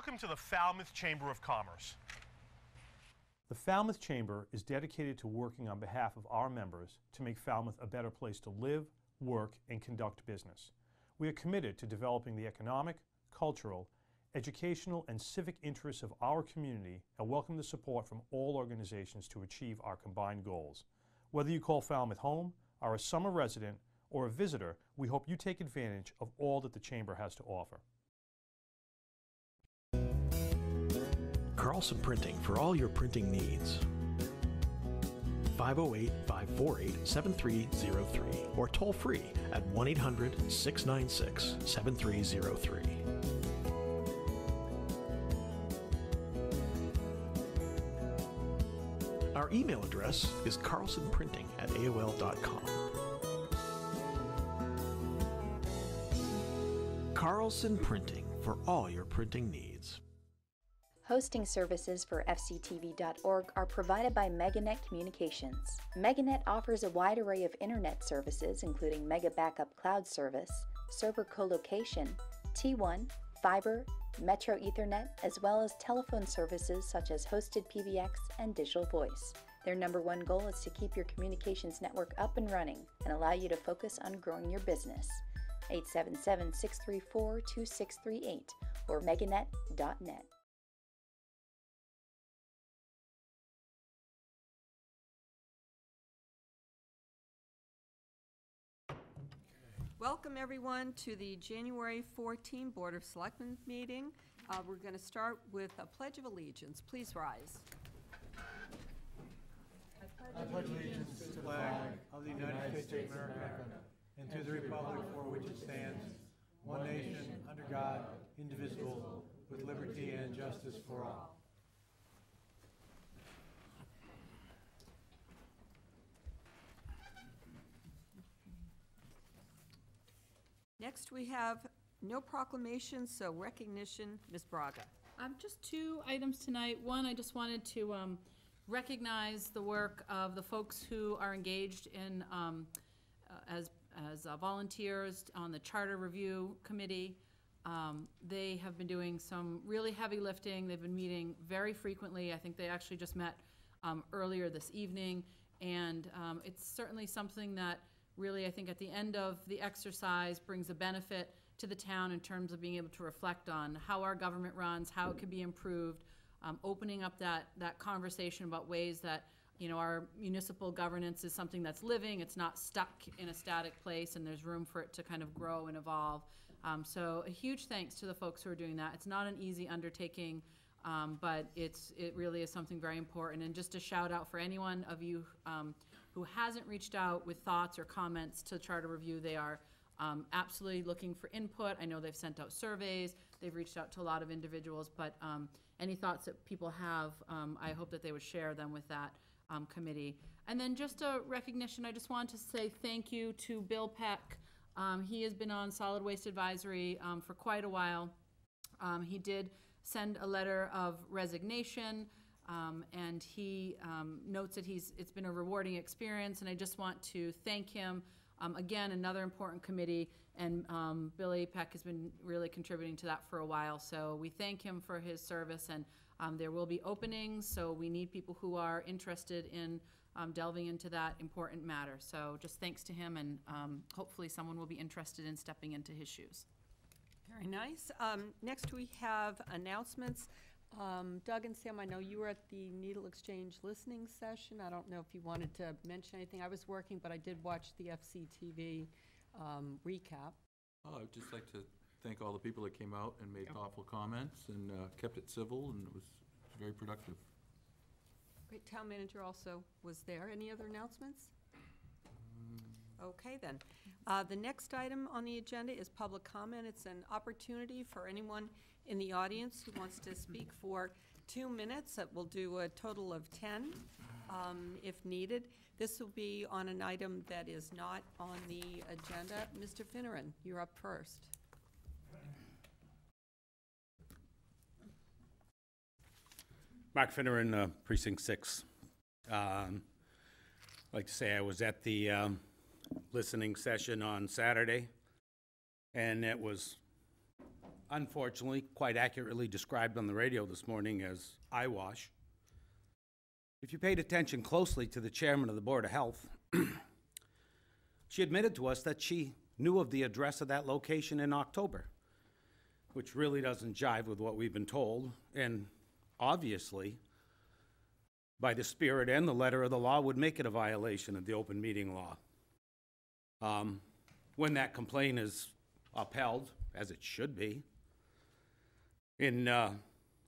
Welcome to the Falmouth Chamber of Commerce. The Falmouth Chamber is dedicated to working on behalf of our members to make Falmouth a better place to live, work, and conduct business. We are committed to developing the economic, cultural, educational, and civic interests of our community and welcome the support from all organizations to achieve our combined goals. Whether you call Falmouth home, are a summer resident, or a visitor, we hope you take advantage of all that the Chamber has to offer. Carlson Printing for all your printing needs. 508-548-7303 or toll free at 1-800-696-7303. Our email address is carlsonprinting@aol.com. Carlson Printing for all your printing needs. Hosting services for fctv.org are provided by MegaNet Communications. MegaNet offers a wide array of internet services including Mega Backup Cloud Service, server colocation, T1, fiber, Metro Ethernet, as well as telephone services such as hosted PBX and digital voice. Their #1 goal is to keep your communications network up and running and allow you to focus on growing your business. 877-634-2638 or meganet.net. Welcome everyone to the January 14 Board of Selectmen meeting. We're going to start with a Pledge of Allegiance. Please rise. I pledge allegiance to the flag of the United States of America and to the republic for which it stands, one nation, under God, indivisible, with liberty and justice for all. Next, we have no proclamations, so recognition. Ms. Braga. Just two items tonight. One, I just wanted to recognize the work of the folks who are engaged in as volunteers on the Charter Review Committee. They have been doing some really heavy lifting. They've been meeting very frequently. I think they actually just met earlier this evening, and it's certainly something that really, I think at the end of the exercise brings a benefit to the town in terms of being able to reflect on how our government runs, how it can be improved, opening up that conversation about ways that, you know, our municipal governance is something that's living, it's not stuck in a static place, and there's room for it to kind of grow and evolve. So a huge thanks to the folks who are doing that. It's not an easy undertaking, but it really is something very important. And just a shout out for anyone of you who hasn't reached out with thoughts or comments to Charter Review. They are absolutely looking for input. I know they've sent out surveys. They've reached out to a lot of individuals, but any thoughts that people have, I hope that they would share them with that committee. And then just a recognition, I just wanted to say thank you to Bill Peck. He has been on Solid Waste Advisory for quite a while. He did send a letter of resignation. And he notes that it's been a rewarding experience, and I just want to thank him. Again, another important committee, and Billy Peck has been really contributing to that for a while, so we thank him for his service, and there will be openings, so we need people who are interested in delving into that important matter. So just thanks to him, and hopefully someone will be interested in stepping into his shoes. Very nice. Next we have announcements. Doug and Sam, I know you were at the Needle Exchange listening session. I don't know if you wanted to mention anything. I was working, but I did watch the FCTV recap. Oh, I'd just like to thank all the people that came out and made thoughtful comments and kept it civil, and it was very productive. Great. Town manager also was there. Any other announcements? Okay, then. The next item on the agenda is public comment. It's an opportunity for anyone in the audience who wants to speak for 2 minutes. That will do a total of 10 if needed. This will be on an item that is not on the agenda. Mr. Finneran, you're up first. Mark Finneran, Precinct 6. I'd like to say I was at the listening session on Saturday, and it was unfortunately, quite accurately described on the radio this morning as eyewash. If you paid attention closely to the chairman of the Board of Health, she admitted to us that she knew of the address of that location in October, which really doesn't jive with what we've been told, and obviously, by the spirit and the letter of the law, would make it a violation of the open meeting law. When that complaint is upheld, as it should be, in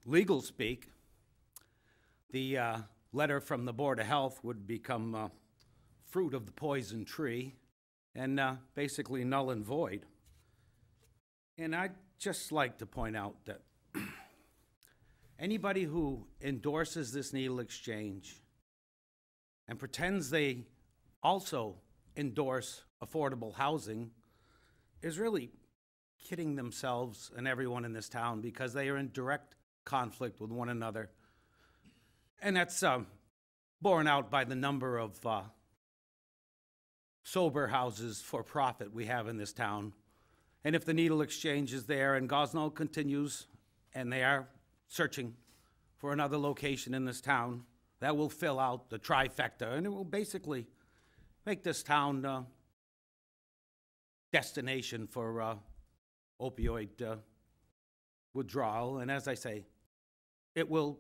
legal speak, the letter from the Board of Health would become fruit of the poison tree and basically null and void. And I'd just like to point out that anybody who endorses this needle exchange and pretends they also endorse affordable housing is really kidding themselves and everyone in this town, because they are in direct conflict with one another. And that's borne out by the number of sober houses for profit we have in this town. And if the needle exchange is there and Gosnell continues, and they are searching for another location in this town, that will fill out the trifecta, and it will basically make this town destination for opioid withdrawal. And as I say, it will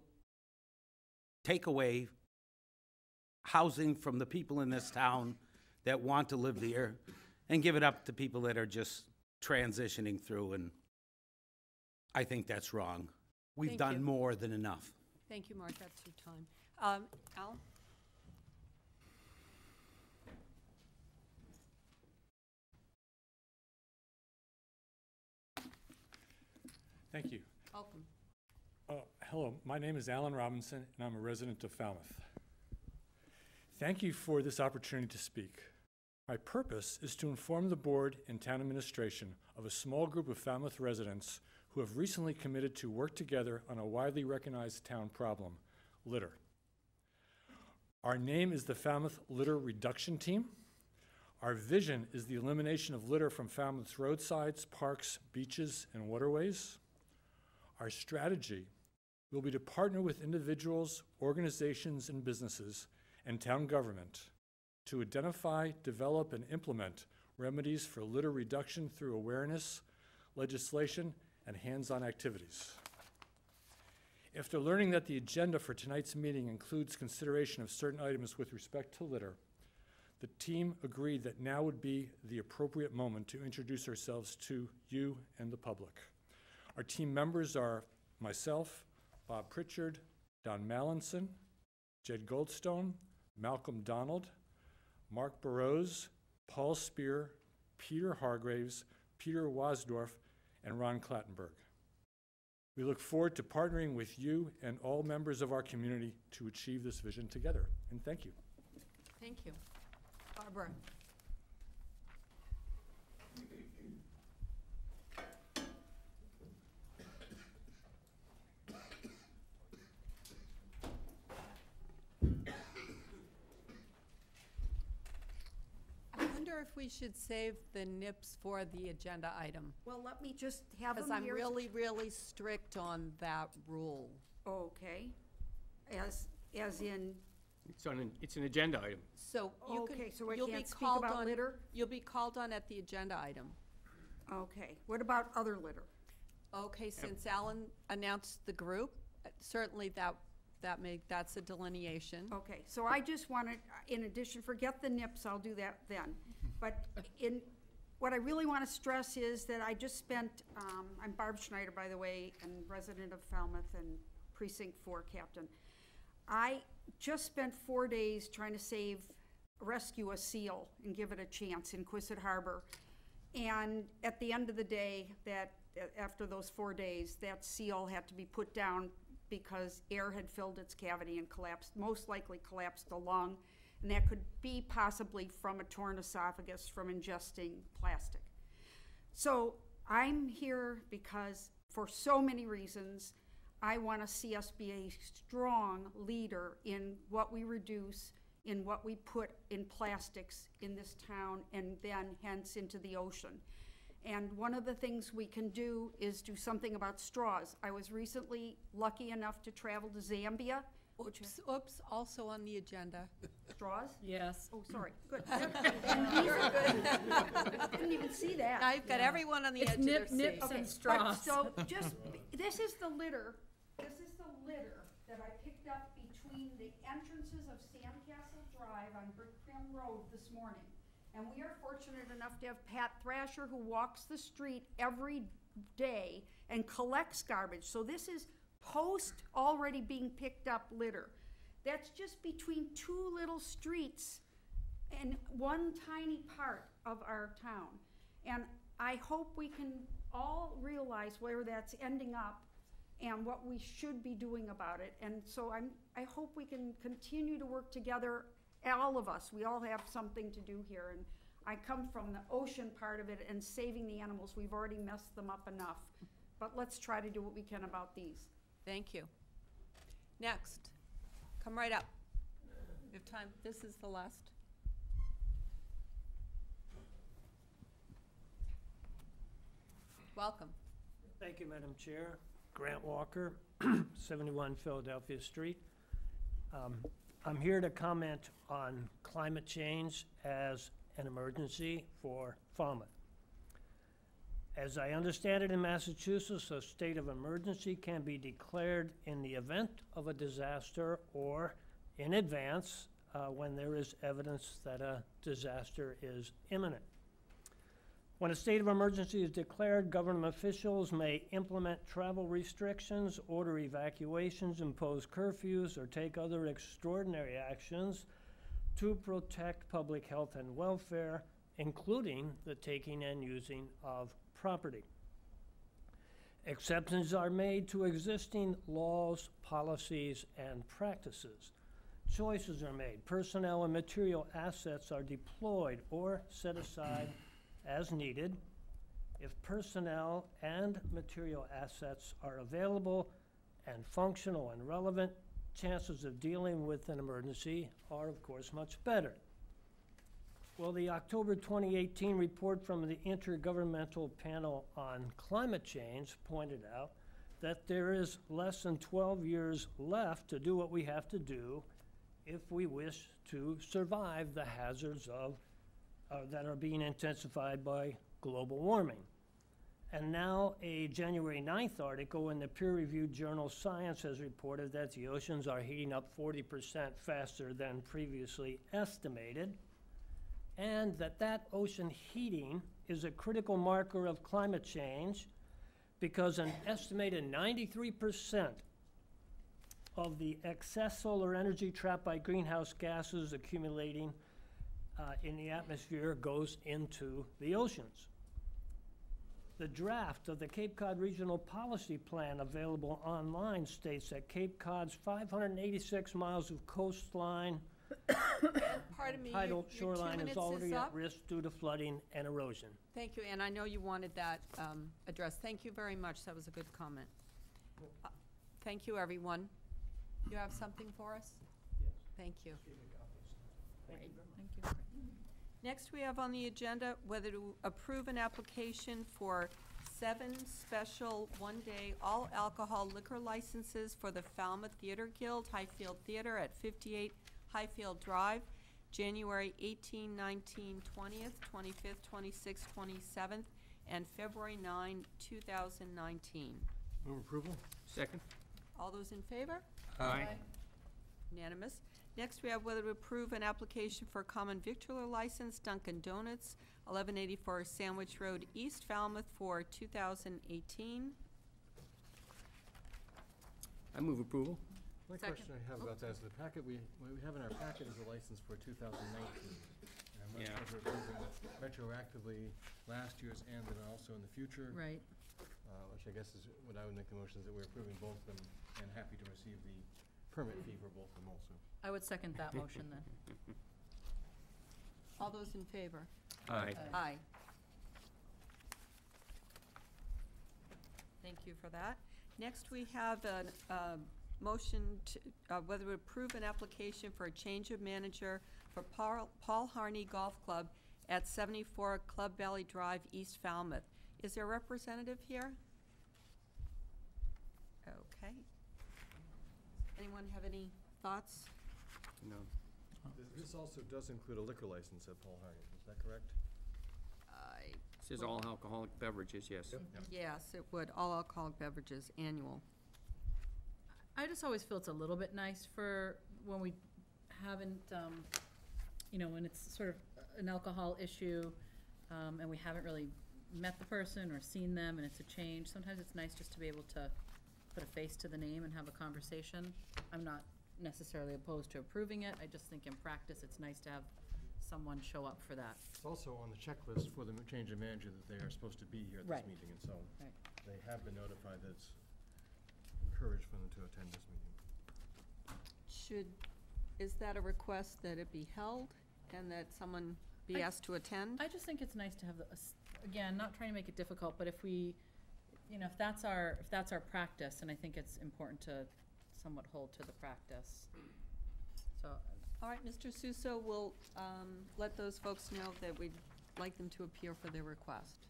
take away housing from the people in this town that want to live here and give it up to people that are just transitioning through, and I think that's wrong. We've Thank done you. more than enough. Thank you, Mark, that's your time. Al? Thank you. Welcome. Hello, my name is Alan Robinson, and I'm a resident of Falmouth. Thank you for this opportunity to speak. My purpose is to inform the board and town administration of a small group of Falmouth residents who have recently committed to work together on a widely recognized town problem, litter. Our name is the Falmouth Litter Reduction Team. Our vision is the elimination of litter from Falmouth's roadsides, parks, beaches, and waterways. Our strategy will be to partner with individuals, organizations, and businesses, and town government to identify, develop, and implement remedies for litter reduction through awareness, legislation, and hands-on activities. After learning that the agenda for tonight's meeting includes consideration of certain items with respect to litter, the team agreed that now would be the appropriate moment to introduce ourselves to you and the public. Our team members are myself, Bob Pritchard, Don Mallinson, Jed Goldstone, Malcolm Donald, Mark Burrows, Paul Spear, Peter Hargraves, Peter Wasdorf, and Ron Clattenburg. We look forward to partnering with you and all members of our community to achieve this vision together. And thank you. Thank you. Barbara? I wonder if we should save the nips for the agenda item, Well, let me just have them because here. I'm really, really strict on that rule. Okay, as in, It's an agenda item. So you can, okay, so I you'll be can't speak called about on, litter? you'll be called on at the agenda item. Okay, what about other litter? Okay, since Alan announced the group, certainly that's a delineation. Okay, so I just wanted, in addition, forget the nips, I'll do that then. But what I really want to stress is that I just spent, I'm Barb Schneider, by the way, and resident of Falmouth and Precinct 4 captain. I just spent 4 days trying to rescue a seal and give it a chance in Quistit Harbor. And at the end of the day, after those 4 days, that seal had to be put down because air had filled its cavity and collapsed, most likely collapsed the lung, and that could be possibly from a torn esophagus from ingesting plastic. So I'm here because, for so many reasons, I want to see us be a strong leader in what we reduce, in what we put in plastics in this town, and then hence into the ocean. And one of the things we can do is do something about straws. I was recently lucky enough to travel to Zambia. Oops, also on the agenda. Straws? Yes. Oh, sorry, good. And these are good. I didn't even see that. I've got everyone on the edge of their seat. Nips Okay, and straws. but so just, this is the litter that I picked up between the entrances of Sandcastle Drive on Brick Prim Road this morning. And we are fortunate enough to have Pat Thrasher, who walks the street every day and collects garbage. So this is post already being picked up litter. That's just between two little streets and one tiny part of our town. And I hope we can all realize where that's ending up and what we should be doing about it. And so I hope we can continue to work together, all of us. We all have something to do here. And I come from the ocean part of it and saving the animals. We've already messed them up enough. But let's try to do what we can about these. Thank you. Next, come right up. We have time. This is the last. Welcome. Thank you, Madam Chair. Grant Walker, 71 Philadelphia Street. I'm here to comment on climate change as an emergency for Falmouth. As I understand it, in Massachusetts, a state of emergency can be declared in the event of a disaster or in advance when there is evidence that a disaster is imminent. When a state of emergency is declared, government officials may implement travel restrictions, order evacuations, impose curfews, or take other extraordinary actions to protect public health and welfare, including the taking and using of property. Exceptions are made to existing laws, policies, and practices. Choices are made. Personnel and material assets are deployed or set aside as needed. If personnel and material assets are available and functional and relevant, chances of dealing with an emergency are, of course, much better. Well, the October 2018 report from the Intergovernmental Panel on Climate Change pointed out that there is less than 12 years left to do what we have to do if we wish to survive the hazards of that are being intensified by global warming. And now a January 9th article in the peer-reviewed journal Science has reported that the oceans are heating up 40% faster than previously estimated, and that ocean heating is a critical marker of climate change because an estimated 93% of the excess solar energy trapped by greenhouse gases accumulating in the atmosphere goes into the oceans. The draft of the Cape Cod Regional Policy Plan available online states that Cape Cod's 586 miles of coastline Pardon me, tidal your 2 shoreline minutes is already at up. risk due to flooding and erosion. Thank you, and I know you wanted that addressed. Thank you very much. That was a good comment. Thank you, everyone. You have something for us? Yes. Thank you. Thank you. Thank you. Next, we have on the agenda whether to approve an application for 7 special one-day all-alcohol liquor licenses for the Falmouth Theater Guild Highfield Theater at 58 Highfield Drive, January 18, 19, 20th, 25th, 26th, 27th, and February 9, 2019. Move approval. Second. All those in favor? Aye. Unanimous. Next, we have whether to approve an application for a common victualler license, Dunkin' Donuts, 1184 Sandwich Road, East Falmouth, for 2018. I move approval. My Second. question I have about that is the packet we have in our packet is a license for 2019. And I'm not Yeah. sure if we're approving retroactively last year's and then also in the future. Right. Which I guess is what I would make the motion is that we're approving both of them and happy to receive the permit fee for both of them also. I would second that motion then. All those in favor? Aye. Aye. Thank you for that. Next, we have a motion to, whether to approve an application for a change of manager for Paul Harney Golf Club at 74 Club Valley Drive, East Falmouth. Is there a representative here? Okay. Anyone have any thoughts? No. This also does include a liquor license at Paul Hargett, is that correct? Says all alcoholic beverages, yes. Yes, it would, all alcoholic beverages, annual. I just always feel it's a little bit nice for when we haven't, you know, when it's sort of an alcohol issue, and we haven't really met the person or seen them and it's a change. Sometimes it's nice just to be able to put a face to the name and have a conversation. I'm not necessarily opposed to approving it. I just think in practice, it's nice to have someone show up for that. It's also on the checklist for the change of manager that they are supposed to be here at Right. this meeting, and so Right. they have been notified that it's encouraged for them to attend this meeting. Is that a request that it be held and that someone be asked to attend? I just think it's nice to have, again, not trying to make it difficult, but if we, you know, if that's our practice, and I think it's important to somewhat hold to the practice. So, All right, Mr. Suso will let those folks know that we'd like them to appear for their request.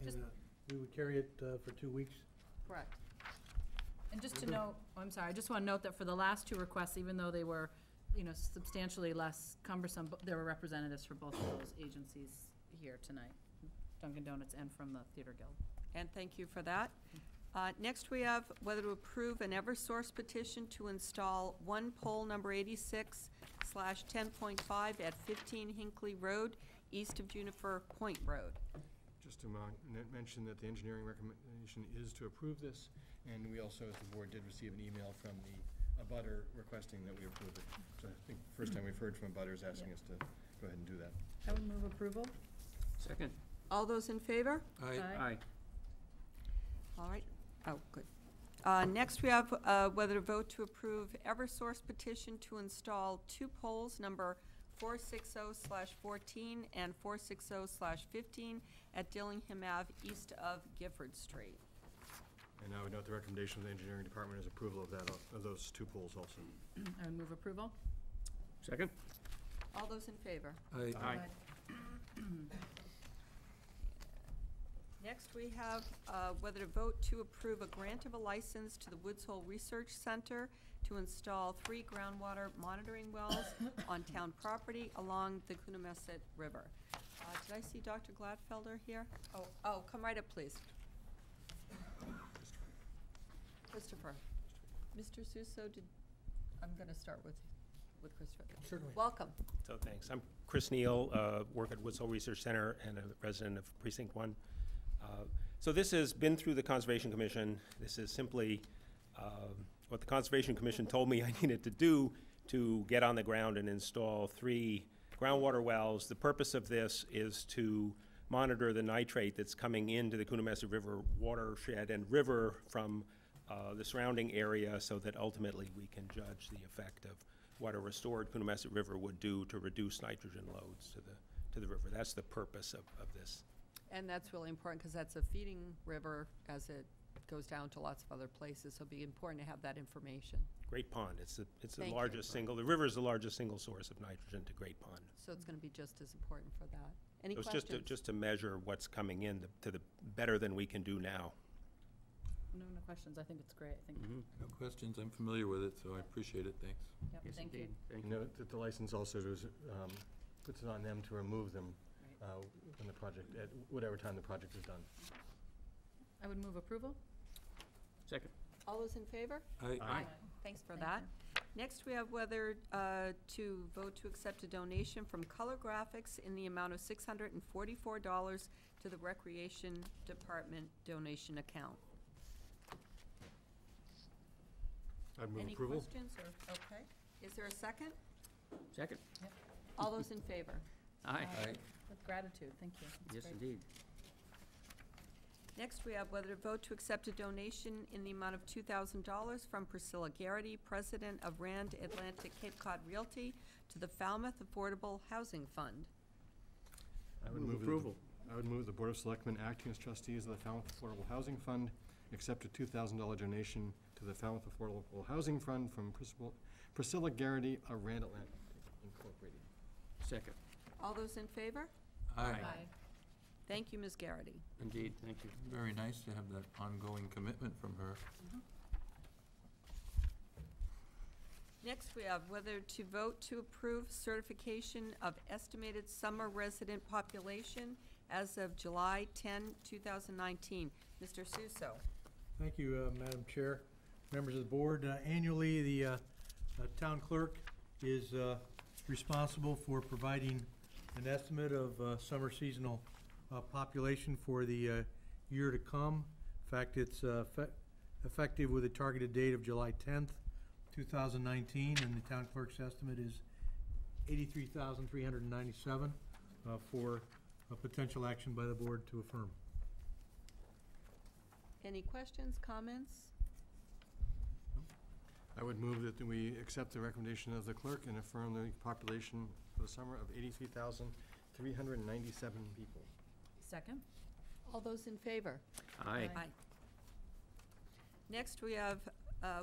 And we would carry it for 2 weeks. Correct. and just to note, I'm sorry, I just want to note that for the last two requests, even though they were, you know, substantially less cumbersome, there were representatives for both of those agencies here tonight, Dunkin' Donuts and from the Theater Guild. And thank you for that. Next, we have whether to approve an Eversource petition to install one pole number 86/10.5 at 15 Hinckley Road, east of Juniper Point Road. Just to mention that the engineering recommendation is to approve this, and we also, as the board, did receive an email from the abutter requesting that we approve it. So I think first time we've heard from abutters asking us to go ahead and do that. I would move approval. Second. All those in favor? Aye. All right. Oh, good. Next, we have whether to vote to approve Eversource petition to install two poles, number 460/14 and 460/15 at Dillingham Ave, east of Gifford Street. And I would note the recommendation of the engineering department is approval of that, of those two poles also. I would move approval. Second. All those in favor? Aye. Next, we have whether to vote to approve a grant of a license to the Woods Hole Research Center to install 3 groundwater monitoring wells on town property along the Coonamessett River. Did I see Dr. Gladfelder here? Oh, come right up, please. Christopher. Mr. Suso, I'm going to start with Christopher. Certainly. Welcome. So thanks. I'm Chris Neal, work at Woods Hole Research Center and a resident of Precinct 1. So this has been through the Conservation Commission. This is simply what the Conservation Commission told me I needed to do to get on the ground and install 3 groundwater wells. The purpose of this is to monitor the nitrate that's coming into the Coonamessett River watershed and river from the surrounding area, so that ultimately we can judge the effect of what a restored Coonamessett River would do to reduce nitrogen loads to the river. That's the purpose of this. And that's really important because that's a feeding river as it goes down to lots of other places, so it'd be important to have that information. Great Pond, it's the Thank you. largest single, the river is the largest single source of nitrogen to Great Pond. So it's going to be just as important for that. Any So it's questions? just to measure what's coming in to the better than we can do now. No questions. I think it's great. I think, No questions, I'm familiar with it, so I appreciate it, thanks. yep, Yes, thank you. indeed. Thank you. Note that the license also does, puts it on them to remove them when the project, at whatever time the project is done. I would move approval. Second. All those in favor? Aye. Thanks for Thank that. Next, we have whether to vote to accept a donation from Color Graphics in the amount of $644 to the Recreation Department donation account. I'd move Any approval. questions or, okay. Is there a second? Second. All those in favor? Aye. With gratitude. Thank you. That's Yes, great. indeed. Next, we have whether to vote to accept a donation in the amount of $2,000 from Priscilla Garrity, President of Rand Atlantic Cape Cod Realty, to the Falmouth Affordable Housing Fund. I would Move move approval. I would move the Board of Selectmen acting as trustees of the Falmouth Affordable Housing Fund accept a $2,000 donation to the Falmouth Affordable Housing Fund from Priscilla Garrity of Rand Atlantic Incorporated. Second. All those in favor? Aye. Thank you, Ms. Garrity. Indeed, thank you. Very nice to have that ongoing commitment from her. Next, we have whether to vote to approve certification of estimated summer resident population as of July 10, 2019. Mr. Suso. Thank you, Madam Chair, members of the board. Annually, the town clerk is responsible for providing an estimate of summer seasonal population for the year to come. In fact, it's effective with a targeted date of July 10th, 2019, and the town clerk's estimate is 83,397 for a potential action by the board to affirm. Any questions, comments? I would move that we accept the recommendation of the clerk and affirm the population for the summer of 83,397 people. Second? All those in favor? Aye. Aye. Next, we have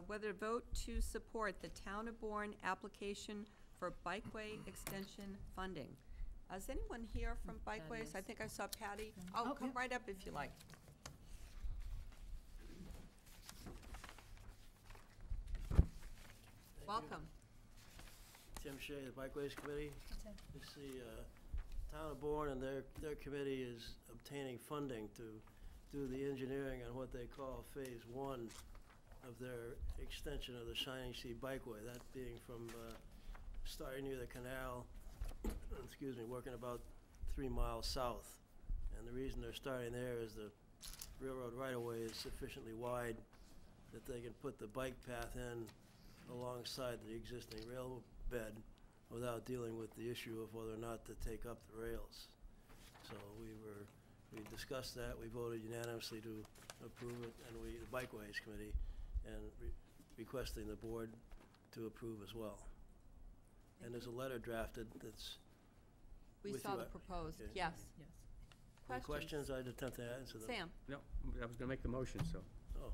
whether to vote to support the Town of Bourne application for bikeway extension funding. Is anyone here from Bikeways? I think I saw Patty. Oh, come right up if you like. Welcome. Tim Shea, the Bikeways Committee. It's the Town of Bourne and their committee is obtaining funding to do the engineering on what they call Phase 1 of their extension of the Shining Sea Bikeway, that being from starting near the canal, excuse me, working about 3 miles south. And the reason they're starting there is the railroad right-of-way is sufficiently wide that they can put the bike path in alongside the existing rail bed without dealing with the issue of whether or not to take up the rails. So we discussed that, we voted unanimously to approve it, and the Bikeways Committee, and requesting the board to approve as well. And there's a letter drafted that's We with saw you. the proposed, Okay. yes. Any questions? I'd attempt to answer them. Sam? No, I was gonna make the motion, so. Oh,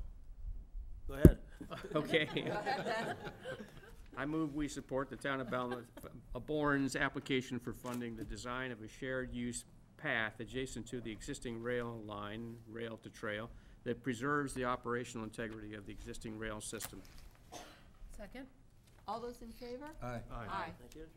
go ahead. Okay. Go ahead then. I move we support the town of Bourne's application for funding the design of a shared use path adjacent to the existing rail line, rail to trail, that preserves the operational integrity of the existing rail system. Second? All those in favor? Aye. Aye. Thank you.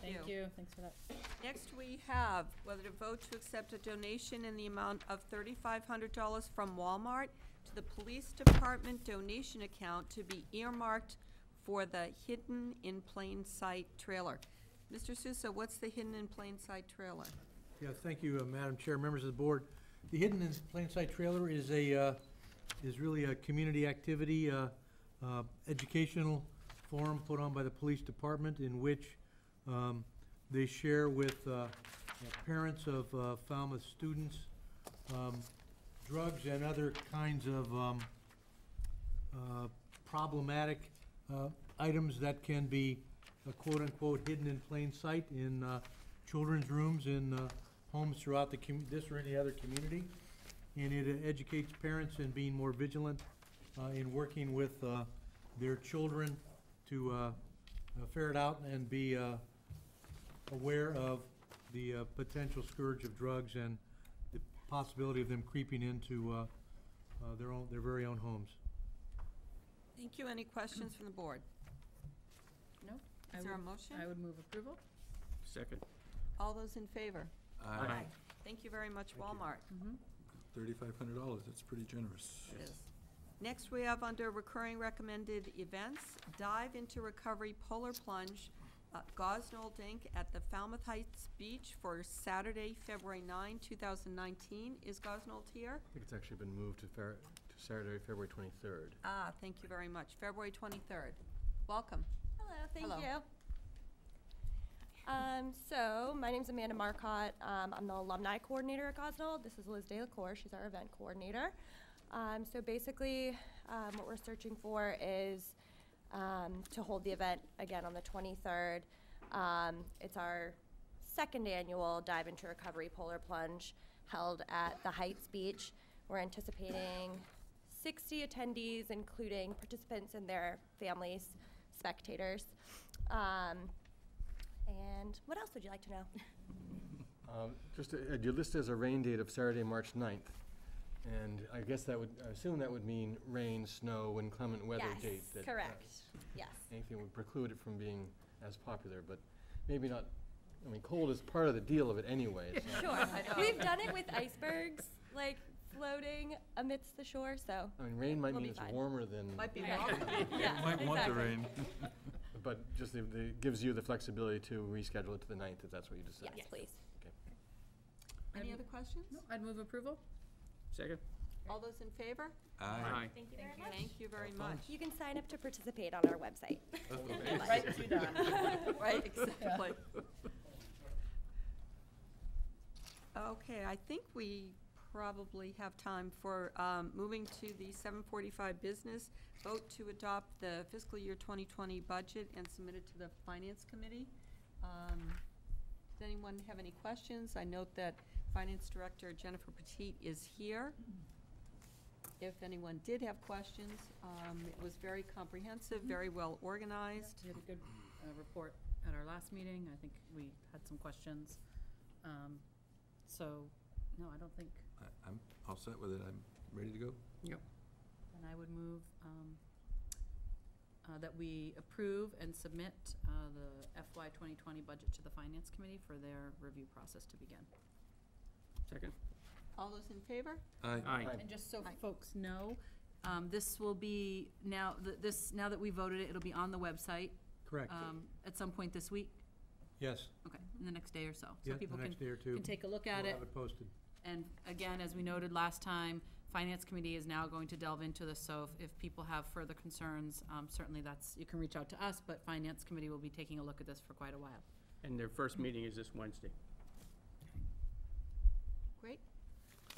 Thank you. Thanks for that. Next, we have whether to vote to accept a donation in the amount of $3,500 from Walmart to the Police Department donation account to be earmarked for the Hidden in Plain Sight trailer. Mr. Suso, what's the Hidden in Plain Sight trailer? Yeah, thank you, Madam Chair, members of the board. The Hidden in Plain Sight trailer is really a community activity, educational forum put on by the police department in which they share with parents of Falmouth students drugs and other kinds of problematic items that can be quote-unquote hidden in plain sight in children's rooms in homes throughout this or any other community. And it educates parents in being more vigilant in working with their children to ferret out and be aware of the potential scourge of drugs and the possibility of them creeping into their very own homes. Thank you. Any questions from the board? No? Is there a motion? I would move approval. Second. All those in favor? Aye. Thank you very much, Walmart. $3,500, that's pretty generous. It is. Next, we have under recurring recommended events, Dive into Recovery Polar Plunge, Gosnold Inc. at the Falmouth Heights Beach for Saturday, February 9, 2019. Is Gosnold here? I think it's actually been moved to Saturday, February 23rd. Ah, thank you very much. February 23rd. Welcome. Hello, thank Hello. you. So, my name's Amanda Marcotte. I'm the alumni coordinator at Gosnold. This is Liz DeLacour. She's our event coordinator. So basically, what we're searching for is to hold the event again on the 23rd. It's our second annual Dive into Recovery Polar Plunge held at the Heights Beach. We're anticipating 60 attendees, including participants and their families, spectators. And what else would you like to know? You list as a rain date of Saturday, March 9th. And I guess I assume that would mean rain, snow, inclement weather date. Yes, correct, yes. Anything would preclude it from being as popular, but maybe not, I mean, cold is part of the deal of it anyway. So. Sure, we've done it with icebergs, like floating amidst the shore, so. I mean, rain might we'll mean be it's fine. warmer than. Might be Yeah. warmer. Yeah, Might want the exactly. rain. But just it gives you the flexibility to reschedule it to the 9th, if that's what you just said. Yes, please. Any other questions? No, I'd move approval. Second? All those in favor? Aye. Thank you very much. Thank you very fun. much. You can sign up to participate on our website. Right, do that. Right, exactly. Okay, I think we probably have time for moving to the 7:45 business. Vote to adopt the fiscal year 2020 budget and submit it to the Finance Committee. Does anyone have any questions? I note that Finance Director Jennifer Petit is here. If anyone did have questions, it was very comprehensive, very well organized. We had a good report at our last meeting. I think we had some questions. So, no, I don't think, I'm all set with it. I'm ready to go. Yep. and I would move that we approve and submit the FY 2020 budget to the Finance Committee for their review process to begin. Second? All those in favor? Aye. And just so folks know, this will be, now that we voted it, it'll be on the website. Correct. At some point this week? Yes. Okay, in the next day or so. Yeah, So people the can, next day or two. can take a look at We'll it. have it posted. And again, as we noted last time, Finance Committee is now going to delve into this, so if people have further concerns, certainly you can reach out to us, but Finance Committee will be taking a look at this for quite a while. And their first meeting is this Wednesday. Great.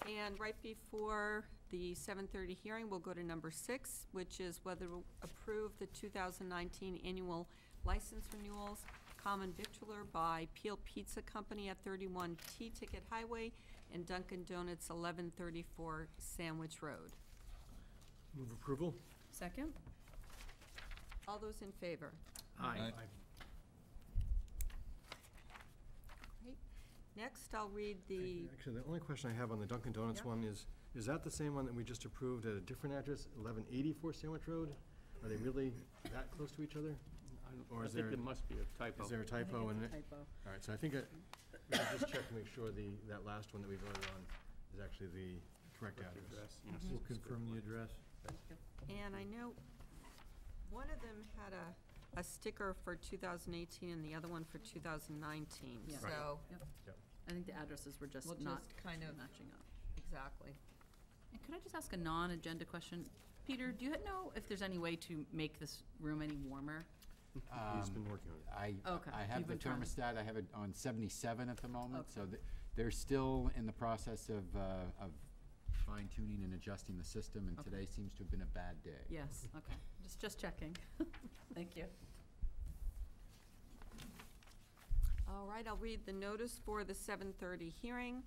And right before the 7:30 hearing, we'll go to number 6, which is whether to approve the 2019 annual license renewals, Common Victualler by Peel Pizza Company at 31 T-Ticket Highway and Dunkin' Donuts 1134 Sandwich Road. Move approval? Second? All those in favor? Aye. Great. Next, I'll read the, Actually, the only question I have on the Dunkin' Donuts Yeah. one is that the same one that we just approved at a different address, 1184 Sandwich Road? Are they really that close to each other? Or I is think there, there must be a typo. is there a typo in it? Typo. All right, so I think we should just check to make sure that last one that we voted on is actually the correct address. Yes. We'll confirm the address. and I know one of them had a sticker for 2018 and the other one for 2019, Yeah. Right. so Yep. I think the addresses were just we'll not just kind of, matching up. exactly. And could I just ask a non-agenda question? Peter, do you know if there's any way to make this room any warmer? He's been working on it. Okay, I have you've the been trying to- thermostat, I have it on 77 at the moment, Okay. so they're still in the process of fine tuning and adjusting the system, and Okay. today seems to have been a bad day. Yes, okay, just checking. Thank you. All right, I'll read the notice for the 7:30 hearing.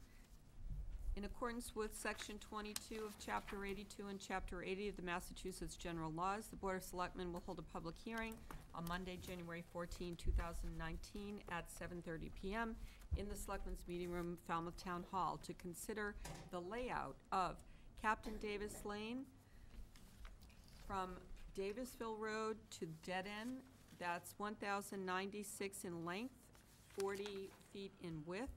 In accordance with Section 22 of Chapter 82 and Chapter 80 of the Massachusetts General Laws, the Board of Selectmen will hold a public hearing on Monday, January 14, 2019, at 7:30 p.m. in the Selectmen's Meeting Room, Falmouth Town Hall, to consider the layout of Captain Davis Lane from Davisville Road to Dead End. That's 1,096 in length, 40 feet in width,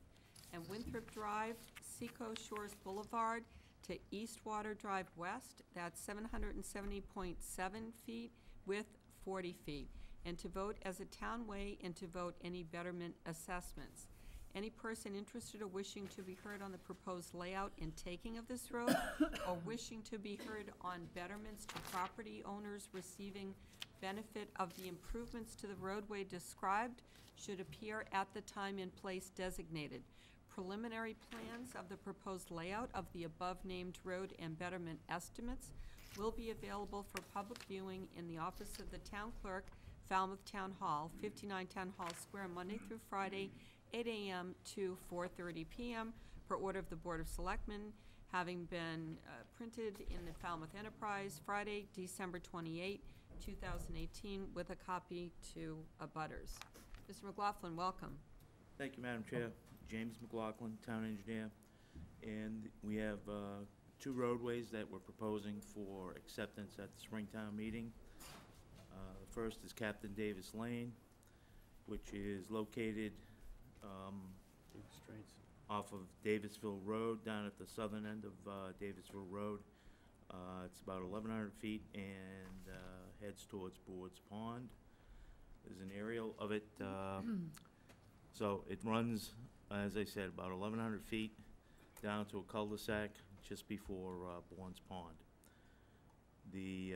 and Winthrop Drive, Seacoast Shores Boulevard to Eastwater Drive West, that's 770.7 feet, width 40 feet, and to vote as a townway and to vote any betterment assessments. Any person interested or wishing to be heard on the proposed layout and taking of this road, or wishing to be heard on betterments to property owners receiving benefit of the improvements to the roadway described, should appear at the time and place designated. Preliminary plans of the proposed layout of the above-named road and betterment estimates will be available for public viewing in the office of the Town Clerk, Falmouth Town Hall, 59 Town Hall Square, Monday through Friday, 8 a.m. to 4:30 p.m. per order of the Board of Selectmen, having been printed in the Falmouth Enterprise, Friday, December 28, 2018, with a copy to abutters. Mr. McLaughlin, welcome. Thank you, Madam Chair. James McLaughlin, Town Engineer, and we have 2 roadways that we're proposing for acceptance at the Springtown meeting. The first is Captain Davis Lane, which is located off of Davisville Road, down at the southern end of Davisville Road. It's about 1,100 feet and heads towards Boards Pond. There's an aerial of it. So it runs, as I said, about 1,100 feet down to a cul-de-sac just before Bourne's Pond. The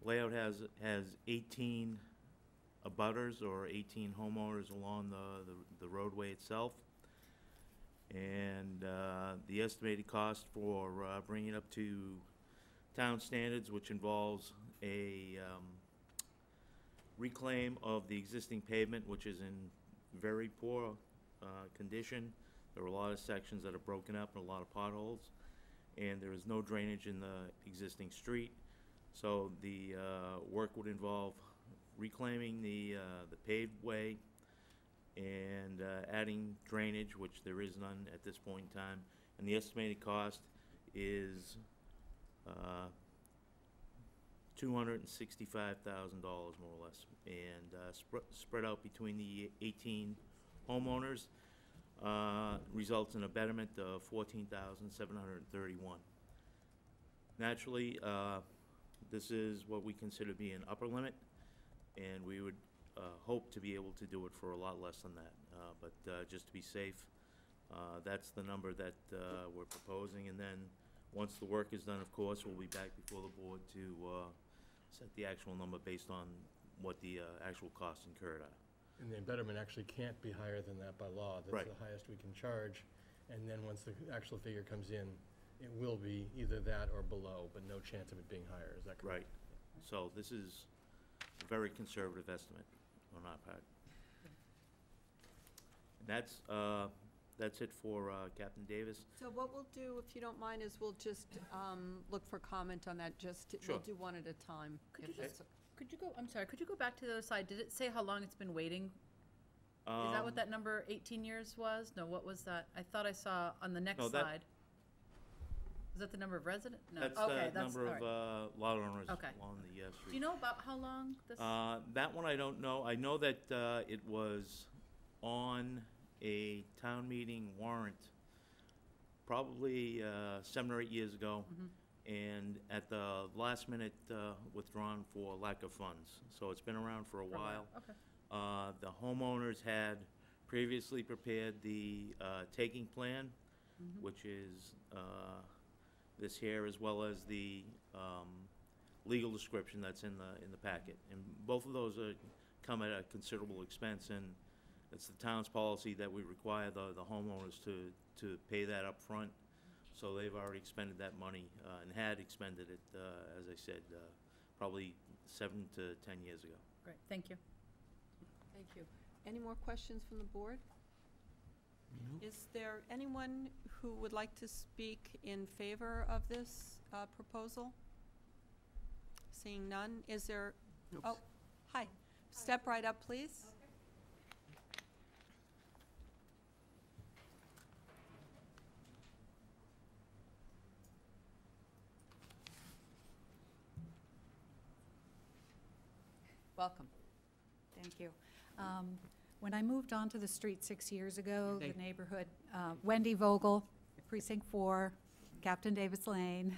layout has 18 abutters or 18 homeowners along the roadway itself. And the estimated cost for bringing it up to town standards, which involves a reclaim of the existing pavement, which is in very poor condition. There are a lot of sections that are broken up and a lot of potholes, and there is no drainage in the existing street. So the work would involve reclaiming the paved way and adding drainage, which there is none at this point in time. And the estimated cost is $265,000 more or less, and spread out between the 18 homeowners results in a betterment of $14,731. Naturally, this is what we consider to be an upper limit, and we would hope to be able to do it for a lot less than that. But just to be safe, that's the number that we're proposing, and then once the work is done, of course, we'll be back before the board to set the actual number based on what the actual costs incurred are. And the betterment actually can't be higher than that by law. That's Right. the highest we can charge. And then once the actual figure comes in, it will be either that or below, but no chance of it being higher. Is that correct? Right. So this is a very conservative estimate on our part. And that's it for Captain Davis. So what we'll do, if you don't mind, is we'll just look for comment on that, we'll do one at a time. Could if you that's- Could you go, I'm sorry, could you go back to the other side? Did it say how long it's been waiting? Is that what that number, 18 years was? No, what was that? I thought I saw on the next No, that- slide. Is that the number of residents? No, That's okay, the number all right. of lot owners Okay. along the street. Do you know about how long this? That one I don't know. I know that it was on a town meeting warrant probably 7 or 8 years ago, and at the last minute withdrawn for lack of funds. So it's been around for a while. Okay. The homeowners had previously prepared the taking plan, which is this here, as well as the legal description that's in the packet. And both of those come at a considerable expense, and it's the town's policy that we require the homeowners to pay that up front. So they've already expended that money and had expended it, as I said, probably 7 to 10 years ago. Great, thank you. Thank you. Any more questions from the board? Is there anyone who would like to speak in favor of this proposal? Seeing none, is there? Oh, hi. Step right up, please. Welcome. Thank you. When I moved onto the street 6 years ago, the neighborhood, Wendy Vogel, Precinct 4, Captain Davis Lane.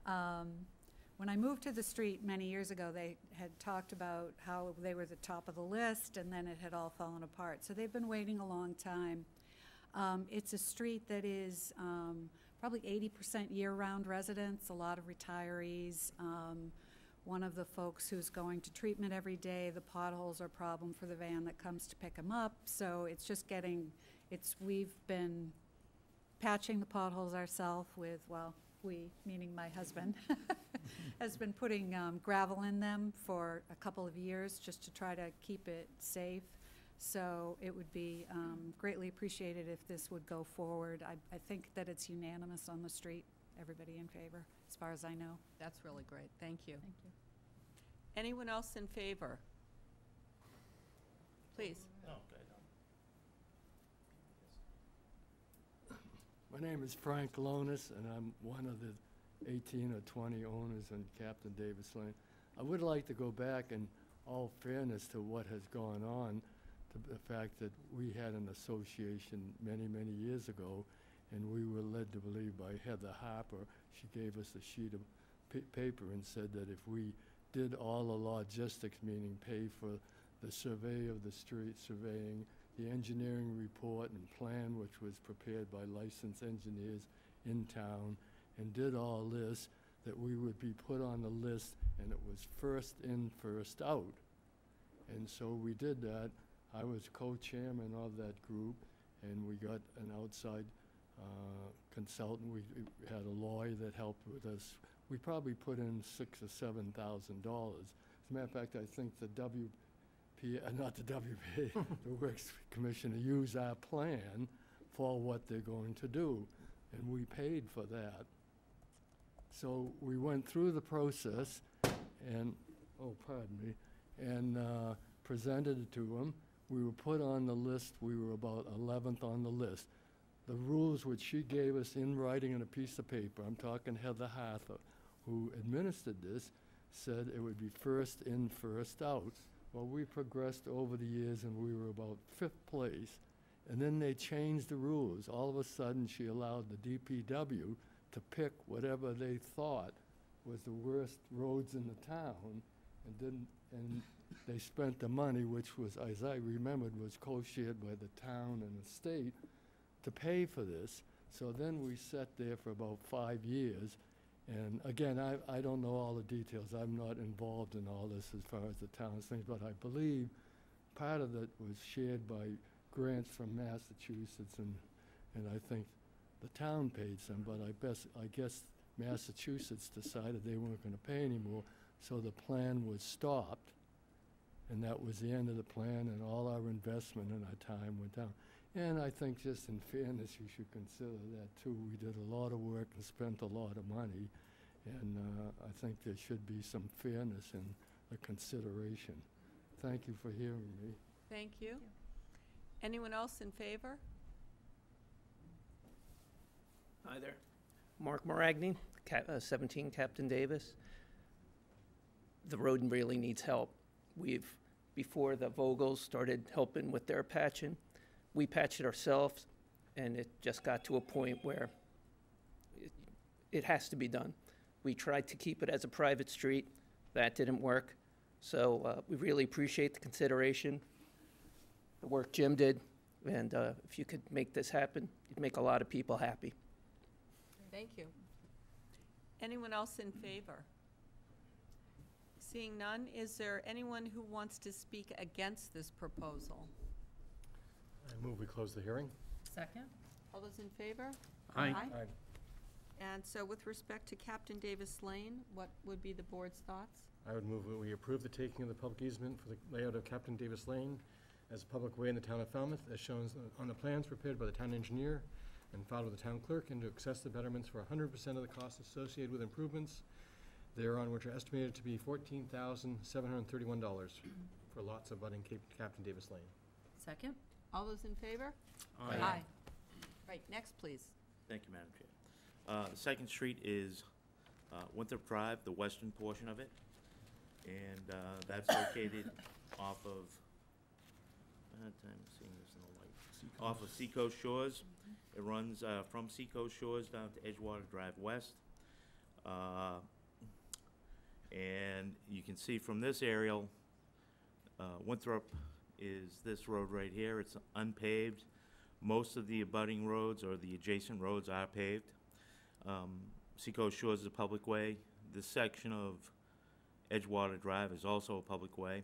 When I moved to the street many years ago, they had talked about how they were the top of the list, and then it had all fallen apart. So they've been waiting a long time. It's a street that is probably 80% year-round residents, a lot of retirees. One of the folks who's going to treatment every day, the potholes are a problem for the van that comes to pick him up. So it's just we've been patching the potholes ourselves with, well, we, meaning my husband, has been putting gravel in them for a couple of years just to try to keep it safe. So it would be greatly appreciated if this would go forward. I think that it's unanimous on the street, everybody in favor, as far as I know. That's really great. Thank you. Thank you. Anyone else in favor? Please. My name is Frank Lonis, and I'm one of the 18 or 20 owners on Captain Davis Lane. I would like to go back in all fairness to what has gone on, to the fact that we had an association many, many years ago, and we were led to believe by Heather Harper. She gave us a sheet of paper and said that if we did all the logistics, meaning pay for the survey of the street, surveying, the engineering report and plan, which was prepared by licensed engineers in town, and did all this, that we would be put on the list, and it was first in, first out. And so we did that. I was co-chairman of that group, and we got an outside consultant. We had a lawyer that helped with us. We probably put in $6,000 or $7,000. As a matter of fact, I think the not the WPA, the Works Commissioner used our plan for what they're going to do, and we paid for that. So we went through the process and, oh, pardon me, and presented it to them. We were put on the list. We were about 11th on the list. The rules which she gave us in writing on a piece of paper, I'm talking Heather Harper, who administered this, said it would be first in, first out. Well, we progressed over the years, and we were about 5th place. And then they changed the rules. All of a sudden, she allowed the DPW to pick whatever they thought was the worst roads in the town, and they spent the money, which was, as I remembered, was co-shared by the town and the state, to pay for this. So then we sat there for about 5 years. And again, I don't know all the details. I'm not involved in all this as far as the town's things, but I believe part of it was shared by grants from Massachusetts, and I think the town paid some, but I guess Massachusetts decided they weren't going to pay anymore, so the plan was stopped, and that was the end of the plan, and all our investment and our time went down. And I think just in fairness, you should consider that too. We did a lot of work and spent a lot of money, and I think there should be some fairness in the consideration. Thank you for hearing me. Thank you. Anyone else in favor? Hi there. Mark Maragni, 17 Captain Davis. The road really needs help. Before the Vogels started helping with their patching, we patched it ourselves, and it just got to a point where it has to be done. We tried to keep it as a private street. That didn't work. So we really appreciate the consideration, the work Jim did, and if you could make this happen, you'd make a lot of people happy. Thank you. Anyone else in favor? Seeing none, is there anyone who wants to speak against this proposal? I move we close the hearing. Second? All those in favor? Aye. Aye. And so with respect to Captain Davis Lane, what would be the board's thoughts? I would move that we approve the taking of the public easement for the layout of Captain Davis Lane as a public way in the town of Falmouth, as shown on the plans prepared by the town engineer and filed with the town clerk, and to access the betterments for 100% of the costs associated with improvements thereon, which are estimated to be $14,731 for lots abutting Captain Davis Lane. Second? All those in favor? Aye. Right, next, please. Thank you, Madam Chair. The second street is Winthrop Drive, the western portion of it, and that's located off of, I'm seeing this in the light, off of Seacoast Shores. It runs from Seacoast Shores down to Edgewater Drive West. And you can see from this aerial, Winthrop is this road right here. It's unpaved. Most of the abutting roads or the adjacent roads are paved. Seacoast Shores is a public way. This section of Edgewater Drive is also a public way.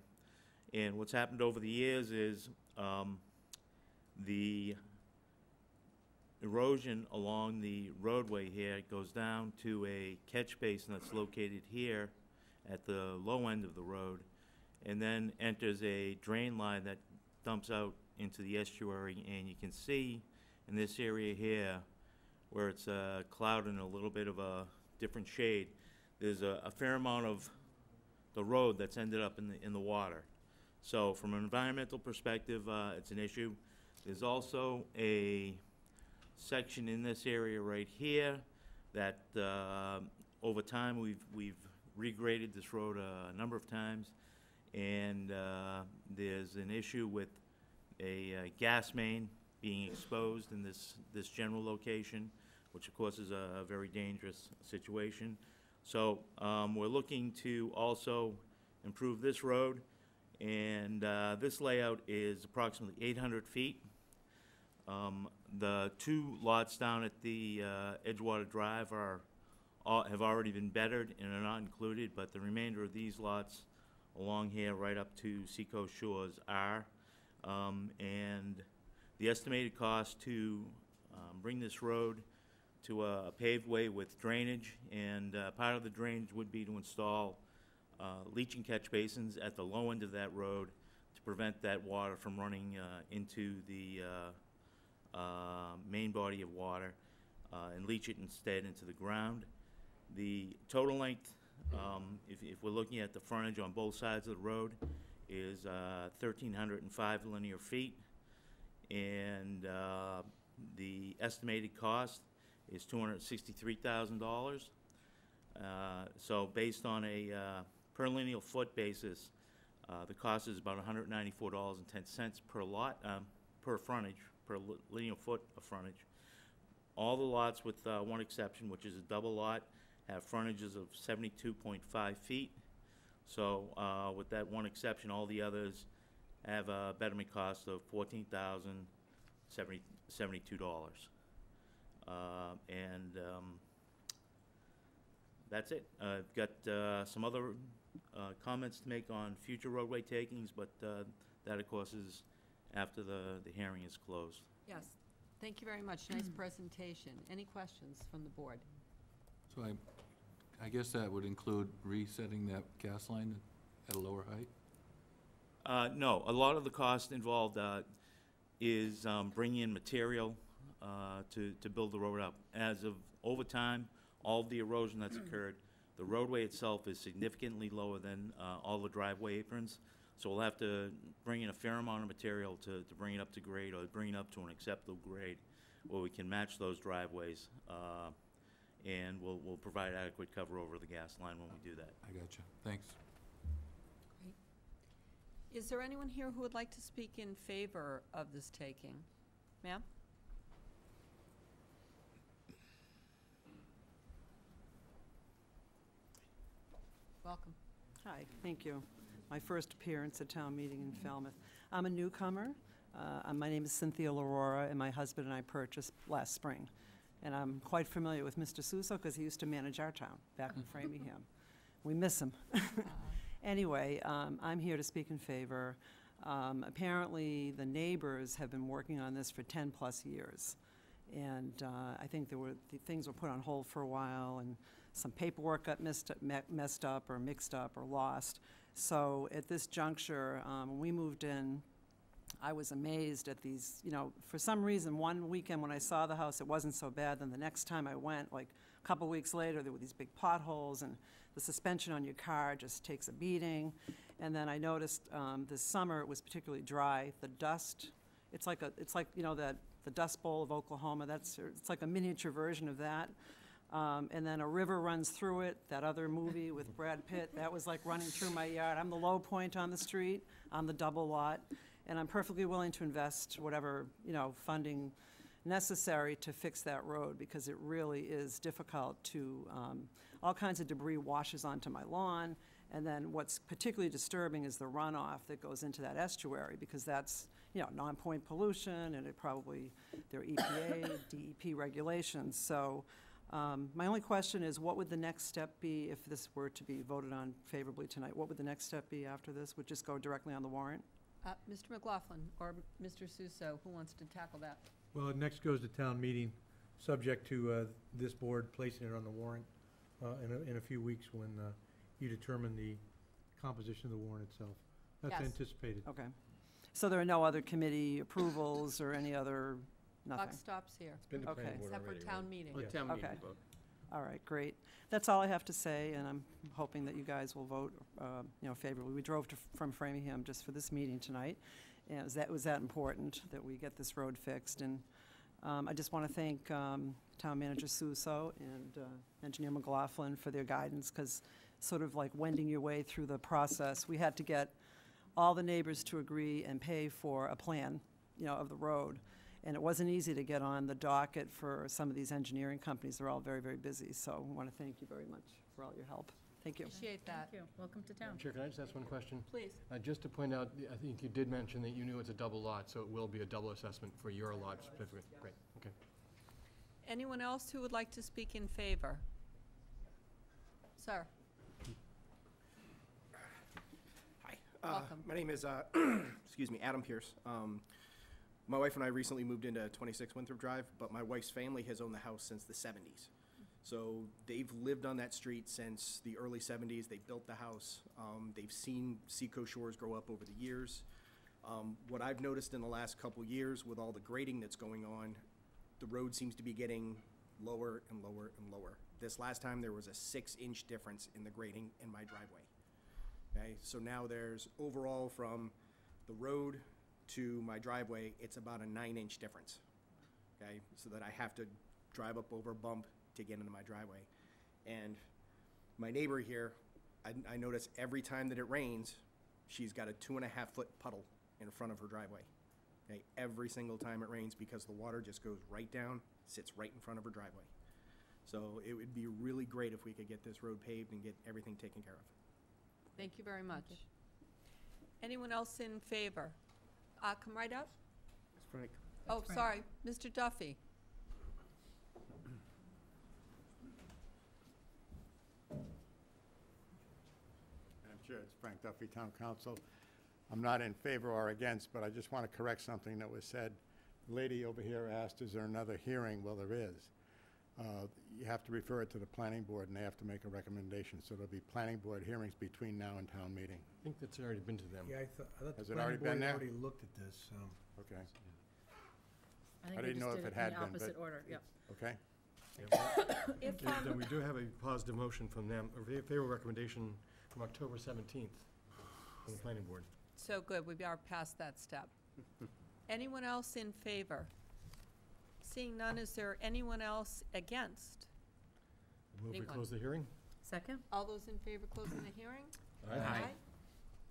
And what's happened over the years is the erosion along the roadway here goes down to a catch basin that's located here at the low end of the road, and then enters a drain line that dumps out into the estuary. And you can see in this area here where it's clouded in a little bit of a different shade, there's a fair amount of the road that's ended up in the water. So from an environmental perspective, it's an issue. There's also a section in this area right here that over time we've regraded this road a number of times, and there's an issue with a gas main being exposed in this general location, which of course is a very dangerous situation. So we're looking to also improve this road, and this layout is approximately 800 feet. The two lots down at the Edgewater Drive have already been bettered and are not included, but the remainder of these lots along here right up to Seacoast Shores are. And the estimated cost to bring this road to a paved way with drainage, and part of the drainage would be to install leaching catch basins at the low end of that road to prevent that water from running into the main body of water and leach it instead into the ground. The total length, if we're looking at the frontage on both sides of the road, is 1,305 linear feet, and the estimated cost is $263,000. So based on a per lineal foot basis, the cost is about $194.10 per lot, per frontage, per lineal foot of frontage. All the lots, with one exception, which is a double lot, have frontages of 72.5 feet. So with that one exception, all the others have a betterment cost of $14,072. And that's it. I've got some other comments to make on future roadway takings, but that, of course, is after the hearing is closed. Yes, thank you very much. Nice presentation. Any questions from the board? So I guess that would include resetting that gas line at a lower height? No, a lot of the cost involved is bringing in material to build the road up. As of over time, all of the erosion that's occurred, the roadway itself is significantly lower than all the driveway aprons. So we'll have to bring in a fair amount of material to bring it up to grade, or bring it up to an acceptable grade where we can match those driveways. And we'll provide adequate cover over the gas line when we do that. I gotcha. Thanks. Great. Is there anyone here who would like to speak in favor of this taking? Ma'am? Welcome. Hi, thank you. My first appearance at town meeting in Falmouth. I'm a newcomer. My name is Cynthia Larora, and my husband and I purchased last spring. And I'm quite familiar with Mr. Suso because he used to manage our town back in Framingham. We miss him. Anyway, I'm here to speak in favor. Apparently, the neighbors have been working on this for 10-plus years. And I think things were put on hold for a while, and some paperwork got messed up or mixed up or lost. So at this juncture, when we moved in, I was amazed at these, for some reason, one weekend when I saw the house, it wasn't so bad. Then the next time I went, like a couple weeks later, there were these big potholes, and the suspension on your car just takes a beating. And then I noticed this summer it was particularly dry. The dust, it's like the Dust Bowl of Oklahoma. It's like a miniature version of that. And then a river runs through it, that other movie with Brad Pitt, that was like running through my yard. I'm the low point on the street, on the double lot, and I'm perfectly willing to invest whatever, funding necessary to fix that road, because it really is difficult to, all kinds of debris washes onto my lawn, and then what's particularly disturbing is the runoff that goes into that estuary, because that's, non-point pollution, and there are EPA, DEP regulations. So my only question is, what would the next step be if this were to be voted on favorably tonight? What would the next step be after this? Would just go directly on the warrant? Mr. McLaughlin or Mr. Suso, who wants to tackle that? Well, it next goes to town meeting, subject to this board placing it on the warrant in a few weeks when you determine the composition of the warrant itself. That's Yes. anticipated. Okay. So there are no other committee approvals or any other, nothing? Buck stops here. It's been to Okay. planning board Except for already, town right? meeting. Well, town meeting Okay. vote. All right, great. That's all I have to say, and I'm hoping that you guys will vote, favorably. We drove from Framingham just for this meeting tonight, and it was that important that we get this road fixed. And I just want to thank Town Manager Suso and Engineer McLaughlin for their guidance, because sort of like wending your way through the process, we had to get all the neighbors to agree and pay for a plan, of the road. And it wasn't easy to get on the docket for some of these engineering companies. They're all very, very busy. So I want to thank you very much for all your help. Thank you. Appreciate that. Thank you. Welcome to town. Chair, can I just ask one question? Please. Just to point out, I think you did mention that you knew it's a double lot, so it will be a double assessment for your lot specifically. Great, okay. Anyone else who would like to speak in favor? Sir. Hi. Welcome. My name is, excuse me, Adam Pierce. My wife and I recently moved into 26 Winthrop Drive, but my wife's family has owned the house since the 70s. So they've lived on that street since the early 70s. They built the house. They've seen Seacoast Shores grow up over the years. What I've noticed in the last couple years with all the grading that's going on, the road seems to be getting lower and lower and lower. This last time there was a 6-inch difference in the grading in my driveway. Okay, so now there's overall from the road to my driveway, it's about a 9-inch difference. Okay, so that I have to drive up over a bump to get into my driveway. And my neighbor here, I notice every time that it rains, she's got a 2.5-foot puddle in front of her driveway. Okay, every single time it rains, because the water just goes right down, sits right in front of her driveway. So it would be really great if we could get this road paved and get everything taken care of. Thank you very much. Anyone else in favor? Come right up. It's Frank. Oh, sorry, Mr. Duffy. Madam Chair, it's Frank Duffy, Town Council. I'm not in favor or against, but I just want to correct something that was said. The lady over here asked, is there another hearing? Well, there is. You have to refer it to the planning board, and they have to make a recommendation. So there'll be planning board hearings between now and town meeting. I think that's already been to them. Yeah, I thought Has the it already planning been board there? already looked at this, so. Okay. I think I we didn't just know did if it in had the been, opposite but- order, yep. Okay. If, Then we do have a positive motion from them, a favorable recommendation from October 17th from the planning board. So good, we are past that step. Anyone else in favor? Seeing none, is there anyone else against? Move we Anyone? close the hearing? Second? All those in favor closing the hearing? Aye.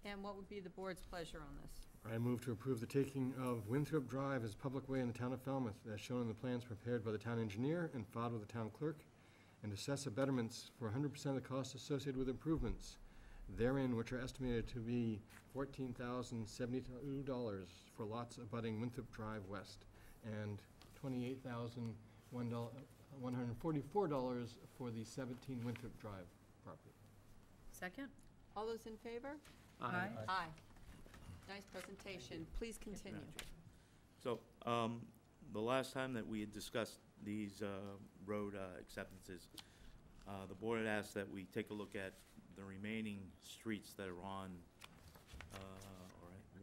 And what would be the board's pleasure on this? I move to approve the taking of Winthrop Drive as public way in the town of Falmouth, as shown in the plans prepared by the town engineer and filed with the town clerk, and assess betterments for 100% of the costs associated with improvements therein, which are estimated to be $14,072 for lots abutting Winthrop Drive West, and $28,144 for the 17 Winthrop Drive property. Second? All those in favor? Aye. Aye. Nice presentation. Please continue. So, the last time that we had discussed these road acceptances, the board had asked that we take a look at the remaining streets that are on,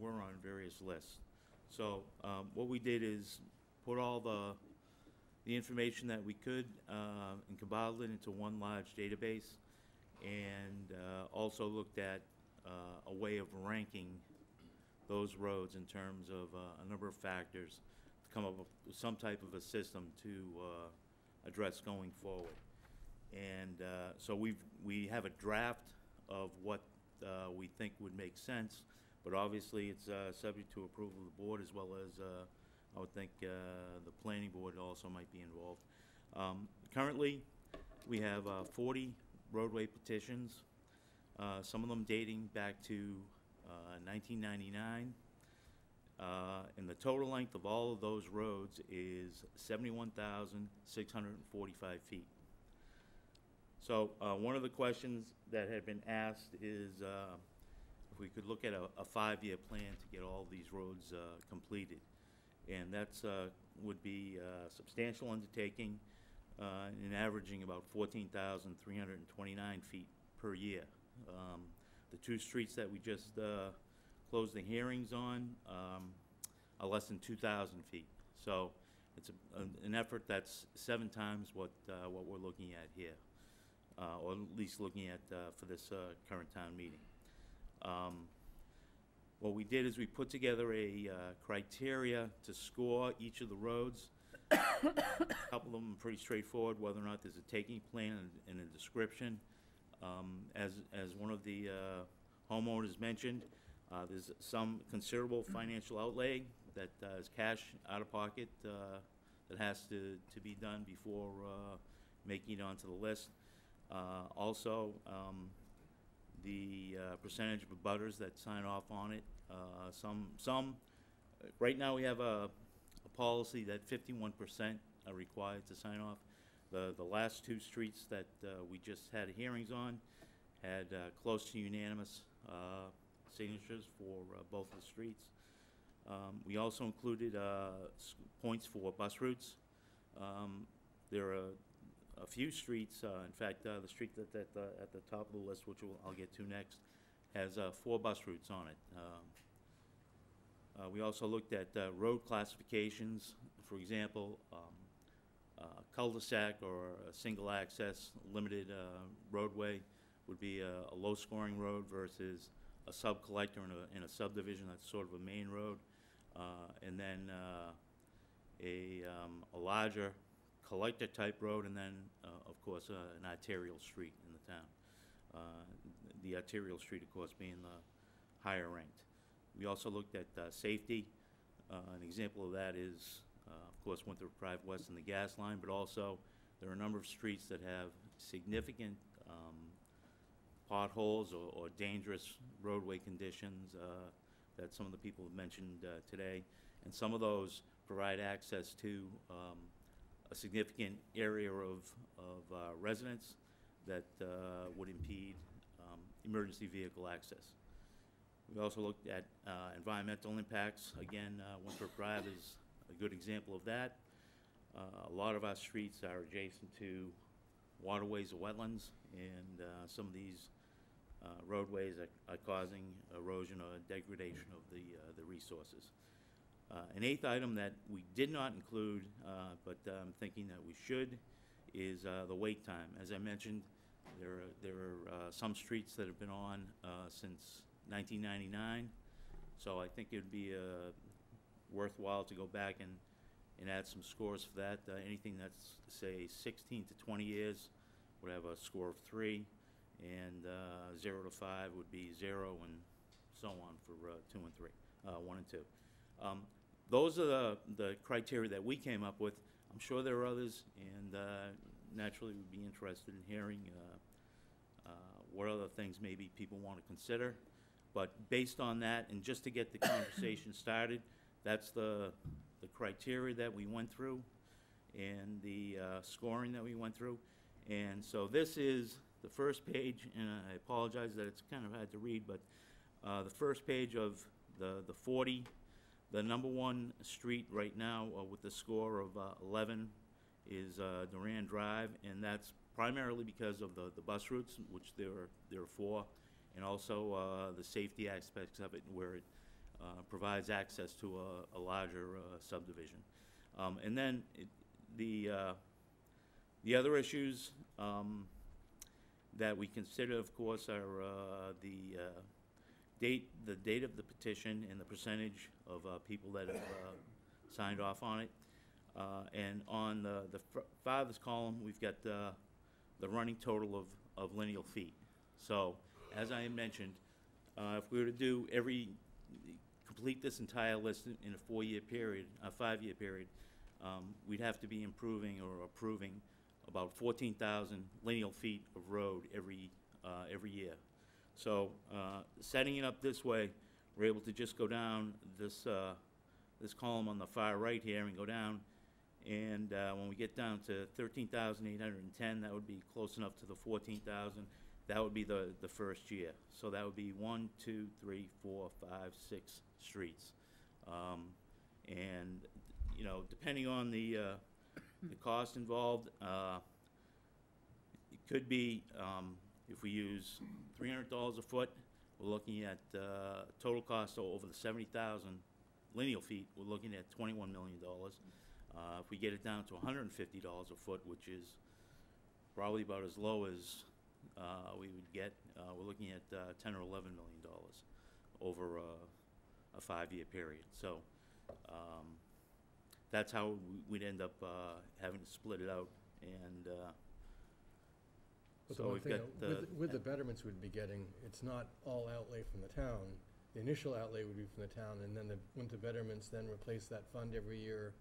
or were on various lists. So, what we did is put all the information that we could and compiled it into one large database, and also looked at a way of ranking those roads in terms of a number of factors to come up with some type of a system to address going forward. And so we have a draft of what we think would make sense, but obviously it's subject to approval of the board, as well as I would think the planning board also might be involved. Currently, we have 40 roadway petitions, some of them dating back to 1999. And the total length of all of those roads is 71,645 feet. So one of the questions that had been asked is if we could look at a 5-year plan to get all these roads completed. And that's would be a substantial undertaking and averaging about 14,329 feet per year. The 2 streets that we just closed the hearings on are less than 2,000 feet. So it's an effort that's 7 times what we're looking at here, or at least looking at for this current town meeting. What we did is we put together a criteria to score each of the roads A couple of them are pretty straightforward, whether or not there's a taking plan and a description. As one of the homeowners mentioned, there's some considerable financial outlay that is cash out of pocket that has to be done before making it onto the list. Also, the percentage of abutters that sign off on it. Right now we have a policy that 51% are required to sign off. The last two streets that we just had hearings on had close to unanimous signatures for both of the streets. We also included points for bus routes. There are a few streets, in fact, the street at the top of the list, which I'll get to next, has 4 bus routes on it. We also looked at road classifications. For example, cul-de-sac or a single access limited roadway would be a low scoring road versus a sub-collector in a subdivision that's sort of a main road, and then a larger collector type road, and then of course an arterial street in the town. The arterial street, of course, being the higher ranked. We also looked at safety. An example of that is, of course, Winthrop Drive West and the gas line, but also there are a number of streets that have significant potholes or dangerous roadway conditions that some of the people have mentioned today. And some of those provide access to a significant area of residents that would impede emergency vehicle access. We also looked at environmental impacts. Again, Winthrop Drive is a good example of that. A lot of our streets are adjacent to waterways or wetlands, and some of these roadways are causing erosion or degradation of the resources. An 8th item that we did not include, but I'm thinking that we should, is the wait time. As I mentioned, there are some streets that have been on since 1999, so I think it would be worthwhile to go back and add some scores for that. Anything that's, say, 16 to 20 years would have a score of 3, and 0 to 5 would be 0, and so on for 2 and 3, 1 and 2. Those are the criteria that we came up with. I'm sure there are others, and naturally we'd be interested in hearing what other things maybe people want to consider. But based on that, and just to get the conversation started, that's the criteria that we went through and the scoring that we went through. And so this is the first page, and I apologize that it's kind of hard to read, but the first page of the 40, the number 1 street right now with the score of 11 is Duran Drive, and that's primarily because of the bus routes, which there are 4, and also the safety aspects of it, where it provides access to a larger subdivision. And then the other issues that we consider, of course, are the date of the petition and the percentage of people that have signed off on it. And on the farthest column, we've got the running total of lineal feet. So, as I mentioned, if we were to complete this entire list in a 4-year period, a 5-year period, we'd have to be improving or approving about 14,000 lineal feet of road every year. So, setting it up this way, we're able to just go down this column on the far right here and go down, and when we get down to 13,810, that would be close enough to the 14,000. That would be the first year. So that would be 1, 2, 3, 4, 5, 6 streets. And, you know, depending on the cost involved, it could be, if we use $300 a foot, we're looking at total cost over the 70,000 lineal feet, we're looking at $21 million. If we get it down to $150 a foot, which is probably about as low as we would get, we're looking at $10 or $11 million over a 5-year period. So that's how we'd end up having to split it out, and But the so one we've thing, got with the betterments we'd be getting, it's not all outlay from the town. The initial outlay would be from the town, and then wouldn't the betterments then replace that fund every year,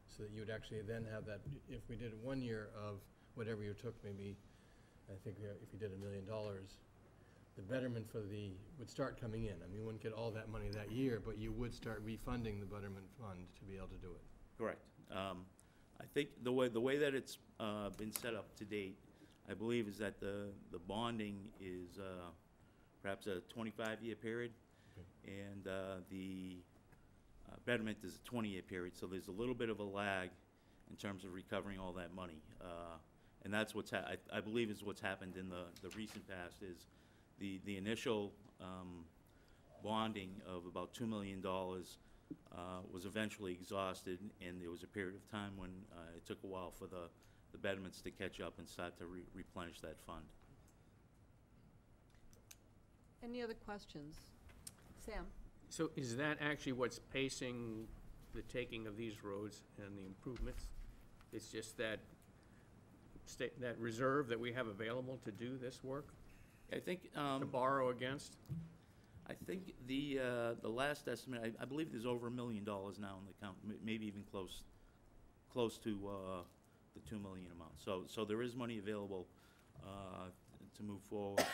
so that you would actually then have that, if we did 1 year of whatever you took, maybe, I think if you did $1 million, the betterment would start coming in. I mean, you wouldn't get all that money that year, but you would start refunding the betterment fund to be able to do it. correct. I think the way that it's been set up to date, I believe, is that the bonding is perhaps a 25-year period, and the betterment is a 20-year period, so there's a little bit of a lag in terms of recovering all that money. And that's what's, I believe is what's happened in the recent past, is the initial bonding of about $2 million was eventually exhausted, and there was a period of time when it took a while for the betterments to catch up and start to replenish that fund. Any other questions? Sam? So is that actually what's pacing the taking of these roads and the improvements? It's just that that reserve that we have available to do this work, I think to borrow against? I think the last estimate, I believe there's over $1 million now in the account, maybe even close to the $2 million amount. So there is money available to move forward,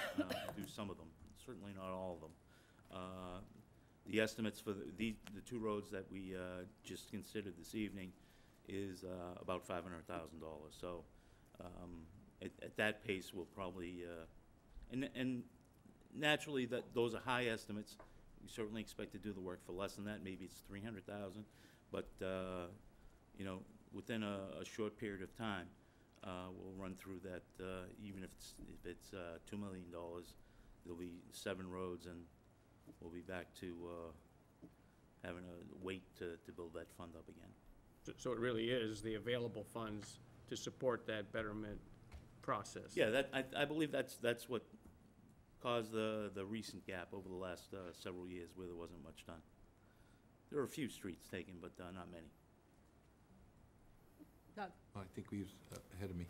do some of them, certainly not all of them. The estimates for the two roads that we just considered this evening is about $500,000. So at that pace, we'll probably, and naturally, those are high estimates. We certainly expect to do the work for less than that. Maybe it's $300,000, but you know, within a short period of time, we'll run through that. Even if it's $2 million, there'll be 7 roads, and we'll be back to having to wait to build that fund up again. So it really is the available funds to support that betterment process? Yeah, I believe that's what caused the recent gap over the last several years where there wasn't much done. There were a few streets taken, but not many. Doug? I think we ahead of me.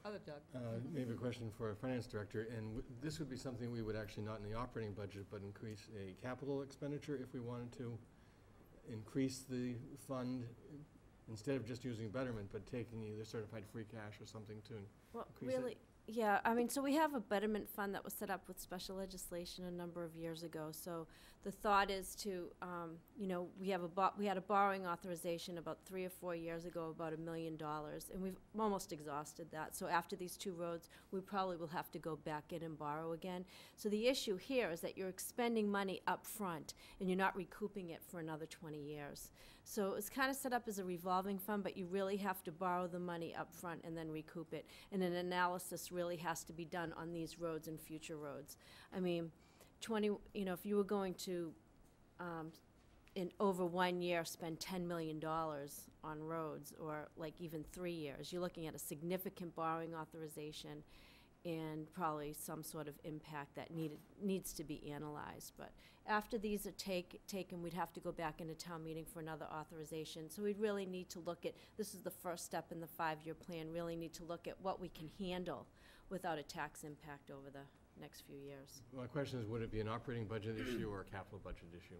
Other Doug? Maybe a question for our finance director, and this would be something we would actually not in the operating budget, but increase a capital expenditure if we wanted to increase the fund instead of just using betterment, but taking either certified free cash or something to Well, increase it. really, yeah, I mean, so we have a betterment fund that was set up with special legislation a number of years ago. So the thought is to, you know, we had a borrowing authorization about 3 or 4 years ago, about $1 million, and we've almost exhausted that. So after these 2 roads, we probably will have to go back in and borrow again. So the issue here is that you're expending money up front, and you're not recouping it for another 20 years. So it's kind of set up as a revolving fund, but you really have to borrow the money up front and then recoup it. And an analysis really has to be done on these roads and future roads. I mean, you know, if you were going to, in over 1 year, spend $10 million on roads, or like even 3 years, you're looking at a significant borrowing authorization and probably some sort of impact that needs to be analyzed. But after these are taken, we'd have to go back into town meeting for another authorization. So we'd really need to look at, this is the first step in the 5-year plan, really need to look at what we can handle without a tax impact over the next few years. My question is, would it be an operating budget issue or a capital budget issue?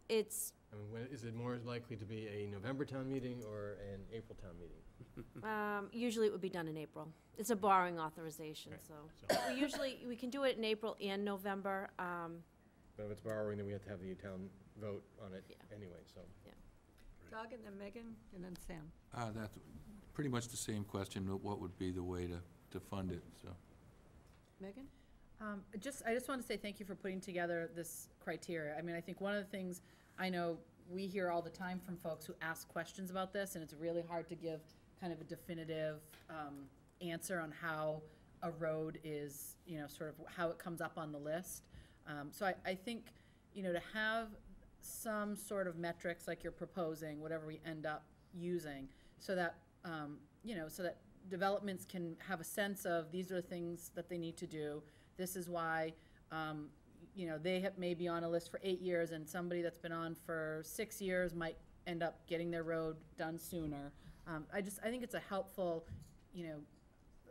It's, I mean, is it more likely to be a November town meeting or an April town meeting? usually it would be done in April. It's a borrowing authorization, so. We can do it in April and November. But if it's borrowing, then we have to have the town vote on it anyway, so. Yeah. Doug, and then Megan, and then Sam. That's pretty much the same question. What would be the way to fund it? So. Megan? I just want to say thank you for putting together this criteria. I mean, I think one of the things I know we hear all the time from folks who ask questions about this, and it's really hard to give kind of a definitive answer on how a road is, you know, sort of how it comes up on the list. So I think, you know, to have some sort of metrics like you're proposing, whatever we end up using, so that, you know, so that developments can have a sense of these are the things that they need to do. This is why, you know, may be on a list for 8 years, and somebody that's been on for 6 years might end up getting their road done sooner. I think it's a helpful, you know,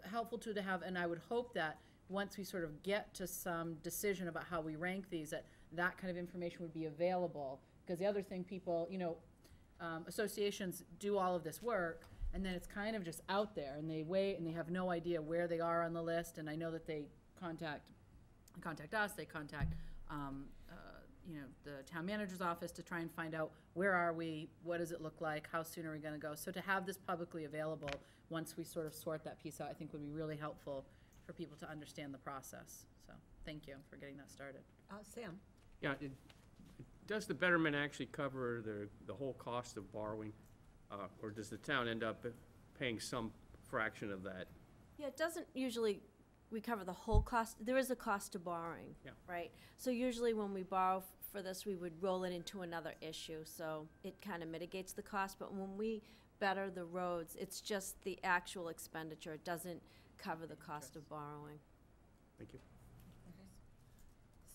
helpful to have, and I would hope that once we sort of get to some decision about how we rank these, that kind of information would be available. Because the other thing people, you know, associations do all of this work, and then it's kind of just out there, and they wait, and they have no idea where they are on the list, and I know that they contact us, they contact, you know, the town manager's office to try and find out where are we, what does it look like, how soon are we gonna go. So to have this publicly available, once we sort of sort that piece out, I think would be really helpful for people to understand the process. So, thank you for getting that started. Sam? Yeah, does the betterment actually cover the whole cost of borrowing? Or does the town end up paying some fraction of that? Yeah, it doesn't usually recover the whole cost. There is a cost to borrowing, Yeah. right? So usually when we borrow for this, we would roll it into another issue, so it kind of mitigates the cost. But when we better the roads, it's just the actual expenditure. It doesn't cover the cost of borrowing. Thank you.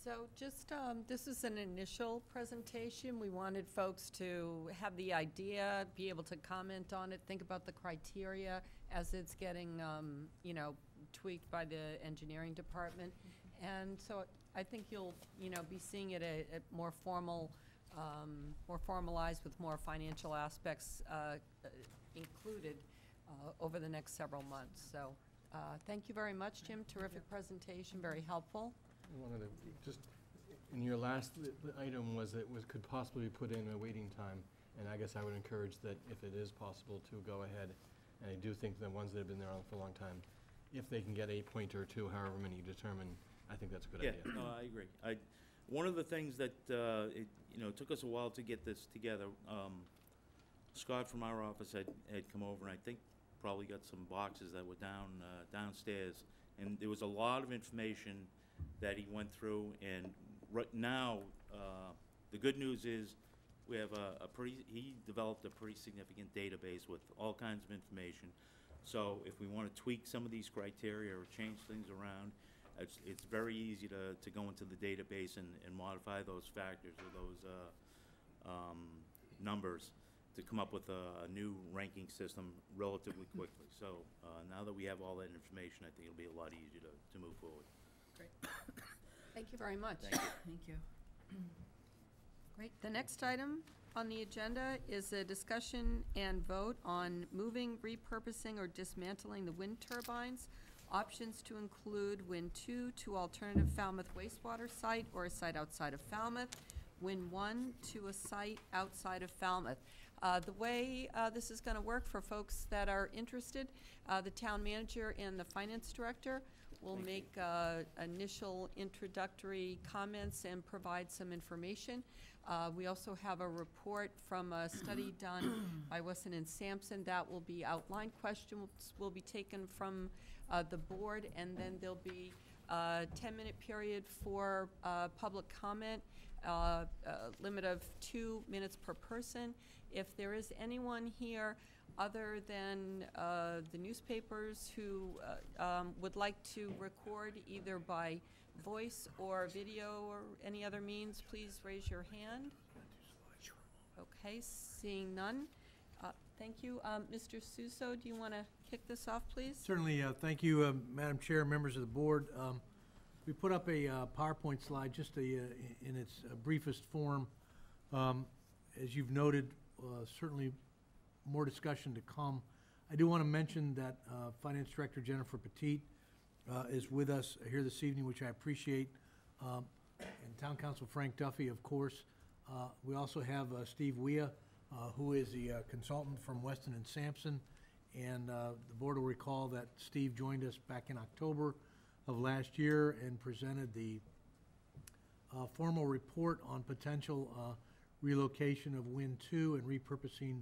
So just, this is an initial presentation. We wanted folks to have the idea, be able to comment on it, think about the criteria as it's getting, you know, tweaked by the engineering department. And so I think you'll, you know, be seeing it at more formal, more formalized with more financial aspects included over the next several months. So thank you very much, Jim. Terrific presentation, very helpful. One of the, just, in your last item was that could possibly put in a waiting time, and I guess I would encourage that if it is possible to go ahead, and I do think the ones that have been there for a long time, if they can get a point or two, however many you determine, I think that's a good idea. Yeah, no, I agree. One of the things that, you know, took us a while to get this together, Scott from our office had come over, and I think probably got some boxes that were downstairs, and there was a lot of information that he went through, and right now, the good news is we have he developed a pretty significant database with all kinds of information. So if we want to tweak some of these criteria or change things around, it's very easy to go into the database and modify those factors or those numbers to come up with a new ranking system relatively quickly. So now that we have all that information, I think it'll be a lot easier to move forward. Great. Thank you very much. Thank you. Thank you. Great. The next item on the agenda is a discussion and vote on moving, repurposing, or dismantling the wind turbines. Options to include Wind 2 to alternative Falmouth wastewater site or a site outside of Falmouth. Wind 1 to a site outside of Falmouth. The way this is going to work for folks that are interested, the town manager and the finance director will make initial introductory comments and provide some information. We also have a report from a study done by Wesson and Sampson that will be outlined. Questions will be taken from the board, and then there'll be a 10-minute period for public comment, limit of 2 minutes per person. If there is anyone here other than the newspapers who would like to record either by voice or video or any other means, please raise your hand. Okay, seeing none. Thank you. Mr. Suso, do you want to kick this off, please? Certainly. Thank you, Madam Chair, members of the board. We put up a PowerPoint slide just in its briefest form. As you've noted, certainly more discussion to come. I do want to mention that Finance Director Jennifer Petit is with us here this evening, which I appreciate, and Town Council Frank Duffy, of course. We also have Steve Weah, who is the consultant from Weston and Sampson, and the board will recall that Steve joined us back in October of last year and presented the formal report on potential relocation of Wind 2 and repurposing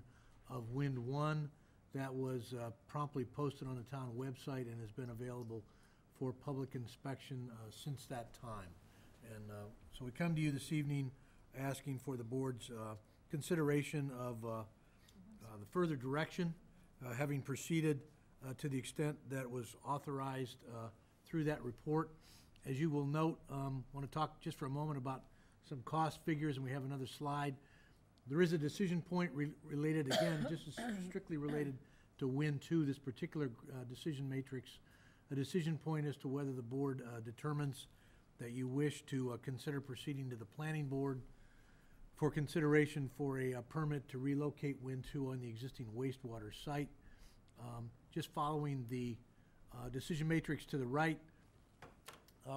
of Wind 1 that was promptly posted on the town website and has been available for public inspection since that time. And so we come to you this evening asking for the board's consideration of the further direction, having proceeded to the extent that was authorized through that report, As you will note, want to talk just for a moment about some cost figures, and we have another slide. There is a decision point related, again, just as strictly related to Win 2, this particular decision matrix. A decision point as to whether the board determines that you wish to consider proceeding to the planning board for consideration for a permit to relocate Win 2 on the existing wastewater site. Just following the decision matrix to the right,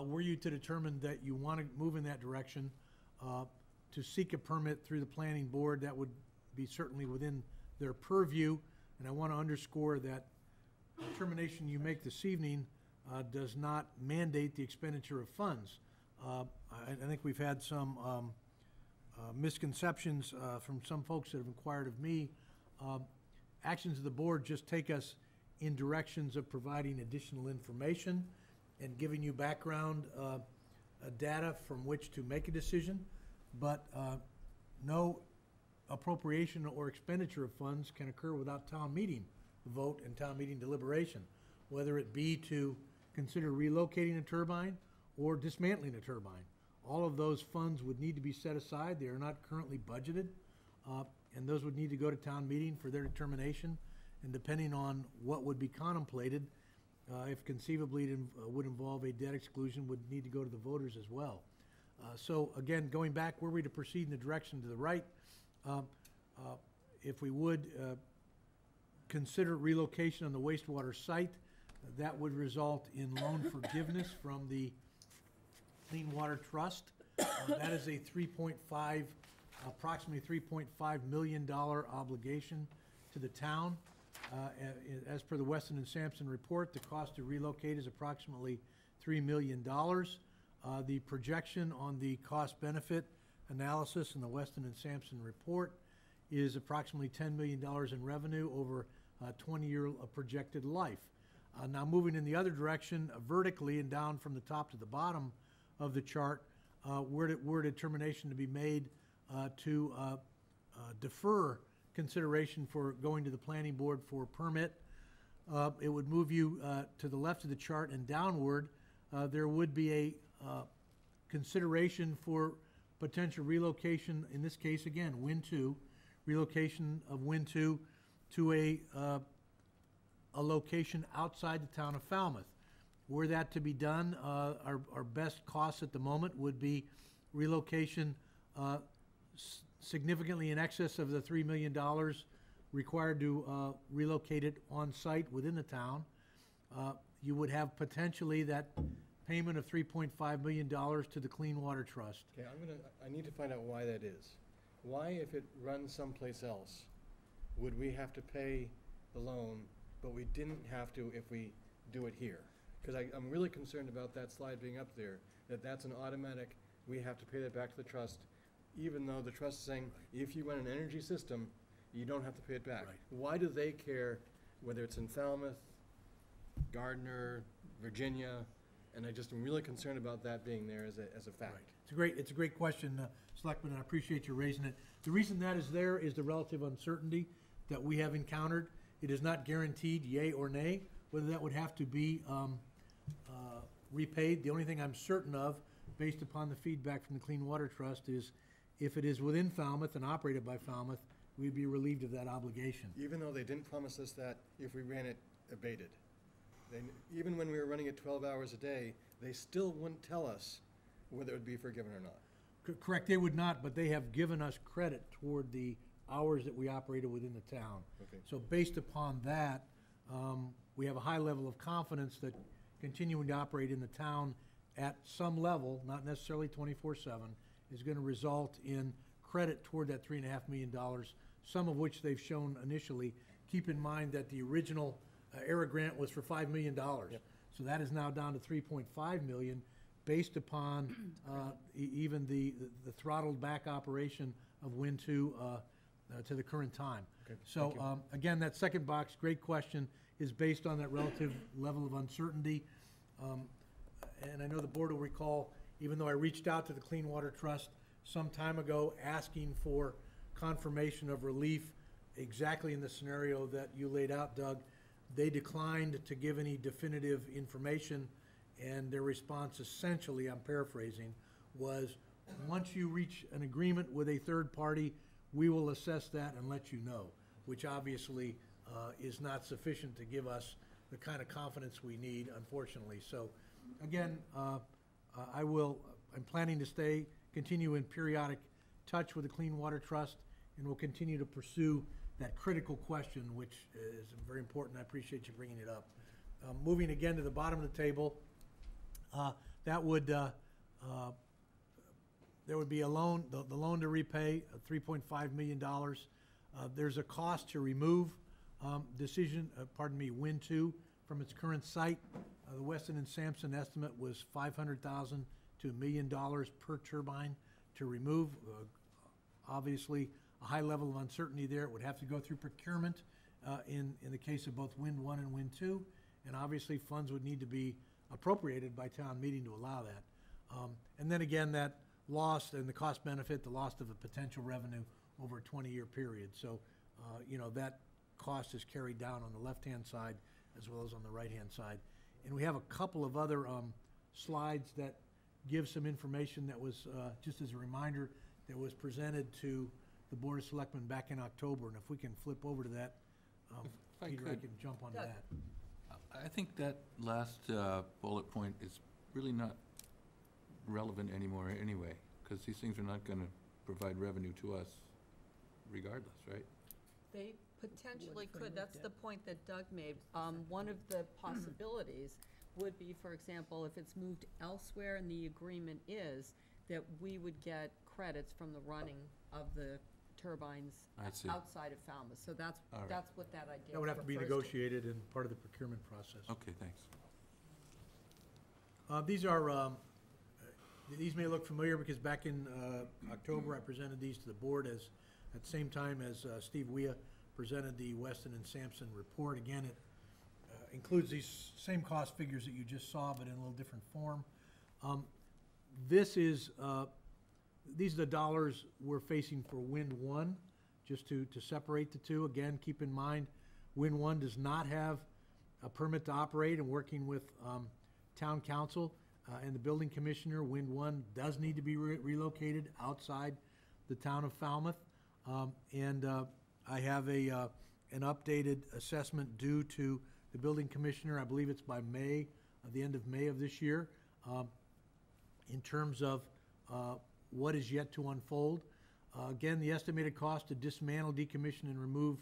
were you to determine that you want to move in that direction, to seek a permit through the planning board, that would be certainly within their purview. And I want to underscore that the determination you make this evening does not mandate the expenditure of funds. I think we've had some misconceptions from some folks that have inquired of me. Actions of the board just take us in directions of providing additional information and giving you background data from which to make a decision, but no appropriation or expenditure of funds can occur without town meeting vote and town meeting deliberation, whether it be to consider relocating a turbine or dismantling a turbine. All of those funds would need to be set aside. They are not currently budgeted, and those would need to go to town meeting for their determination. And depending on what would be contemplated, if conceivably it would involve a debt exclusion, would need to go to the voters as well. So again, going back, were we to proceed in the direction to the right, if we would consider relocation on the wastewater site, that would result in loan forgiveness from the Clean Water Trust. That is a approximately $3.5 million obligation to the town. As per the Weston and Sampson report, the cost to relocate is approximately $3 million. The projection on the cost-benefit analysis in the Weston and Sampson report is approximately $10 million in revenue over a 20-year projected life. Now moving in the other direction, vertically and down from the top to the bottom of the chart, were determination to be made to defer consideration for going to the planning board for permit. It would move you to the left of the chart and downward. There would be a consideration for potential relocation, in this case again, Win 2, relocation of Win 2 to a location outside the town of Falmouth. Were that to be done, our best costs at the moment would be relocation significantly in excess of the $3 million required to relocate it on site within the town. You would have potentially that payment of $3.5 million to the Clean Water Trust. Okay, I need to find out why that is. Why, if it runs someplace else, would we have to pay the loan, but we didn't have to if we do it here? Because I'm really concerned about that slide being up there, that's an automatic, we have to pay that back to the trust, even though the trust is saying, if you run an energy system, you don't have to pay it back. Right. Why do they care whether it's in Falmouth, Gardner, Virginia? And I just am really concerned about that being there as a fact. Right. It's a great question, Selectman, and I appreciate you raising it. The reason that is there is the relative uncertainty that we have encountered. It is not guaranteed yay or nay whether that would have to be repaid. The only thing I'm certain of, based upon the feedback from the Clean Water Trust, is if it is within Falmouth and operated by Falmouth, we'd be relieved of that obligation. Even though they didn't promise us that if we ran it abated. Even when we were running it 12 hours a day, they still wouldn't tell us whether it would be forgiven or not. Correct, they would not, but they have given us credit toward the hours that we operated within the town. Okay. So based upon that, we have a high level of confidence that continuing to operate in the town at some level, not necessarily 24/7, is going to result in credit toward that $3.5 million, some of which they've shown initially. Keep in mind that the original ERA grant was for $5 million. Yep. So that is now down to $3.5 million based upon even the throttled back operation of Win 2 to the current time. Okay, So again, that second box, great question, is based on that relative level of uncertainty. And I know the board will recall, even though I reached out to the Clean Water Trust some time ago asking for confirmation of relief exactly in the scenario that you laid out, Doug, they declined to give any definitive information, and their response essentially, I'm paraphrasing, was, once you reach an agreement with a third party, we will assess that and let you know, which obviously is not sufficient to give us the kind of confidence we need, unfortunately. So, again, I'm planning to continue in periodic touch with the Clean Water Trust, and will continue to pursue that critical question, which is very important. I appreciate you bringing it up. Moving again to the bottom of the table, that would there would be a loan, the loan to repay, $3.5 million. There's a cost to remove Win 2 from its current site. The Weston and Sampson estimate was $500,000 to $1 million per turbine to remove. Obviously, a high level of uncertainty there. It would have to go through procurement in the case of both Win 1 and Win 2, and obviously funds would need to be appropriated by town meeting to allow that. And then again, that lost and the cost benefit, the loss of a potential revenue over a 20-year period. So, that cost is carried down on the left-hand side as well as on the right-hand side. And we have a couple of other slides that give some information that was, just as a reminder, that was presented to the Board of Selectmen back in October. And if we can flip over to that, Peter, I can jump onto that. I think that last bullet point is really not relevant anymore anyway, because these things are not going to provide revenue to us regardless, right? They potentially could. That's the point that Doug made. One of the possibilities would be, for example, if it's moved elsewhere and the agreement is that we would get credits from the running of the turbines outside of Falmouth. So that's what that idea That would have to be negotiated and part of the procurement process. Okay, thanks. These may look familiar because back in October I presented these to the board at the same time as Steve Weah presented the Weston and Sampson report. Again, it includes these same cost figures that you just saw, but in a little different form. These are the dollars we're facing for Win 1, just to separate the two. Again, keep in mind, Win 1 does not have a permit to operate, and working with town council and the building commissioner, Win 1 does need to be relocated outside the town of Falmouth. I have an updated assessment due to the building commissioner. I believe it's by May, the end of May of this year, in terms of what is yet to unfold. Again, the estimated cost to dismantle, decommission, and remove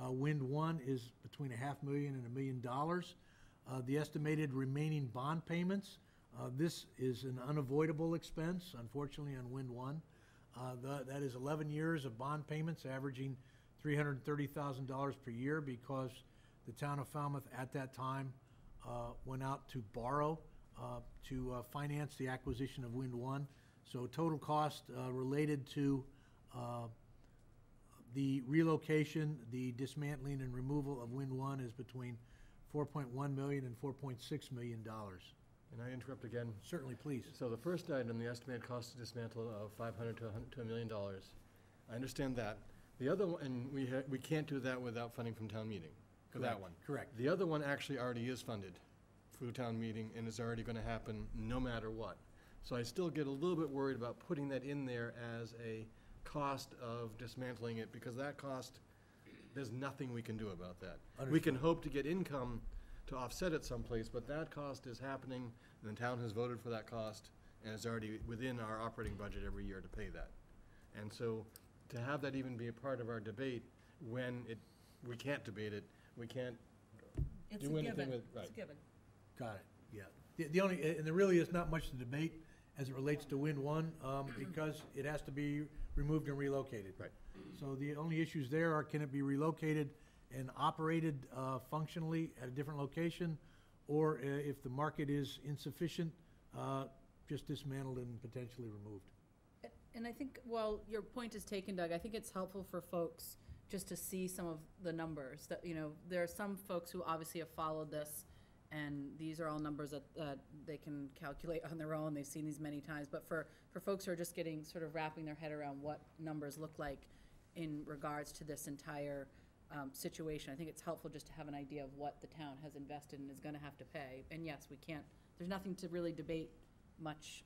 Wind 1 is between $500,000 and $1 million. The estimated remaining bond payments, this is an unavoidable expense, unfortunately, on Wind 1. That is 11 years of bond payments averaging $330,000 per year, because the town of Falmouth at that time went out to borrow to finance the acquisition of Wind 1. So total cost related to the relocation, the dismantling and removal of Wind 1 is between $4.1 million and $4.6 million. Can I interrupt again? Certainly, please. So the first item, the estimated cost to dismantle of $500,000 to $1 million. I understand that. The other one, and we can't do that without funding from town meeting, for that one. Correct. The other one actually already is funded through town meeting and is already going to happen no matter what. So I still get a little bit worried about putting that in there as a cost of dismantling it, because that cost, there's nothing we can do about that. Understood. We can hope to get income to offset it someplace, but that cost is happening, and the town has voted for that cost, and it's already within our operating budget every year to pay that. And so, to have that even be a part of our debate, when we can't debate it, we can't do anything with, right. It's a given. Got it, yeah. The only, and there really is not much to debate as it relates to Wind 1, because it has to be removed and relocated. Right. So the only issues there are, can it be relocated and operated functionally at a different location, or if the market is insufficient, just dismantled and potentially removed. And I think, while your point is taken, Doug, I think it's helpful for folks just to see some of the numbers. That, there are some folks who obviously have followed this, and these are all numbers that they can calculate on their own. They've seen these many times. But for folks who are just wrapping their head around what numbers look like in regards to this entire situation. I think it's helpful just to have an idea of what the town has invested and is gonna have to pay. And yes, we can't, there's nothing to really debate much,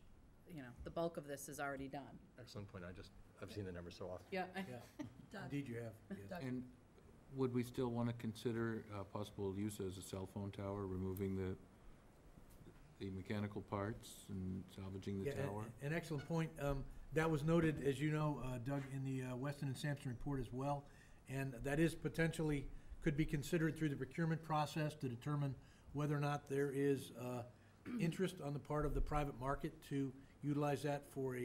you know, the bulk of this is already done. Excellent point. I've seen the numbers so often. Yeah. Indeed you have, yes. And would we still want to consider possible use as a cell phone tower, removing the mechanical parts and salvaging the Yeah, tower? An excellent point. That was noted, as you know, Doug, in the Weston and Sampson report as well. And that is potentially, could be considered through the procurement process to determine whether or not there is interest on the part of the private market to utilize that for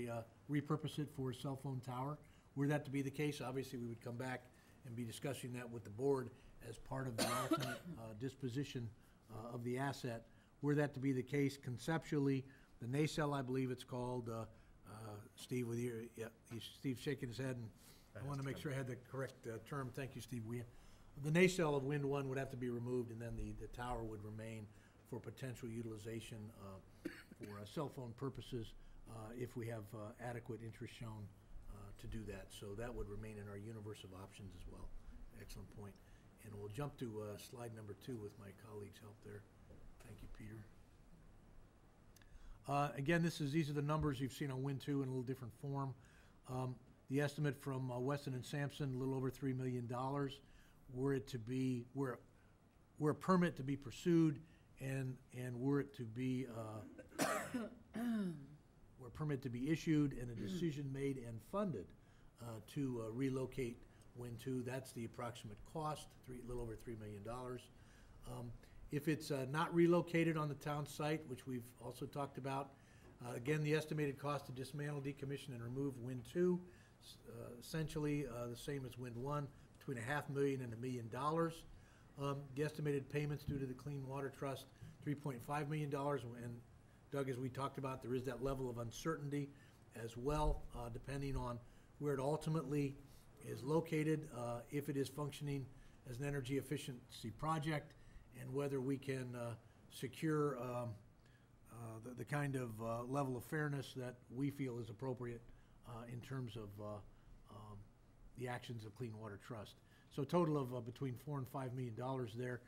repurpose it for a cell phone tower. Were that to be the case, obviously, we would come back and be discussing that with the board as part of the alternate disposition of the asset. Were that to be the case, conceptually, the nacelle, I believe it's called, Steve, with your, yeah, Steve's shaking his head, and I want to make sure I had the correct term. Thank you, Steve. The nacelle of Wind 1 would have to be removed, and then the tower would remain for potential utilization for cell phone purposes if we have adequate interest shown to do that. So that would remain in our universe of options as well. Excellent point. And we'll jump to slide number 2 with my colleagues' help there. Thank you, Peter. Again, these are the numbers you've seen on Win 2 in a little different form. The estimate from Weston and Sampson, a little over $3 million. Were it to be, were a permit to be pursued, and were it to be, were a permit to be issued and a decision made and funded to relocate Win 2, that's the approximate cost, a little over $3 million. If it's not relocated on the town site, which we've also talked about, again, the estimated cost to dismantle, decommission, and remove Win 2, essentially the same as Win 1, between $500,000 and $1 million. The estimated payments due to the Clean Water Trust, $3.5 million. And Doug, as we talked about, there is that level of uncertainty as well, depending on where it ultimately is located, if it is functioning as an energy efficiency project, and whether we can secure the kind of level of fairness that we feel is appropriate in terms of the actions of Clean Water Trust. So a total of between $4 and $5 million there.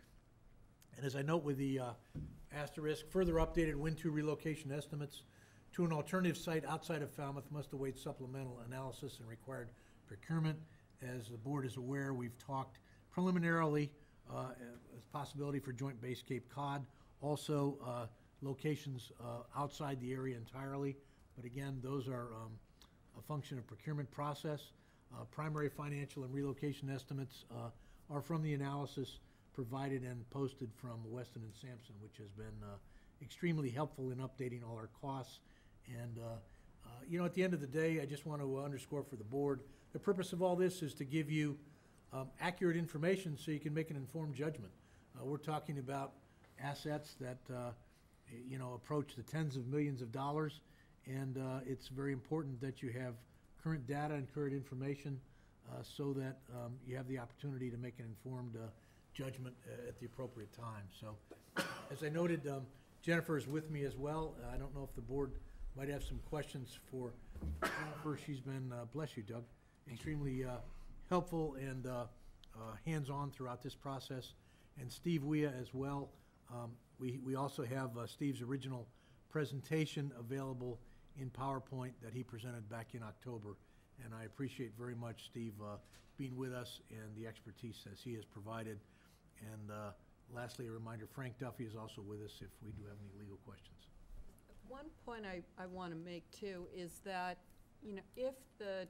And as I note with the asterisk, further updated Win 2 relocation estimates to an alternative site outside of Falmouth must await supplemental analysis and required procurement. As the board is aware, we've talked preliminarily as possibility for Joint Base Cape Cod, also locations outside the area entirely. But again, those are a function of procurement process. Primary financial and relocation estimates are from the analysis provided and posted from Weston and Sampson, which has been extremely helpful in updating all our costs. And you know, at the end of the day, I just want to underscore for the board, the purpose of all this is to give you accurate information so you can make an informed judgment. We're talking about assets that you know, approach the tens of millions of dollars, and it's very important that you have current data and current information so that you have the opportunity to make an informed judgment at the appropriate time. So, as I noted, Jennifer is with me as well. I don't know if the board might have some questions for Jennifer. She's been, bless you, Doug, extremely helpful and hands-on throughout this process. And Steve Weah as well. We also have Steve's original presentation available in PowerPoint that he presented back in October. And I appreciate very much Steve being with us and the expertise as he has provided. And lastly, a reminder, Frank Duffy is also with us if we do have any legal questions. One point I want to make too is that, you know, if the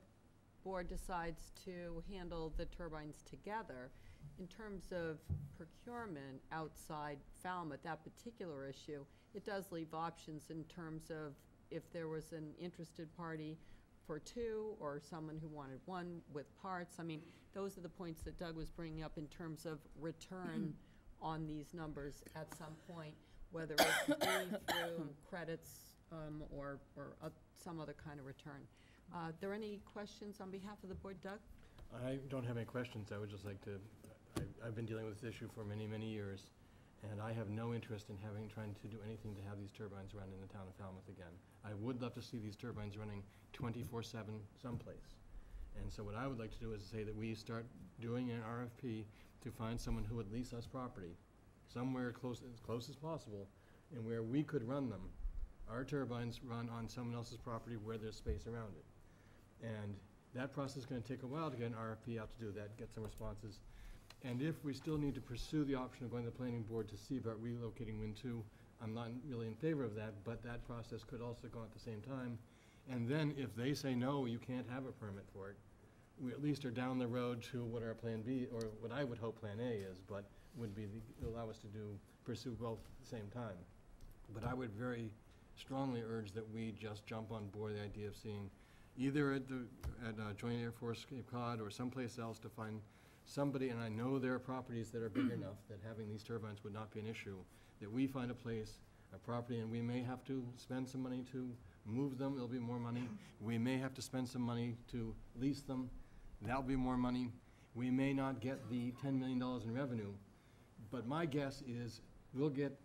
board decides to handle the turbines together, in terms of procurement outside Falmouth, that particular issue, it does leave options in terms of if there was an interested party for 2 or someone who wanted 1 with parts. I mean, those are the points that Doug was bringing up in terms of return on these numbers at some point, whether it's through credits or some other kind of return. Are there any questions on behalf of the board, Doug? I don't have any questions. I would just like to, I've been dealing with this issue for many, many years, and I have no interest in trying to do anything to have these turbines run in the town of Falmouth again. I would love to see these turbines running 24/7 someplace. And so what I would like to do is say that we start doing an RFP to find someone who would lease us property, somewhere as close as possible, and where we could run them. Our turbines run on someone else's property where there's space around it. And that process is gonna take a while to get an RFP out to do that, get some responses. And if we still need to pursue the option of going to the planning board to see about relocating Wind 2, I'm not really in favor of that, but that process could also go at the same time. And then if they say, no, you can't have a permit for it, we at least are down the road to what our Plan B, or what I would hope Plan A is, but would be allow us to pursue both at the same time. But I would very strongly urge that we just jump on board the idea of seeing either at Joint Air Force Cape Cod or someplace else to find somebody, and I know there are properties that are big enough that having these turbines would not be an issue, that we find a place, a property, and we may have to spend some money to move them, it'll be more money. We may have to spend some money to lease them, that'll be more money. We may not get the $10 million in revenue, but my guess is we'll get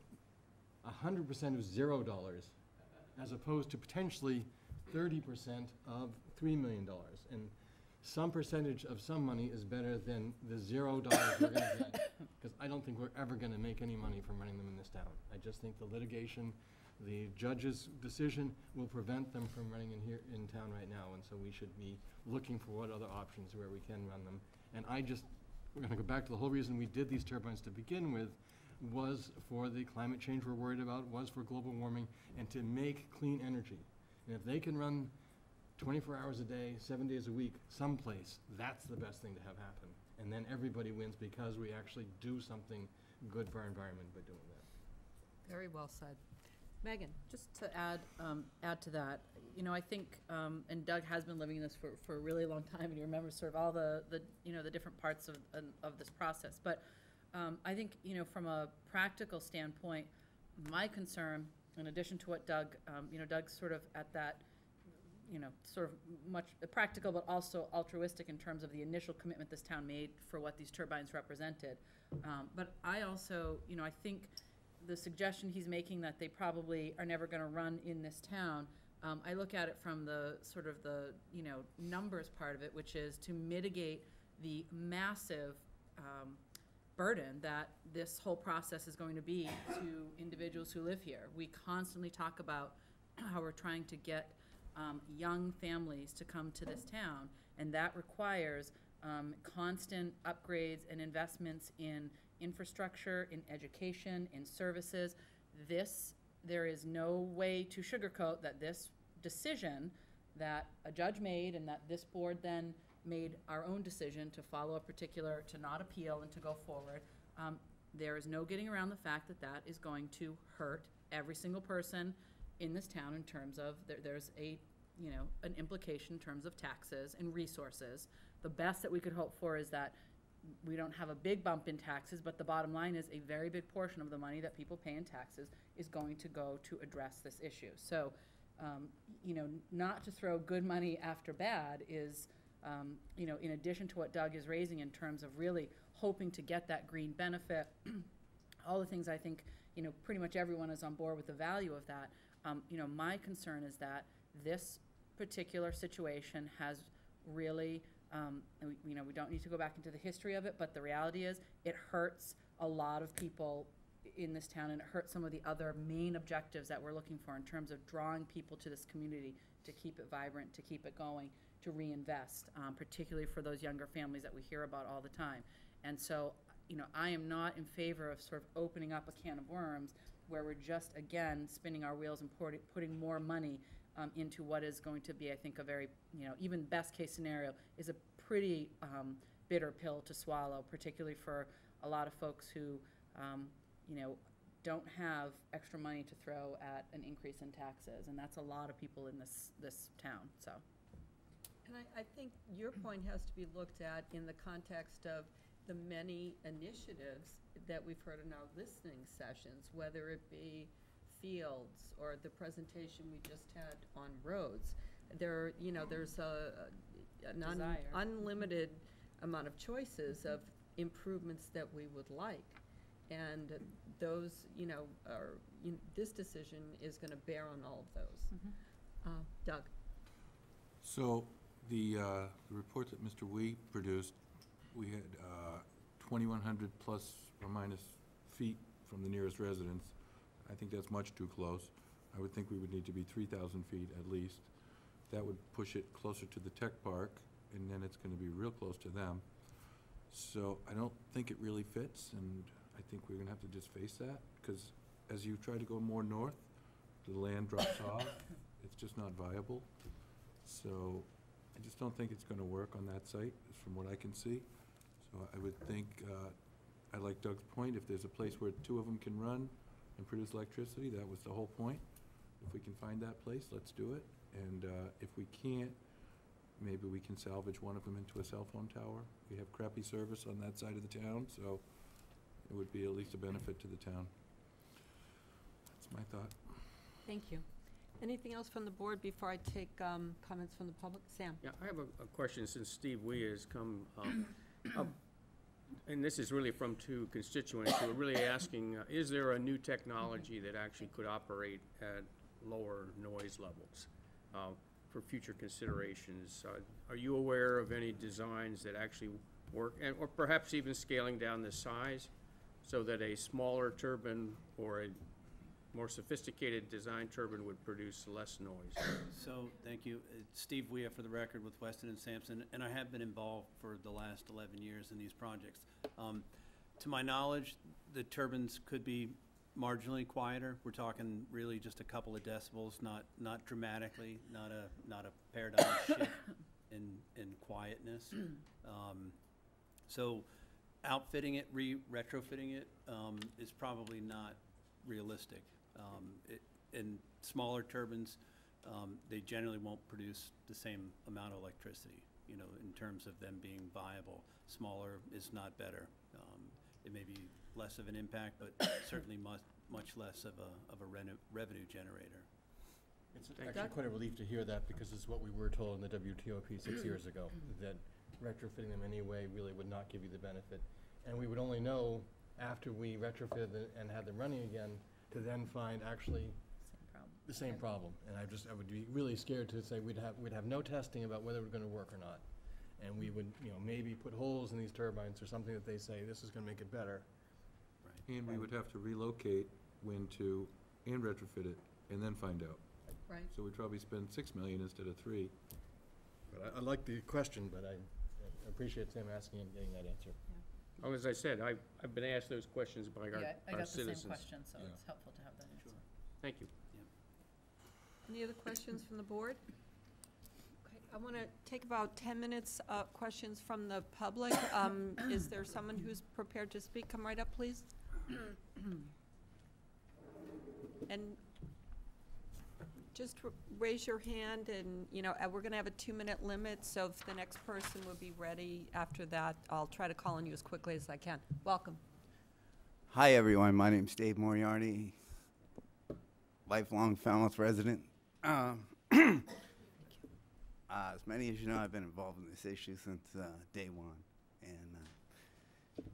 100% of $0 as opposed to potentially 30% of $3 million. And some percentage of some money is better than the $0 we're gonna get, because I don't think we're ever gonna make any money from running them in this town. I just think the litigation, the judge's decision will prevent them from running in town right now, and so we should be looking for what other options where we can run them. And we're gonna go back to the whole reason we did these turbines to begin with, was for the climate change we're worried about, was for global warming, and to make clean energy. And if they can run 24 hours a day, 7 days a week, someplace, that's the best thing to have happen. And then everybody wins because we actually do something good for our environment by doing that. Very well said. Megan? Just to add to that, you know, I think, and Doug has been living this for a really long time, and he remembers sort of all the different parts of this process. But I think, you know, from a practical standpoint, my concern, in addition to what Doug, Doug's sort of at that, sort of much practical, but also altruistic in terms of the initial commitment this town made for what these turbines represented. But I also, I think the suggestion he's making that they probably are never going to run in this town, I look at it from the sort of the, numbers part of it, which is to mitigate the massive burden that this whole process is going to be to individuals who live here. We constantly talk about how we're trying to get young families to come to this town, and that requires constant upgrades and investments in infrastructure, in education, in services. There is no way to sugarcoat that this decision that a judge made and that this board then made our own decision to follow a particular, to not appeal and to go forward. There is no getting around the fact that that is going to hurt every single person in this town in terms of, there's a, an implication in terms of taxes and resources. The best that we could hope for is that we don't have a big bump in taxes, but the bottom line is a very big portion of the money that people pay in taxes is going to go to address this issue. So, not to throw good money after bad is, in addition to what Doug is raising in terms of really hoping to get that green benefit, all the things I think, pretty much everyone is on board with the value of that. My concern is that this particular situation has really, we don't need to go back into the history of it, but the reality is it hurts a lot of people in this town, and it hurts some of the other main objectives that we're looking for in terms of drawing people to this community, to keep it vibrant, to keep it going, to reinvest, particularly for those younger families that we hear about all the time. And so, I am not in favor of sort of opening up a can of worms where we're just, again, spinning our wheels and putting more money into what is going to be, I think, a very, even best case scenario is a pretty bitter pill to swallow, particularly for a lot of folks who, don't have extra money to throw at an increase in taxes, and that's a lot of people in this town, so. And I think your point has to be looked at in the context of the many initiatives that we've heard in our listening sessions, whether it be fields or the presentation we just had on roads. There's an unlimited amount of choices of improvements that we would like. And those, this decision is going to bear on all of those. Doug? So The report that Mr. Wee produced, we had 2,100 plus or minus feet from the nearest residence. I think that's much too close. I would think we would need to be 3,000 feet at least. That would push it closer to the tech park, and then it's going to be real close to them. So I don't think it really fits, and I think we're going to have to just face that, because as you try to go more north, the land drops off. It's just not viable. So I just don't think it's going to work on that site, from what I can see. So I would think, I like Doug's point, if there's a place where two of them can run and produce electricity, that was the whole point. If we can find that place, let's do it. And if we can't, maybe we can salvage one of them into a cell phone tower. We have crappy service on that side of the town, so it would be at least a benefit to the town. That's my thought. Thank you. Anything else from the board before I take comments from the public? Sam? Yeah, I have a question since Steve Wee has come up. And this is really from two constituents who are really asking, is there a new technology that actually could operate at lower noise levels for future considerations? Are you aware of any designs that actually work, and or perhaps even scaling down the size so that a smaller turbine or a more sophisticated design turbine would produce less noise? So, thank you. It's Steve Weah for the record with Weston and Sampson, and I have been involved for the last 11 years in these projects. To my knowledge, the turbines could be marginally quieter. We're talking really just a couple of decibels, not dramatically, not a paradigm shift in quietness. So outfitting it, retrofitting it is probably not realistic. In smaller turbines, they generally won't produce the same amount of electricity, you know, in terms of them being viable. Smaller is not better. It may be less of an impact, but certainly much less of a revenue generator. It's actually quite a relief to hear that, because it's what we were told in the WTOP 6 years ago, that retrofitting them anyway really would not give you the benefit. And we would only know after we retrofitted and had them running again to then find actually the same problem. And I would be really scared to say we'd have no testing about whether it was going to work or not. And we would, you know, maybe put holes in these turbines or something that they say this is going to make it better. Right. And we would have to relocate wind to and retrofit it and then find out. Right. So we'd probably spend $6 million instead of $3 million. But I like the question, but I appreciate Sam asking and getting that answer. Yeah. Oh, as I said, I've been asked those questions by our citizens. I got the same question, so it's helpful to have that answer. Thank you. Any other questions from the board? Okay, I want to take about 10 minutes questions from the public. Is there someone who's prepared to speak? Come right up, please. And just raise your hand, and you know, we're going to have a 2-minute limit, so if the next person would be ready after that, I'll try to call on you as quickly as I can. Welcome. Hi everyone, my name's Dave Moriarty, lifelong Falmouth resident. As many as you know, I've been involved in this issue since day one, and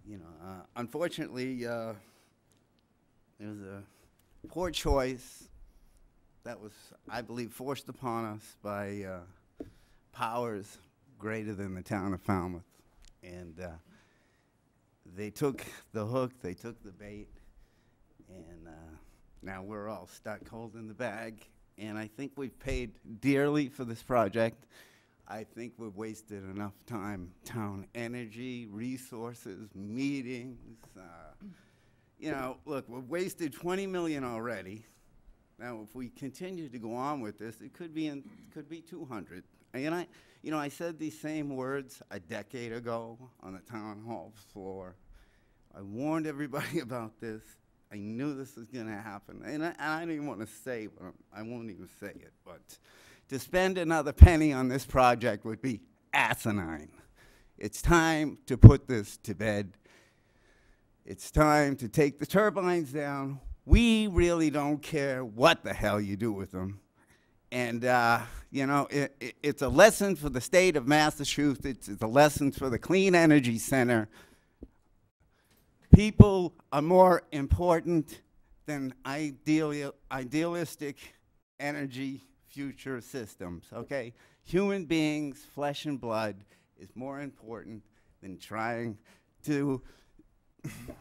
you know, unfortunately, there was a poor choice that was, I believe, forced upon us by powers greater than the town of Falmouth. And they took the hook, they took the bait, and now we're all stuck holding the bag. And I think we've paid dearly for this project. I think we've wasted enough time, town energy, resources, meetings. You know, look, we've wasted $20 million already. Now, if we continue to go on with this, it could be 200. And I said these same words a decade ago on the town hall floor. I warned everybody about this. I knew this was going to happen. And I didn't want to say it, I won't even say it. But to spend another penny on this project would be asinine. It's time to put this to bed. It's time to take the turbines down. We really don't care what the hell you do with them. And, you know, it's a lesson for the state of Massachusetts. It's a lesson for the Clean Energy Center. People are more important than idealistic energy future systems, okay? human beings, flesh and blood, is more important than trying to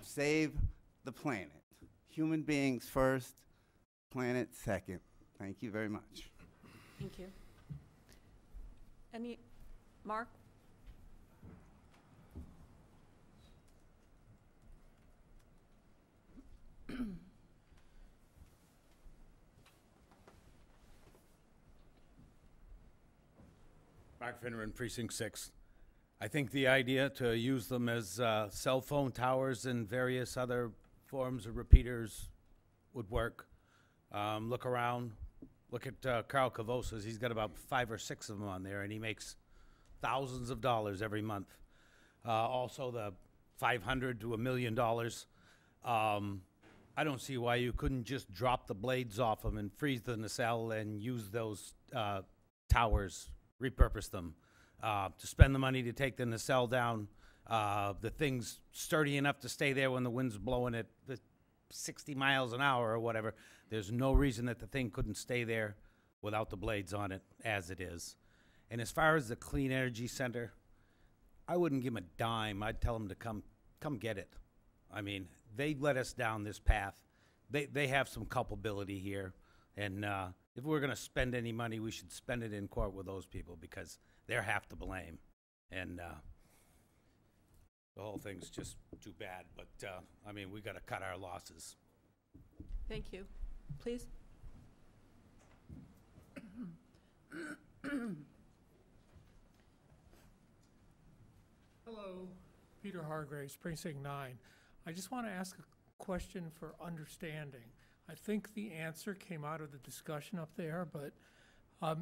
save the planet. Human beings first, planet second. Thank you very much. Thank you. Any, Mark? Mark Finneran, Precinct 6. I think the idea to use them as cell phone towers and various other forms of repeaters would work. Look around. Look at Carl Cavosas. He's got about 5 or 6 of them on there, and he makes thousands of dollars every month. Also, the $500 to $1 million. I don't see why you couldn't just drop the blades off them and freeze the nacelle and use those towers, repurpose them. To spend the money to take the nacelle down, the thing's sturdy enough to stay there when the wind's blowing at 60 miles an hour or whatever. There's no reason that the thing couldn't stay there without the blades on it as it is. And as far as the Clean Energy Center, I wouldn't give them a dime. I'd tell them to come get it. I mean, they led us down this path. They have some culpability here. And if we're going to spend any money, we should spend it in court with those people because they're half to blame. And the whole thing's just too bad. But, I mean, we got to cut our losses. Thank you. Please. Hello, Peter Hargraves, Precinct 9. I just want to ask a question for understanding. I think the answer came out of the discussion up there, but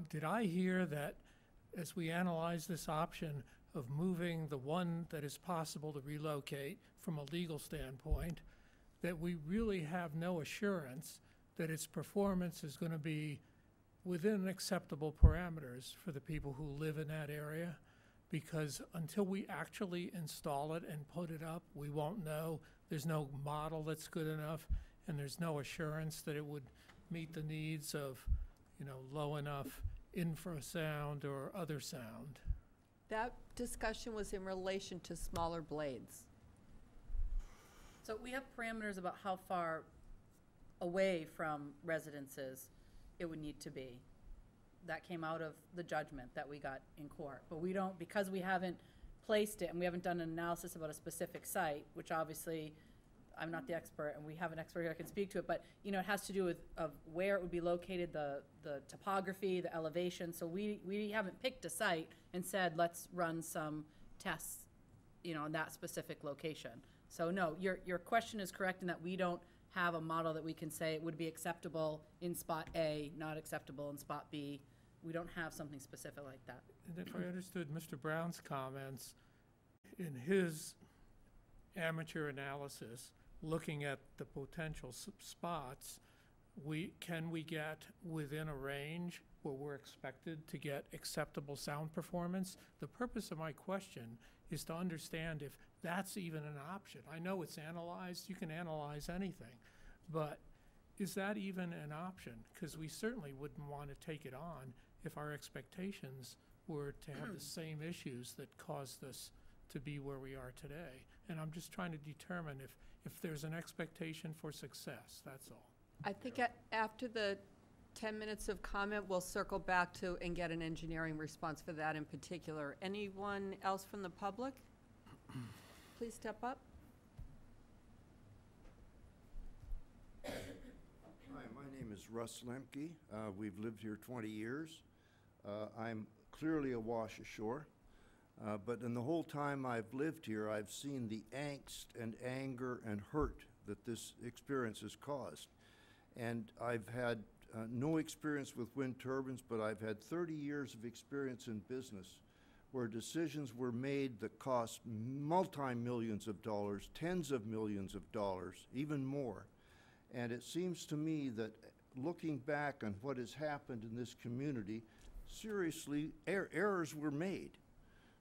did I hear that as we analyze this option of moving the one that is possible to relocate from a legal standpoint, that we really have no assurance that its performance is going to be within acceptable parameters for the people who live in that area? Because until we actually install it and put it up, we won't know. There's no model that's good enough, and there's no assurance that it would meet the needs of, low enough infrasound or other sound. That discussion was in relation to smaller blades. So we have parameters about how far away from residences it would need to be. That came out of the judgment that we got in court. But we don't, because we haven't placed it and we haven't done an analysis about a specific site, which obviously I'm not the expert and we have an expert here that can speak to it, but it has to do with of where it would be located, the topography, the elevation. So we haven't picked a site and said, let's run some tests, on that specific location. So no, your question is correct in that we don't have a model that we can say it would be acceptable in spot A, not acceptable in spot B. We don't have something specific like that. And if I understood Mr. Brown's comments, in his amateur analysis, looking at the potential spots, can we get within a range where we're expected to get acceptable sound performance? The purpose of my question is to understand if that's even an option. I know it's analyzed, you can analyze anything, but is that even an option? Because we certainly wouldn't want to take it on if our expectations were to have the same issues that caused us to be where we are today. And I'm just trying to determine if there's an expectation for success, that's all. I think after the 10 minutes of comment, we'll circle back to and get an engineering response for that in particular. Anyone else from the public? Please step up. Hi, my name is Russ Lemke. We've lived here 20 years. I'm clearly a wash ashore, but in the whole time I've lived here, I've seen the angst and anger and hurt that this experience has caused. And I've had no experience with wind turbines, but I've had 30 years of experience in business where decisions were made that cost multi-millions of dollars, tens of millions of dollars, even more. And it seems to me that looking back on what has happened in this community, seriously, errors were made.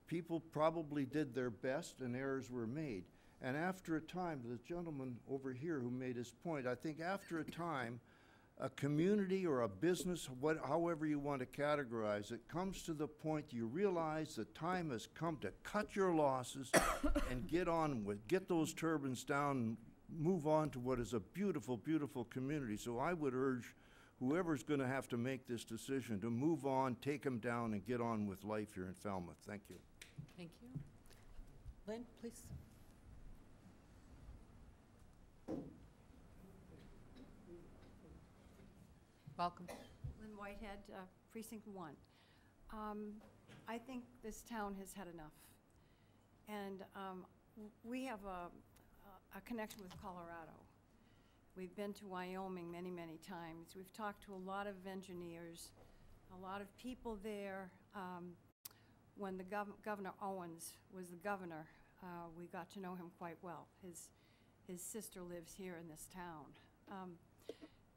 People probably did their best and errors were made. And after a time, the gentleman over here who made his point, I think after a time, a community or a business, however you want to categorize it, comes to the point you realize the time has come to cut your losses and get those turbines down and move on to what is a beautiful, beautiful community. So I would urge whoever's going to have to make this decision to move on, take them down, and get on with life here in Falmouth. Thank you. Thank you. Lynn, please. Welcome. Lynn Whitehead, Precinct 1. I think this town has had enough. And we have a connection with Colorado. We've been to Wyoming many, many times. We've talked to a lot of engineers, a lot of people there. When the Governor Owens was the governor, we got to know him quite well. His sister lives here in this town.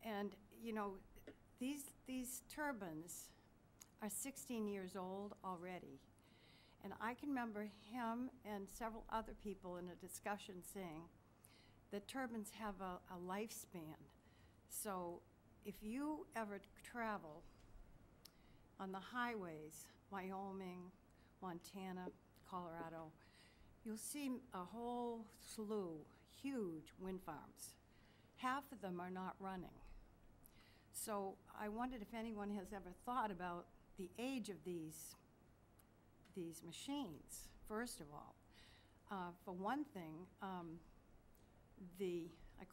And, you know, these turbines are 16 years old already. And I can remember him and several other people in a discussion saying that turbines have a lifespan. So if you ever travel on the highways, Wyoming, Montana, Colorado, you'll see a whole slew, huge wind farms. Half of them are not running. So I wondered if anyone has ever thought about the age of these machines, first of all. For one thing, I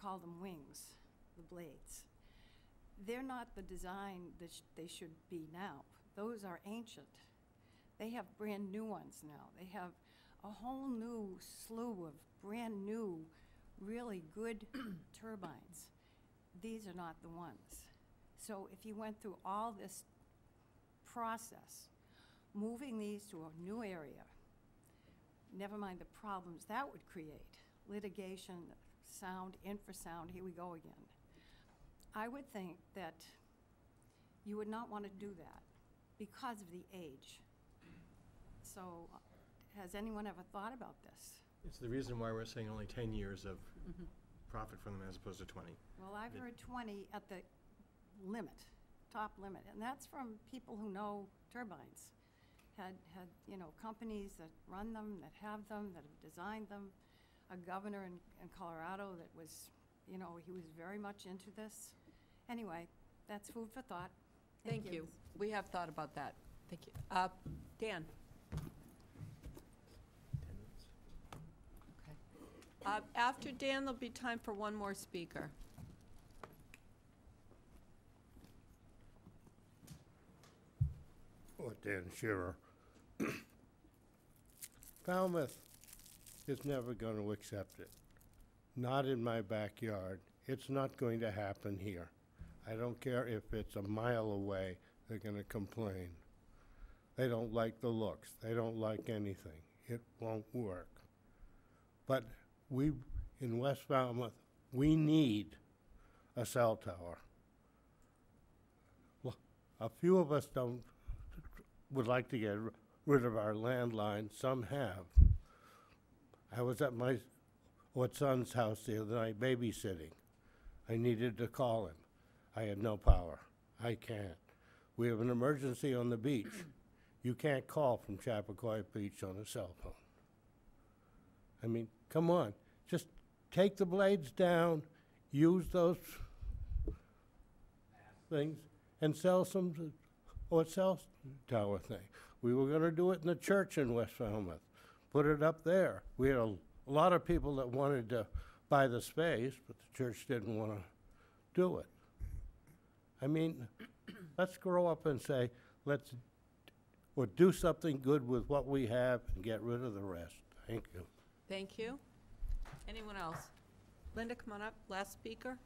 call them wings, the blades. They're not the design that they should be now. Those are ancient. They have brand new ones now. They have a whole new slew of brand new, really good turbines. These are not the ones. So if you went through all this process, moving these to a new area, never mind the problems that would create, litigation, sound, infrasound, here we go again. I would think that you would not want to do that because of the age. So has anyone ever thought about this? It's the reason why we're saying only 10 years of profit from them as opposed to 20. Well, I've heard 20 at the limit, top limit, and that's from people who know turbines. Had you know, companies that run them, that have them, that have designed them. A governor in Colorado that was, you know, he was very much into this. Anyway, that's food for thought. Thank you. We have thought about that. Thank you. Dan. 10 minutes. Okay. After Dan, there'll be time for one more speaker. Dan Shearer. Falmouth is never going to accept it. Not in my backyard. It's not going to happen here. I don't care if it's a mile away, they're going to complain. They don't like the looks. They don't like anything. It won't work. But we, in West Falmouth, we need a cell tower. Well, a few of us would like to get rid of our landline. Some have. I was at my son's house the other night babysitting. I needed to call him. I had no power. I can't. We have an emergency on the beach. You can't call from Chappaqua Beach on a cell phone. I mean, come on. Just take the blades down, use those things, and sell some, or cell tower thing. We were going to do it in the church in West Falmouth. Put it up there. We had a lot of people that wanted to buy the space, but the church didn't want to do it. I mean, let's grow up and say, or do something good with what we have and get rid of the rest. Thank you. Thank you. Anyone else? Linda, come on up. Last speaker.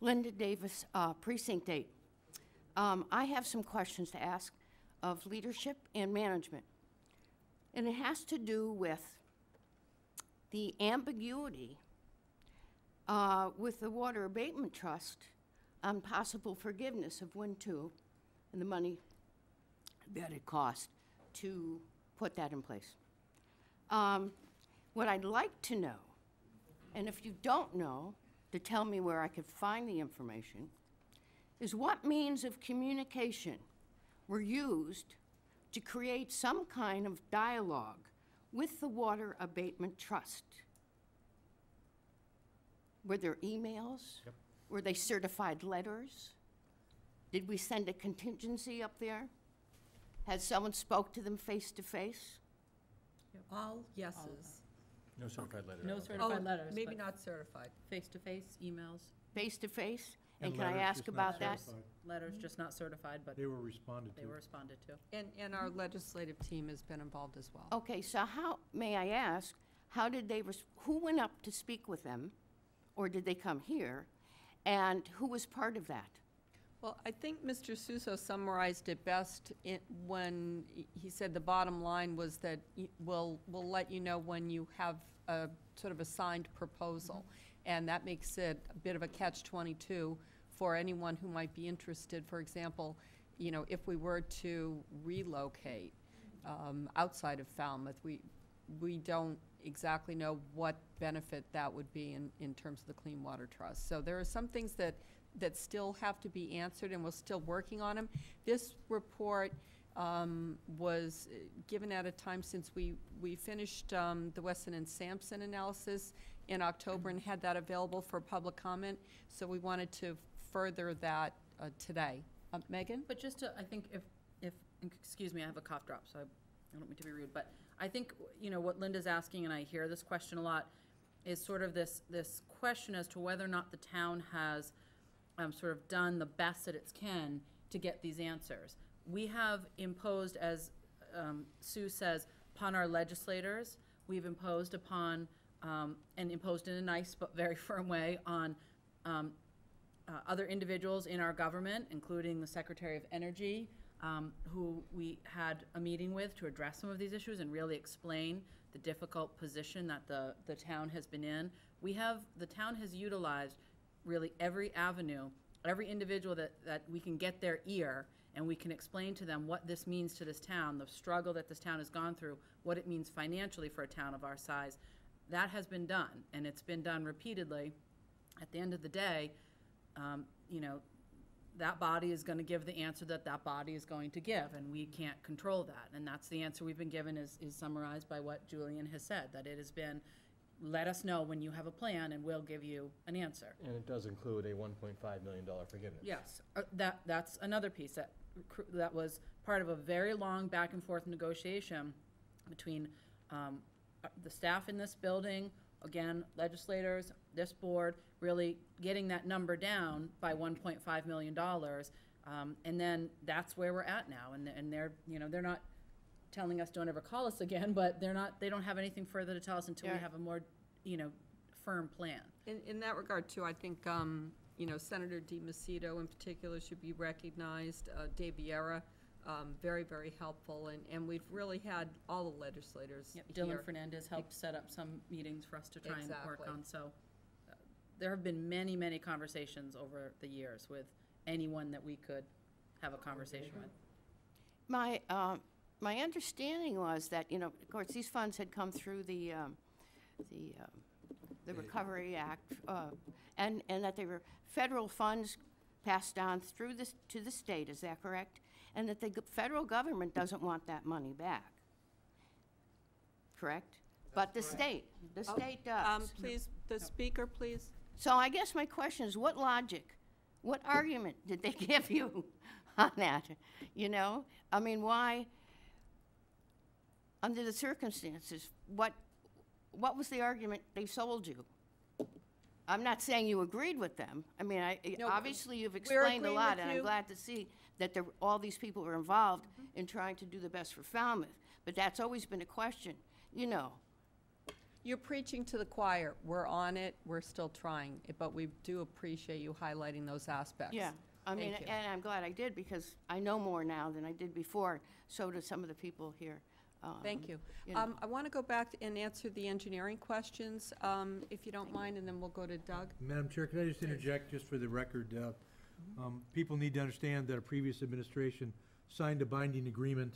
Linda Davis, Precinct 8. I have some questions to ask. of leadership and management. And it has to do with the ambiguity with the Water Abatement Trust on possible forgiveness of Win 2 and the money that it cost to put that in place. What I'd like to know, and if you don't know, to tell me where I could find the information, is what means of communication were used to create some kind of dialogue with the Water Abatement Trust. Were there emails? Yep. Were they certified letters? Did we send a contingency up there? Had someone spoke to them face to face? All yeses. No certified letter. No Oh, certified letters. maybe but not certified. Face-to-face, emails, Face to face? And And can I letters, ask just not about that? certified. letters, just not certified, but They were responded to. they were responded to. And our legislative team has been involved as well. Okay, so how, may I ask, how did they, who went up to speak with them? Or did they come here? And who was part of that? Well, I think Mr. Suso summarized it best when he said the bottom line was that we'll let you know when you have a sort of a signed proposal. And that makes it a bit of a catch-22 for anyone who might be interested. For example, you know, if we were to relocate outside of Falmouth, we don't exactly know what benefit that would be in terms of the Clean Water Trust. So there are some things that still have to be answered, and we're still working on them. This report was given at a time since we finished the Weston and Sampson analysis in October and had that available for public comment. So we wanted to further that today. Megan? But just to, I think if, excuse me, I have a cough drop, so I don't mean to be rude, but I think, you know, what Linda's asking, and I hear this question a lot, is sort of this question as to whether or not the town has sort of done the best that it can to get these answers. We have imposed, as Sue says, upon our legislators, we've imposed upon, and imposed in a nice but very firm way, on other individuals in our government, including the Secretary of Energy, who we had a meeting with to address some of these issues and really explain the difficult position that the town has been in. The town has utilized really every avenue, every individual that we can get their ear, and we can explain to them what this means to this town, the struggle that this town has gone through, what it means financially for a town of our size. That has been done, and it's been done repeatedly. At the end of the day, you know, that body is going to give the answer that body is going to give, and we can't control that. And that's the answer we've been given is summarized by what Julian has said, that it has been, let us know when you have a plan and we'll give you an answer. And it does include a $1.5 million forgiveness. Yes, that's another piece that was part of a very long back and forth negotiation between the staff in this building, again, legislators, this board, really getting that number down by $1.5 million. And then that's where we're at now. And they're, you know, they're not telling us don't ever call us again, but they don't have anything further to tell us until we have a more, you know, firm plan. In that regard, too, I think, you know, Senator DiMacedo in particular should be recognized. Dave Vieira, very, very helpful. And we've really had all the legislators Dylan here. Fernandez helped set up some meetings for us to try and work Exactly. on. So there have been many, many conversations over the years with anyone that we could have a conversation with. My understanding was that, you know, of course, these funds had come through the Recovery Act, and that they were federal funds passed on through this to the state. Is that correct? And that the federal government doesn't want that money back. Correct? But the state does. Please, the speaker, please. So I guess my question is, what logic, what argument did they give you on that? You know, I mean, why? Under the circumstances, what was the argument they sold you? I'm not saying you agreed with them. I mean, No, obviously you've we're explained a agreeing lot, with and I'm you. glad to see that all these people are involved in trying to do the best for Falmouth. But that's always been a question, you know. You're preaching to the choir. We're on it. We're still trying, but we do appreciate you highlighting those aspects. Yeah. I mean, Thank you. and I'm glad I did, because I know more now than I did before. So do some of the people here. Thank you. know. I want to go back and answer the engineering questions, if you don't mind, and then we'll go to Doug. Madam Chair, can I just interject, just for the record? People need to understand that a previous administration signed a binding agreement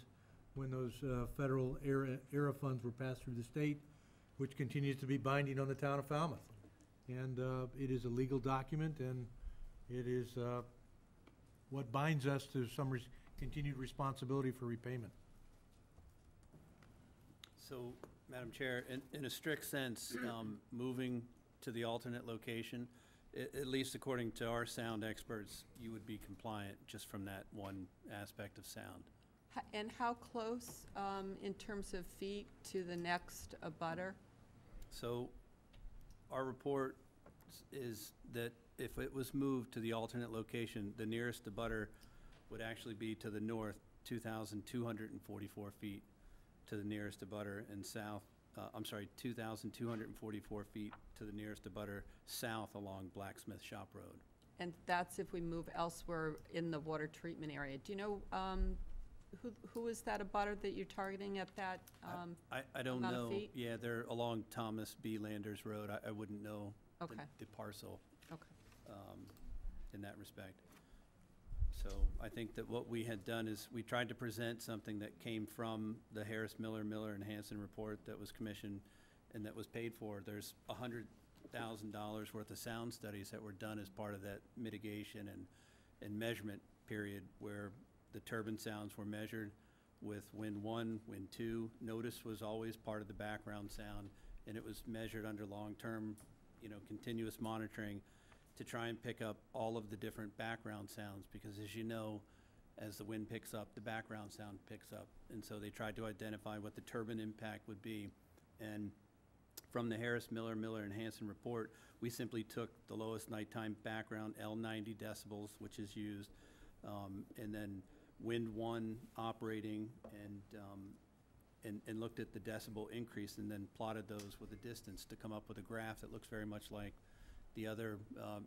when those federal ERA funds were passed through the state, which continues to be binding on the town of Falmouth. And it is a legal document, and it is what binds us to some continued responsibility for repayment. So, Madam Chair, in a strict sense, moving to the alternate location, at least according to our sound experts, you would be compliant just from that one aspect of sound. And how close, in terms of feet, to the next abutter? So, our report is that if it was moved to the alternate location, the nearest abutter would actually be to the north, 2,244 feet to the nearest abutter, and south, 2,244 feet to the nearest abutter south along Blacksmith Shop Road. And that's if we move elsewhere in the water treatment area. Do you know, who is that abutter that you're targeting at that, I don't amount of know. feet? Yeah, they're along Thomas B. Landers Road. I wouldn't know Okay. the parcel Okay. in that respect. So I think that what we had done is we tried to present something that came from the Harris Miller and Hansen report that was commissioned and that was paid for. There's $100,000 worth of sound studies that were done as part of that mitigation and measurement period, where the turbine sounds were measured with wind 1, wind 2. Notice was always part of the background sound, and it was measured under long-term, continuous monitoring to try and pick up all of the different background sounds, because as you know, as the wind picks up, the background sound picks up. And so they tried to identify what the turbine impact would be. And from the Harris Miller and Hansen report, we simply took the lowest nighttime background, L90 decibels, which is used, and then wind 1 operating, and looked at the decibel increase, and then plotted those with a distance to come up with a graph that looks very much like the other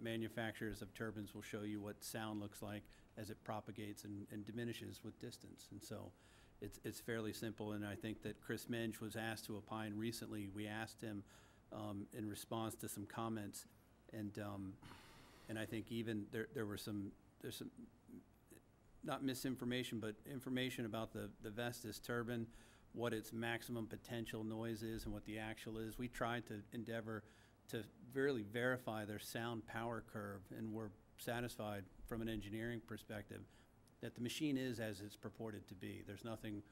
manufacturers of turbines will show you what sound looks like as it propagates and diminishes with distance. And so it's fairly simple, and I think that Chris Menge was asked to opine recently. We asked him in response to some comments, and I think even there's some not misinformation, but information about the Vestas turbine, what its maximum potential noise is and what the actual is. We tried to endeavor to really verify their sound power curve, and we're satisfied from an engineering perspective that the machine is as it's purported to be. There's nothing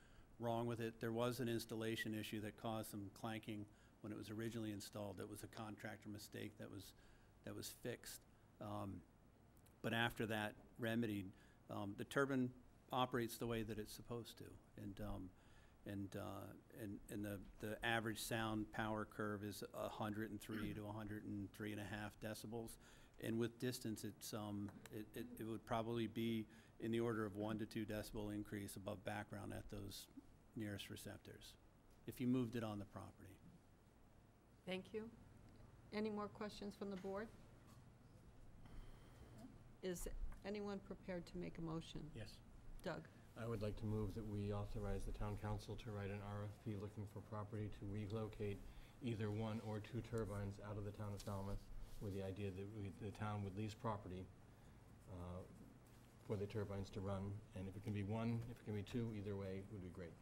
wrong with it. There was an installation issue that caused some clanking when it was originally installed. That was a contractor mistake that was fixed. But after that remedied, the turbine operates the way that it's supposed to, and the average sound power curve is 103 to 103.5 decibels, and with distance, it would probably be in the order of 1 to 2 decibel increase above background at those nearest receptors, if you moved it on the property. Thank you. Any more questions from the board? Is anyone prepared to make a motion? Yes. Doug? I would like to move that we authorize the town council to write an RFP looking for property to relocate either 1 or 2 turbines out of the town of Falmouth, with the idea that the town would lease property for the turbines to run. And if it can be 1, if it can be 2, either way would be great.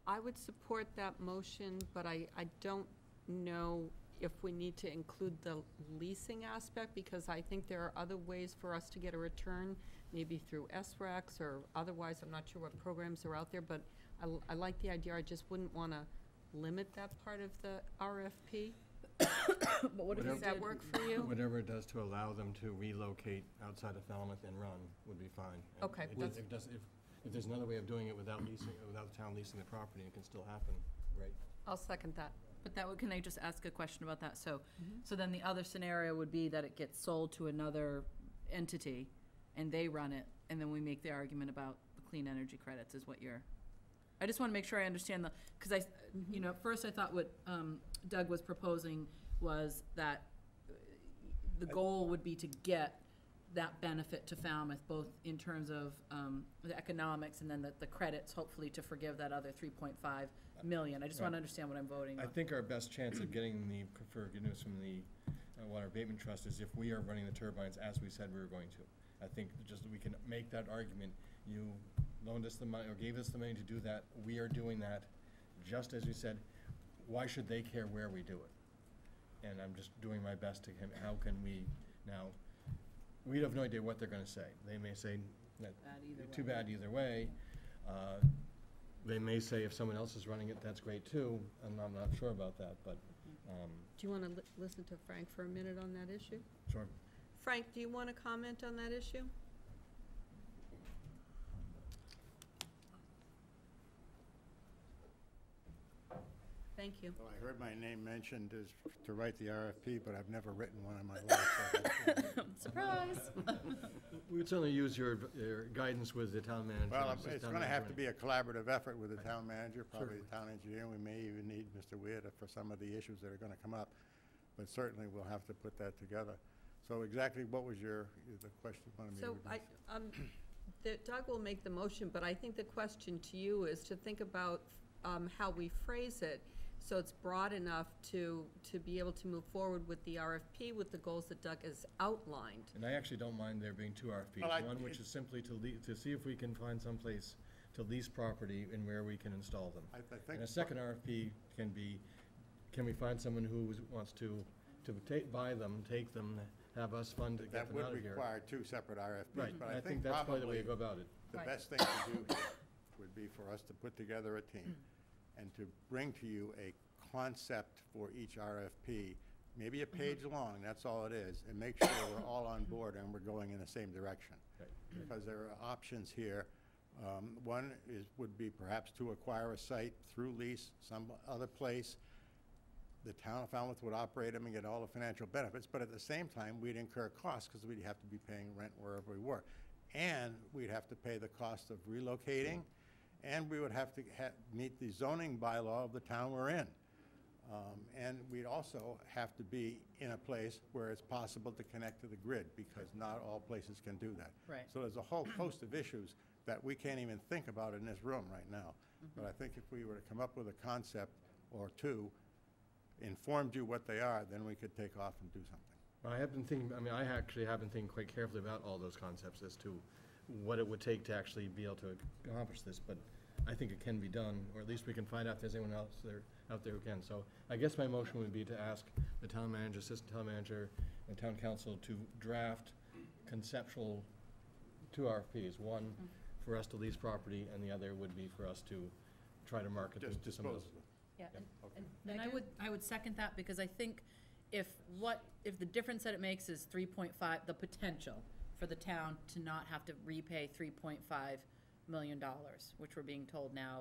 I would support that motion, but I don't know if we need to include the leasing aspect, because I think there are other ways for us to get a return, maybe through SRECs or otherwise. I'm not sure what programs are out there, but I like the idea. I just wouldn't want to limit that part of the RFP. But what if Does that work for you? Whatever it does to allow them to relocate outside of Falmouth and run would be fine. And Okay, if there's another way of doing it without leasing, without the town leasing the property, it can still happen, great. I'll second that. But can I just ask a question about that? So then the other scenario would be that it gets sold to another entity, and they run it, and then we make the argument about the clean energy credits is what you're... I just want to make sure I understand because at first I thought what Doug was proposing was that the goal would be to get that benefit to Falmouth, both in terms of the economics and then the credits, hopefully to forgive that other 3.5 million. I just want to understand what I'm voting on. I think our best chance of getting the forgiveness from the Water Abatement Trust is if we are running the turbines as we said we were going to. I think just we can make that argument. You loaned us the money or gave us the money to do that. We are doing that just as you said. Why should they care where we do it? And I'm just doing my best to, how can we now, we have no idea what they're gonna say. They may say, that, too bad either way. They may say if someone else is running it, that's great too, and I'm not sure about that, but. Do you want to listen to Frank for a minute on that issue? Sure. Frank, do you want to comment on that issue? Thank you. Well, I heard my name mentioned as to write the RFP, but I've never written one in my life. So Surprise! We would certainly use your guidance with the town manager. well, it's going to have to be a collaborative effort with the town manager, probably the town engineer. We may even need Mr. Weir for some of the issues that are going to come up, but certainly we'll have to put that together. So exactly what was the question? So Doug will make the motion, but I think the question to you is to think about how we phrase it so it's broad enough to be able to move forward with the RFP with the goals that Doug has outlined. And I actually don't mind there being two RFPs. Well, One which is simply to see if we can find some place to lease property and where we can install them. I think And a second RFP can be, can we find someone who wants to buy them, take them, have us fund to get that them out would of here. require two separate RFPs. Right, But I think that's probably the way to go about it. The best thing to do here would be for us to put together a team and to bring to you a concept for each RFP, maybe a page long, that's all it is, and make sure we're all on board and we're going in the same direction. Right. Because there are options here. One would be perhaps to acquire a site through lease, some other place. The town of Falmouth would operate them and get all the financial benefits, but at the same time, we'd incur costs because we'd have to be paying rent wherever we were. And we'd have to pay the cost of relocating, and we would have to meet the zoning bylaw of the town we're in. And we'd also have to be in a place where it's possible to connect to the grid, because not all places can do that. Right. So there's a whole host of issues that we can't even think about in this room right now. But I think if we were to come up with a concept or two, informed you what they are, then we could take off and do something. I have been thinking, I actually have been thinking quite carefully about all those concepts as to what it would take to actually be able to accomplish this, but I think it can be done, or at least we can find out if there's anyone else out there who can. So I guess my motion would be to ask the town manager, assistant town manager, and town council to draft conceptual two RFPs. One for us to lease property, and the other would be for us to try to market Just to some of those. dispose of it. Yeah, and I would second that, because I think if the difference that it makes is 3.5, the potential for the town to not have to repay $3.5 million, which we're being told now,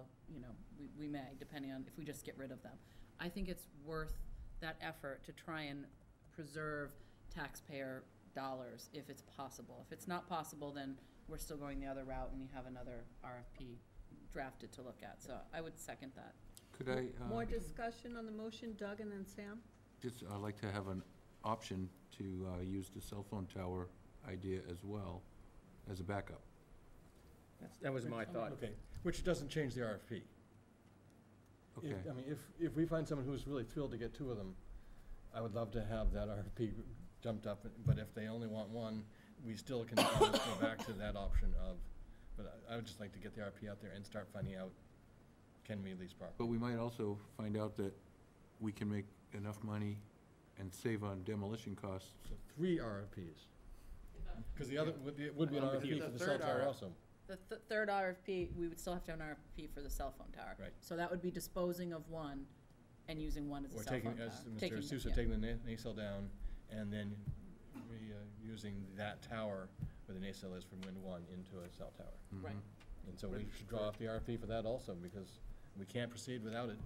we may, depending on if we just get rid of them. I think it's worth that effort to try and preserve taxpayer dollars if it's possible. If it's not possible, then we're still going the other route and you have another RFP drafted to look at. So I would second that. Could I? More discussion on the motion, Doug and then Sam? I'd like to have an option to use the cell phone tower idea as well as a backup. That was my thought. Okay, which doesn't change the RFP. Okay. If we find someone who's really thrilled to get two of them, I would love to have that RFP jumped up, but if they only want one, we still can always go back to that option of, but I would just like to get the RFP out there and start finding out, can we lease property? But we might also find out that we can make enough money and save on demolition costs. So 3 RFPs. Because the other would be an RFP for the cell tower also. The third RFP, we would still have to have an RFP for the cell phone tower. Right. So that would be disposing of one and using one as a Or cell phone taking, tower. as Mr. Sousa, taking the nacelle down and then using that tower where the nacelle is from Wind 1 into a cell tower. Right. And so we should draw off the RFP for that also, because we can't proceed without it.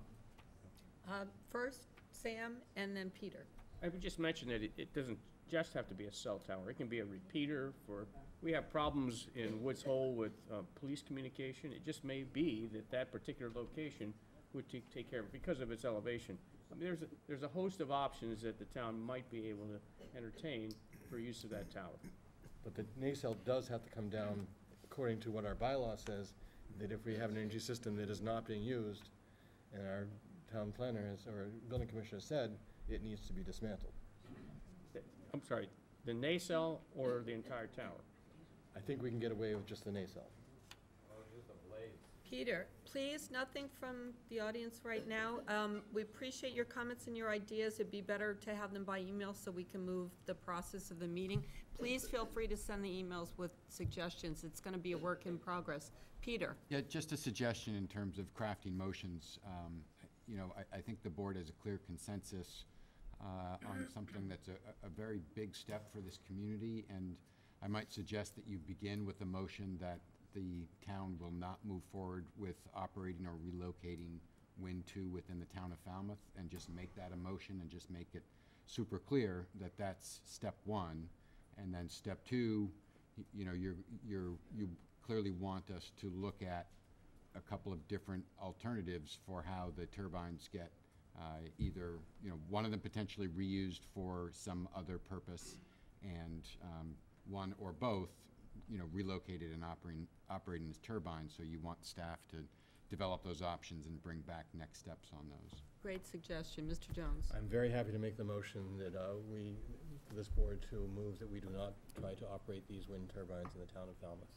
First, Sam, and then Peter. I would just mention that it doesn't just have to be a cell tower. It can be a repeater for, we have problems in Woods Hole with police communication. It just may be that particular location would take care of it because of its elevation. I mean, there's a host of options that the town might be able to entertain for use of that tower. But the nacelle does have to come down according to what our bylaw says, that if we have an energy system that is not being used, and our town planner has, or building commissioner said, it needs to be dismantled. I'm sorry, the nacelle or the entire tower? I think we can get away with just the nacelle. Peter, please, nothing from the audience right now. We appreciate your comments and your ideas. It'd be better to have them by email so we can move the process of the meeting. Please feel free to send the emails with suggestions. It's going to be a work in progress. Peter? Yeah, just a suggestion in terms of crafting motions. You know, I think the board has a clear consensus on something that's a very big step for this community, and I might suggest that you begin with a motion that the town will not move forward with operating or relocating Win 2 within the town of Falmouth, and just make that a motion and just make it super clear that that's step one. And then step two, you know, you clearly want us to look at a couple of different alternatives for how the turbines get either, you know, one of them potentially reused for some other purpose, and one or both, you know, relocated and operating as turbines. So you want staff to develop those options and bring back next steps on those. Great suggestion. Mr. Jones? I'm very happy to make the motion that this board to move that we do not try to operate these wind turbines in the town of Falmouth.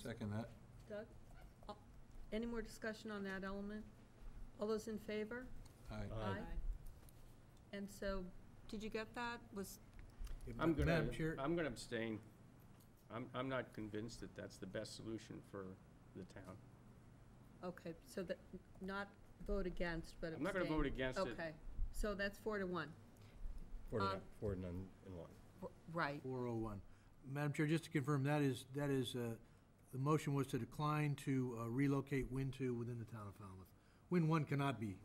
Second that. Doug? Any more discussion on that element? All those in favor? Aye. Aye. And so, did you get that? I'm gonna Madam Chair- abstain. I'm not convinced that that's the best solution for the town. Okay, so that, not vote against, but abstain. I'm not gonna vote against it. Okay, so that's 4-1. 4 to none and 1. Right. 401. Madam Chair, just to confirm, that is, the motion was to decline to relocate Win 2 within the town of Falmouth. Win 1 cannot be,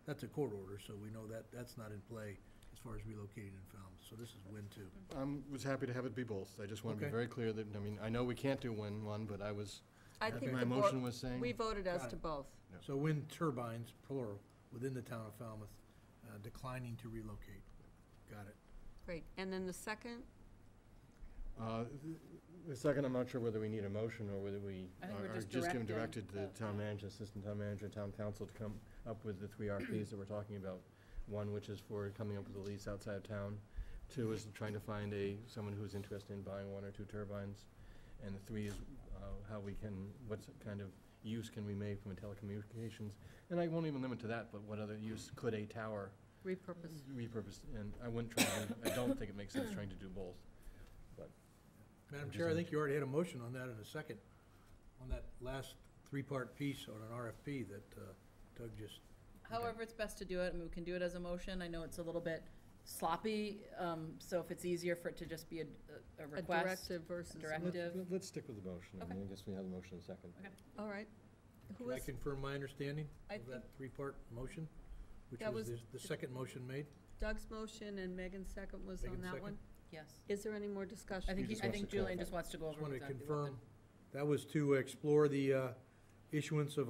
that's a court order, so we know that that's not in play as far as relocating in Falmouth. So this is Win 2. I was happy to have it be both. I just want to be Okay. very clear that, I mean, I know we can't do Win 1, but I think my the board- motion was saying. We voted as Got to it. both. So wind turbines, plural, within the town of Falmouth, declining to relocate. Got it. Great. And then the second? The second, I'm not sure whether we need a motion or whether we I think we're are just just given directing directed the town manager, assistant town manager, town council to come up with the 3 RFPs that we're talking about. One, which is for coming up with a lease outside of town. 2 is trying to find someone who's interested in buying 1 or 2 turbines. And the 3 is how we can, what kind of use can we make from a telecommunications? And I won't even limit to that, but what other use could a tower repurpose? And I wouldn't try to, I don't think it makes sense trying to do both. But Madam Chair, I think you already had a motion on that in a second, on that last 3-part piece on an RFP that Doug just. However it's best to do it, I mean, we can do it as a motion. I know it's a little bit sloppy, so if it's easier for it to just be a request. directive versus a directive. Let's stick with the motion. Okay. I guess we have the motion in a second. Okay. All right. Who Can I was, confirm my understanding I of that 3-part motion? Which That was was the second motion made? Doug's motion and Megan's second was on Megan's that second? one? Yes. Is there any more discussion? I think, just I wants think to Julian clarify. just wants to go Just over want to exactly what confirm, that was to explore the issuance of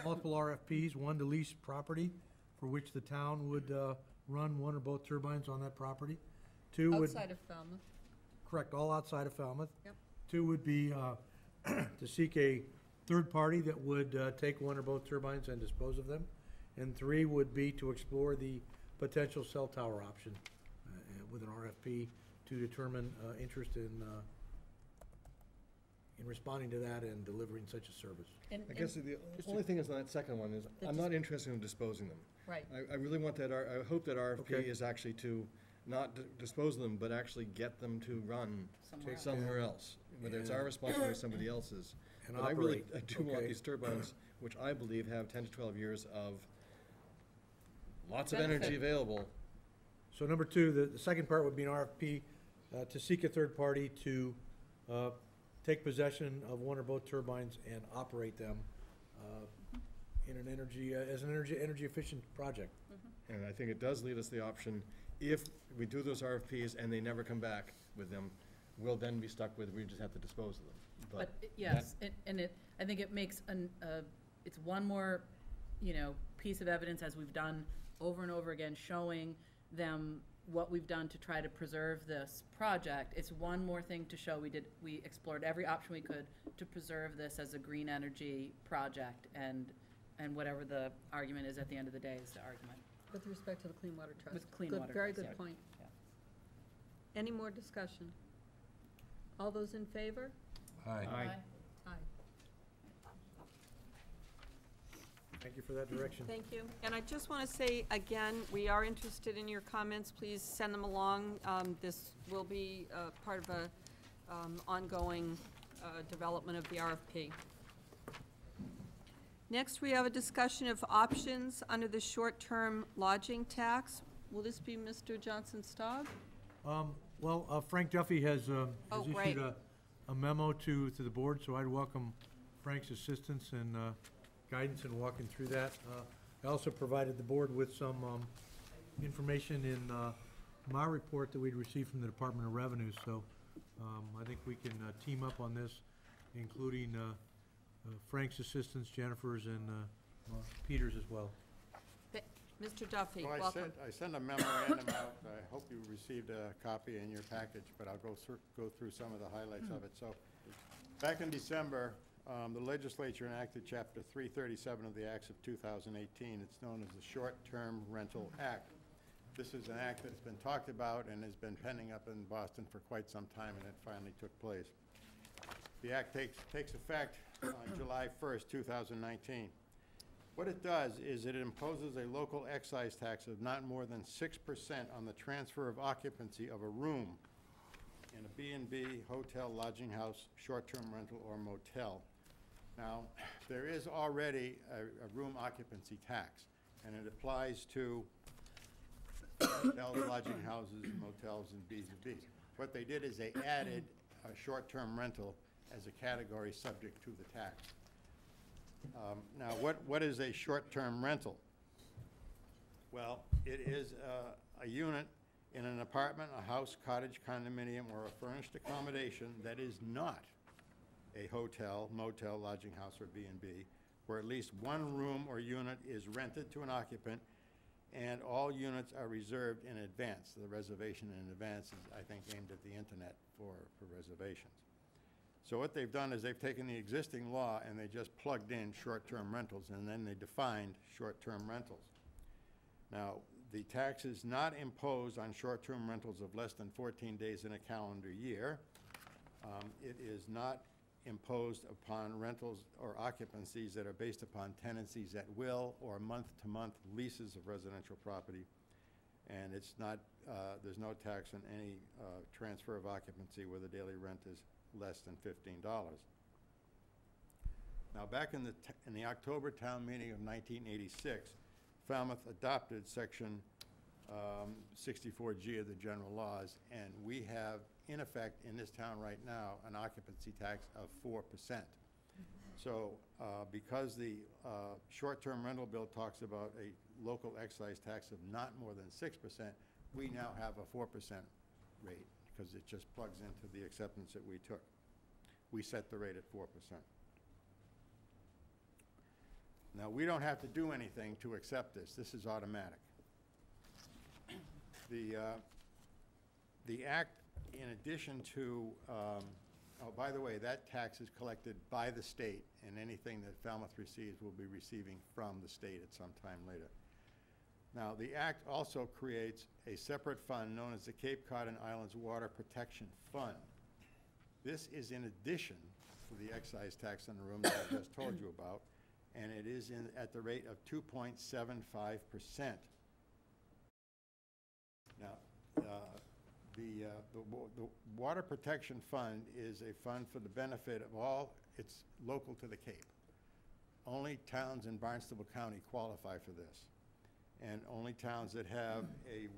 multiple RFPs, one to lease property for which the town would run 1 or both turbines on that property. 2 would. Outside of Falmouth. Correct, all outside of Falmouth. Yep. 2 would be to seek a third party that would take 1 or both turbines and dispose of them. And 3 would be to explore the potential cell tower option with an RFP to determine interest in responding to that and delivering such a service. I guess the only thing is on that second one is, I'm not interested in disposing them. Right. I really want that, I hope that RFP Okay. is actually to not dispose of them, but actually get them to run somewhere else, whether it's our responsibility or somebody else's. And But I really, operate. I do want Okay. these turbines, which I believe have 10 to 12 years of lots of energy available. So number 2, the second part would be an RFP to seek a third party to take possession of 1 or both turbines and operate them in an as an energy efficient project. And I think it does leave us the option, if we do those RFPs and they never come back with them, we'll then be stuck with, we just have to dispose of them. But, yes, I think it makes it's one more, piece of evidence, as we've done over and over again, showing them what we've done to try to preserve this project. It's one more thing to show we explored every option we could to preserve this as a green energy project, and whatever the argument is at the end of the day is the argument. With respect to the Clean Water Trust. With Clean Good, Water very Trust, good yeah. point. Yeah. Any more discussion? All those in favor? Aye. Aye. Thank you for that direction. Thank you. And I just want to say, again, we are interested in your comments. Please send them along. This will be part of a ongoing development of the RFP. Next, we have a discussion of options under the short-term lodging tax. Will this be Mr. Johnson-Staub? Well, Frank Duffy has great. issued a memo to the board, so I'd welcome Frank's assistance and guidance in walking through that. I also provided the board with some information in my report that we'd received from the Department of Revenue, so I think we can team up on this, including Frank's assistance, Jennifer's, and Peter's as well. Mr. Duffy, Well, welcome. I sent a memorandum out. I hope you received a copy in your package, but I'll go through some of the highlights of it. So, back in December, the legislature enacted Chapter 337 of the Acts of 2018. It's known as the Short-Term Rental Act. This is an act that's been talked about and has been pending up in Boston for quite some time, and it finally took place. The act takes effect on July 1st, 2019. What it does is it imposes a local excise tax of not more than 6% on the transfer of occupancy of a room in a B&B, hotel, lodging house, short-term rental, or motel. Now, there is already a room occupancy tax, and it applies to hotels, lodging houses, motels, and B&Bs. What they did is they added a short-term rental as a category subject to the tax. Now, what is a short-term rental? Well, it is a unit in an apartment, a house, cottage, condominium, or a furnished accommodation that is not a hotel, motel, lodging house, or B&B, where at least one room or unit is rented to an occupant, and all units are reserved in advance. The reservation in advance is, I think, aimed at the internet for reservations. So what they've done is they've taken the existing law and they just plugged in short-term rentals, and then they defined short-term rentals. Now, the tax is not imposed on short-term rentals of less than 14 days in a calendar year. It is not imposed upon rentals or occupancies that are based upon tenancies at will or month-to-month leases of residential property. And it's not, there's no tax on any transfer of occupancy where the daily rent is less than $15. Now, back in the October town meeting of 1986, Falmouth adopted Section 64G of the general laws, and we have, in effect, in this town right now, an occupancy tax of 4%. So because the short-term rental bill talks about a local excise tax of not more than 6%, we now have a 4% rate, because it just plugs into the acceptance that we took. We set the rate at 4%. Now, we don't have to do anything to accept this. This is automatic. The act, in addition to, oh, by the way, that tax is collected by the state, and anything that Falmouth receives will be receiving from the state at some time later. Now, the act also creates a separate fund known as the Cape Cod and Islands Water Protection Fund. This is in addition to the excise tax on the room that I just told you about, and it is at the rate of 2.75%. Now, the Water Protection Fund is a fund for the benefit of all, it's local to the Cape. Only towns in Barnstable County qualify for this, and only towns that have a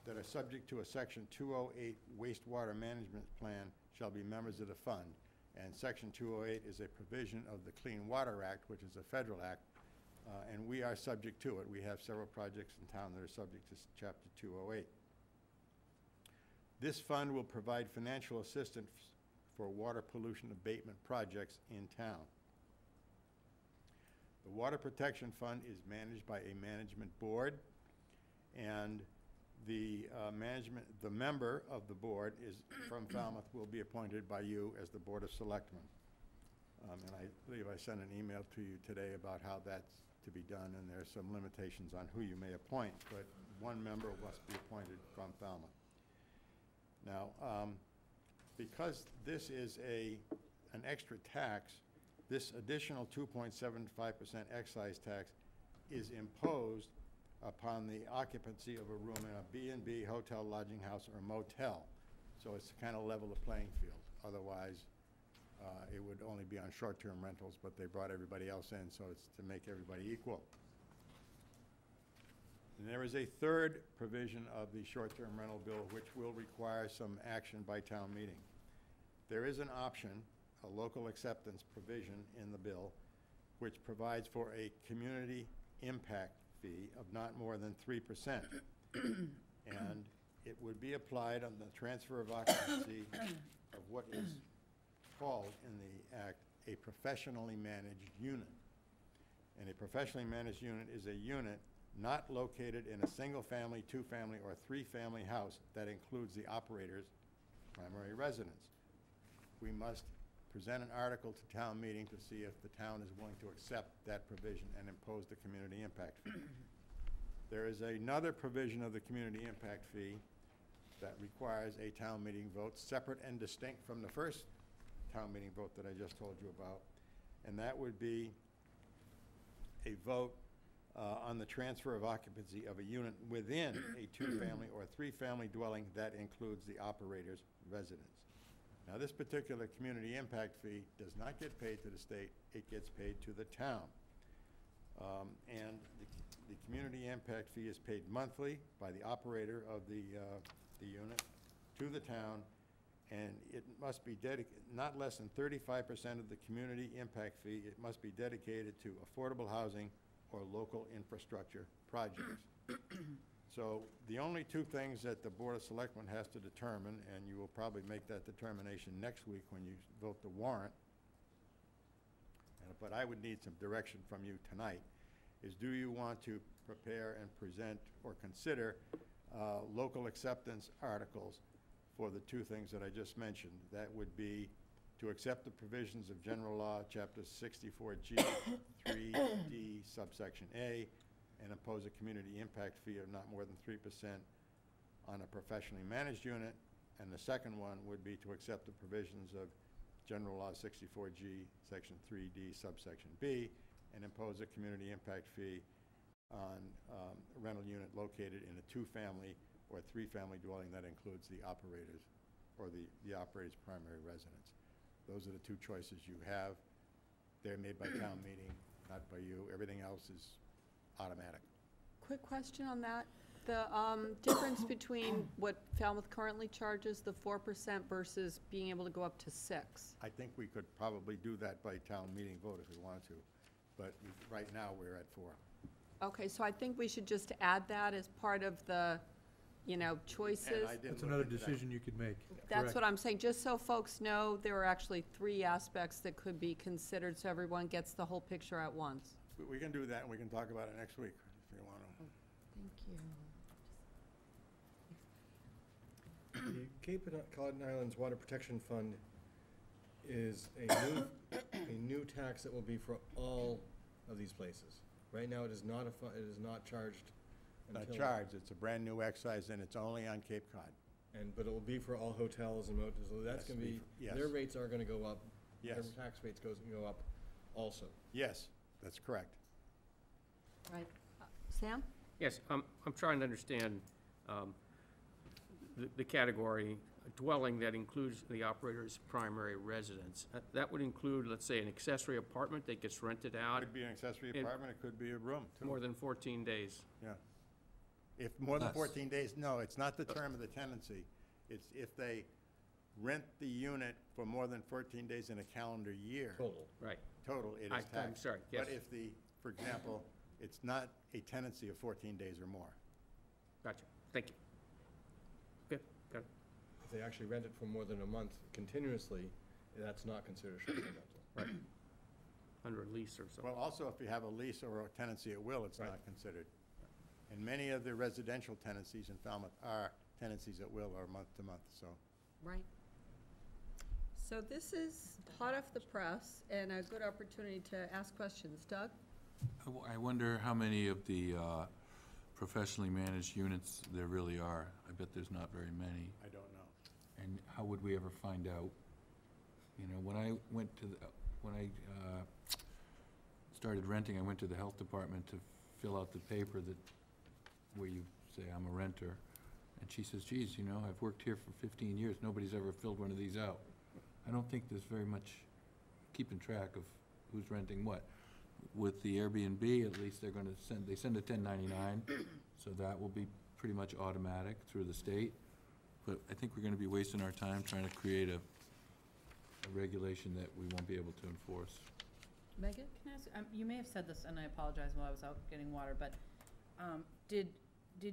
that are subject to a Section 208 wastewater management plan shall be members of the fund. And Section 208 is a provision of the Clean Water Act, which is a federal act, and we are subject to it. We have several projects in town that are subject to Chapter 208. This fund will provide financial assistance for water pollution abatement projects in town. The Water Protection Fund is managed by a management board, and the member of the board is, from Falmouth, will be appointed by you as the Board of Selectmen. And I believe I sent an email to you today about how that's to be done, and there's some limitations on who you may appoint, but one member must be appointed from Falmouth. Now, because this is an extra tax, this additional 2.75% excise tax is imposed upon the occupancy of a room in a B&B, hotel, lodging house, or motel. So it's to kind of level the playing field. Otherwise, it would only be on short-term rentals, but they brought everybody else in, so it's to make everybody equal. And there is a third provision of the short-term rental bill which will require some action by town meeting. There is an option, a local acceptance provision in the bill, which provides for a community impact fee of not more than 3%. And it would be applied on the transfer of occupancy of what is called in the Act a professionally managed unit. And a professionally managed unit is a unit not located in a single-family, two-family, or three-family house that includes the operator's primary residence. We must present an article to town meeting to see if the town is willing to accept that provision and impose the community impact fee. There is another provision of the community impact fee that requires a town meeting vote separate and distinct from the first town meeting vote that I just told you about, and that would be a vote on the transfer of occupancy of a unit within a two-family or three-family dwelling that includes the operator's residence. Now, this particular community impact fee does not get paid to the state, it gets paid to the town. And the community impact fee is paid monthly by the operator of the unit to the town, and it must be not less than 35% of the community impact fee. It must be dedicated to affordable housing or local infrastructure projects. So the only two things that the Board of Selectmen has to determine, and you will probably make that determination next week when you vote the warrant, but I would need some direction from you tonight, is do you want to prepare and present or consider local acceptance articles for the two things that I just mentioned? That would be to accept the provisions of General Law, Chapter 64G, 3D, subsection A, and impose a community impact fee of not more than 3% on a professionally managed unit. And the second one would be to accept the provisions of General Law 64G, Section 3D, subsection B, and impose a community impact fee on a rental unit located in a two-family or three-family dwelling that includes the operator's or the operator's primary residence. Those are the two choices you have. They're made by town meeting, not by you. Everything else is automatic. Quick question on that. The difference between what Falmouth currently charges, the 4%, versus being able to go up to 6%. I think we could probably do that by town meeting vote if we wanted to, but right now we're at 4%. Okay, so I think we should just add that as part of the, choices. That's another decision you could make. That's Correct. what I'm saying, just so folks know, there are actually 3 aspects that could be considered, so everyone gets the whole picture at once. We can do that, and we can talk about it next week if you want to. Thank you. The Cape Cod Islands Water Protection Fund is a new tax that will be for all of these places. Right now, it is not it is not charged Not until. charged, it's a brand-new excise, and it's only on Cape Cod. But it will be for all hotels and motels, so that's Yes, gonna be, yes. their rates are gonna go up. Yes. Their tax rates go up also. Yes, that's correct. Right. Sam? Yes, I'm trying to understand the category dwelling that includes the operator's primary residence. That would include, let's say, an accessory apartment that gets rented It out could be an accessory in apartment, it could be a room, too. more than 14 days. Yeah. If more than Less. 14 days, no, it's not the term of the tenancy. It's if they rent the unit for more than 14 days in a calendar year. Total. Right. Total, it is I'm taxed. sorry, yes. But if for example, it's not a tenancy of 14 days or more. Gotcha. Thank you. Good, got it. If they actually rent it for more than a month continuously, that's not considered a short-term rental. Right. Under a lease or something. Well, also, if you have a lease or a tenancy at will, it's Right. not considered. And many of the residential tenancies in Falmouth are tenancies at will or month to month, so. Right. So this is hot off the press and a good opportunity to ask questions. Doug? I wonder how many of the professionally managed units there really are. I bet there's not very many. I don't know. And how would we ever find out? You know, when I went to started renting, I went to the health department to fill out the paper where you say I'm a renter. And she says, geez, you know, I've worked here for 15 years. Nobody's ever filled one of these out. I don't think there's very much keeping track of who's renting what. With the Airbnb, at least they send a 1099, so that will be pretty much automatic through the state. But I think we're gonna be wasting our time trying to create a regulation that we won't be able to enforce. Megan? Can I ask, you may have said this, and I apologize while I was out getting water, but did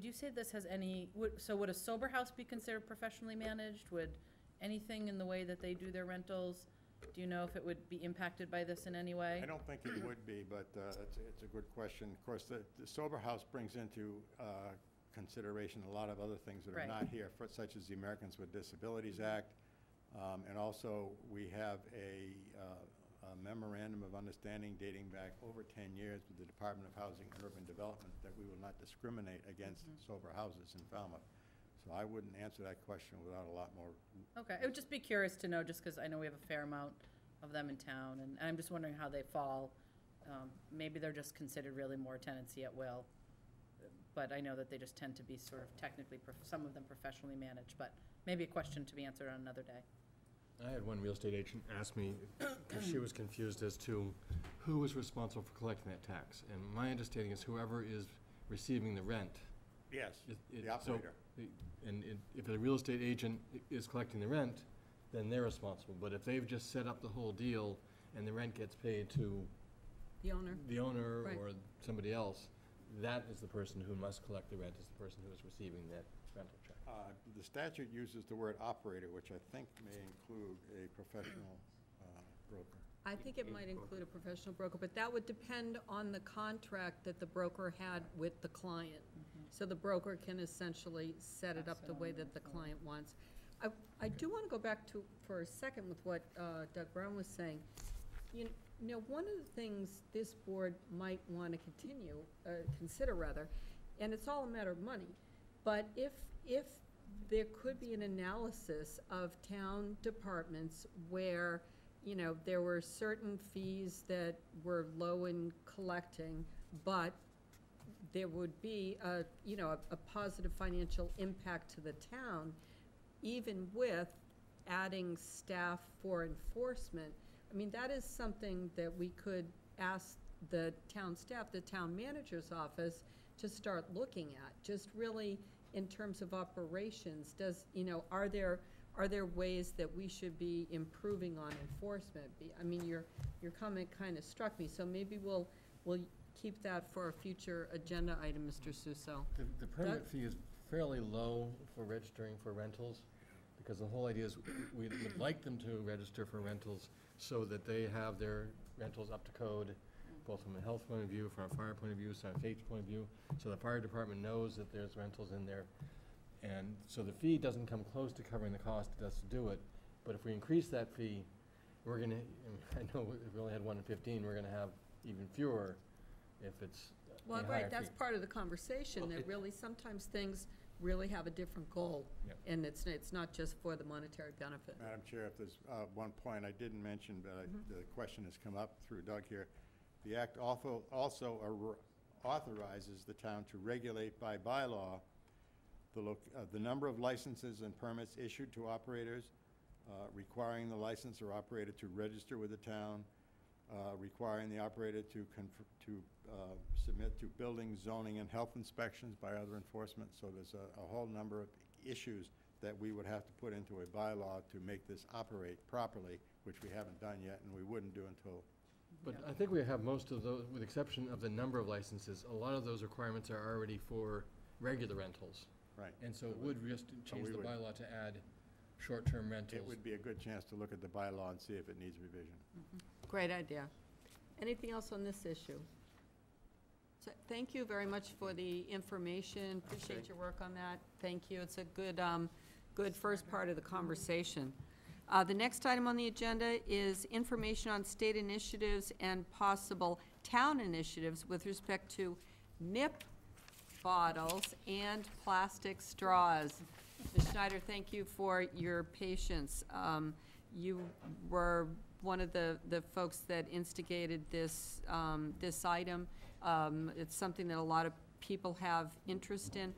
you say this has any, would a sober house be considered professionally managed? Would anything in the way that they do their rentals, do you know if it would be impacted by this in any way? I don't think it would be, but it's a good question. Of course, the sober house brings into consideration a lot of other things that are Right. not here, such as the Americans with Disabilities Act. And also, we have a memorandum of understanding dating back over 10 years with the Department of Housing and Urban Development that we will not discriminate against sober houses in Falmouth. So I wouldn't answer that question without a lot more. Okay, I would just be curious to know, just because I know we have a fair amount of them in town, and I'm just wondering how they fall. Maybe they're just considered really more tenancy at will, but I know that they just tend to be sort of technically, some of them professionally managed, but maybe a question to be answered on another day. I had one real estate agent ask me, because she was confused as to who was responsible for collecting that tax. And my understanding is whoever is receiving the rent. Yes, the so operator. if a real estate agent is collecting the rent, then they're responsible. But if they've just set up the whole deal and the rent gets paid to The owner? the owner Right. or somebody else, that is the person who must collect the rent, is the person who is receiving that rental check. The statute uses the word operator, which I think may include a professional broker. I think it might include a professional broker, but that would depend on the contract that the broker had with the client. So the broker can essentially set it up the way that the client wants. I do want to go back to, for a second, with what Doug Brown was saying. You know, one of the things this board might want to consider rather, and it's all a matter of money, but if there could be an analysis of town departments where, you know, there were certain fees that were low in collecting, but there would be a positive financial impact to the town, even with adding staff for enforcement. I mean, that is something that we could ask the town staff, the town manager's office, to start looking at, just really in terms of operations. Are there ways that we should be improving on enforcement? I mean, your comment kind of struck me, so maybe we'll keep that for a future agenda item, Mr. Suso. The permit fee is fairly low for registering for rentals, because the whole idea is we would like them to register for rentals so that they have their rentals up to code, both from a health point of view, from a fire point of view, sanitation point of view, so the fire department knows that there's rentals in there. And so the fee doesn't come close to covering the cost it does to do it, but if we increase that fee, we're gonna, I know if we only had 1 in 15, we're gonna have even fewer if it's a Well, higher right, that's fee. part of the conversation, that really, sometimes things really have a different goal. Yep. And it's not just for the monetary benefit. Madam Chair, if there's one point I didn't mention, but the question has come up through Doug here. The Act also authorizes the town to regulate by bylaw the number of licenses and permits issued to operators, requiring the license or operator to register with the town, requiring the operator to submit to building, zoning, and health inspections by other enforcement. So there's a whole number of issues that we would have to put into a bylaw to make this operate properly, which we haven't done yet, and we wouldn't do until. But I think we have most of those, with the exception of the number of licenses, a lot of those requirements are already for regular rentals. Right. And so it would just change we the would- bylaw to add short-term rentals. It would be a good chance to look at the bylaw and see if it needs revision. Great idea. Anything else on this issue? Thank you very much for the information. Appreciate your work on that. Thank you. It's a good, good first part of the conversation. The next item on the agenda is information on state initiatives and possible town initiatives with respect to nip bottles and plastic straws. Ms. Schneider, thank you for your patience. You were one of the folks that instigated this, this item. It's something that a lot of people have interest in.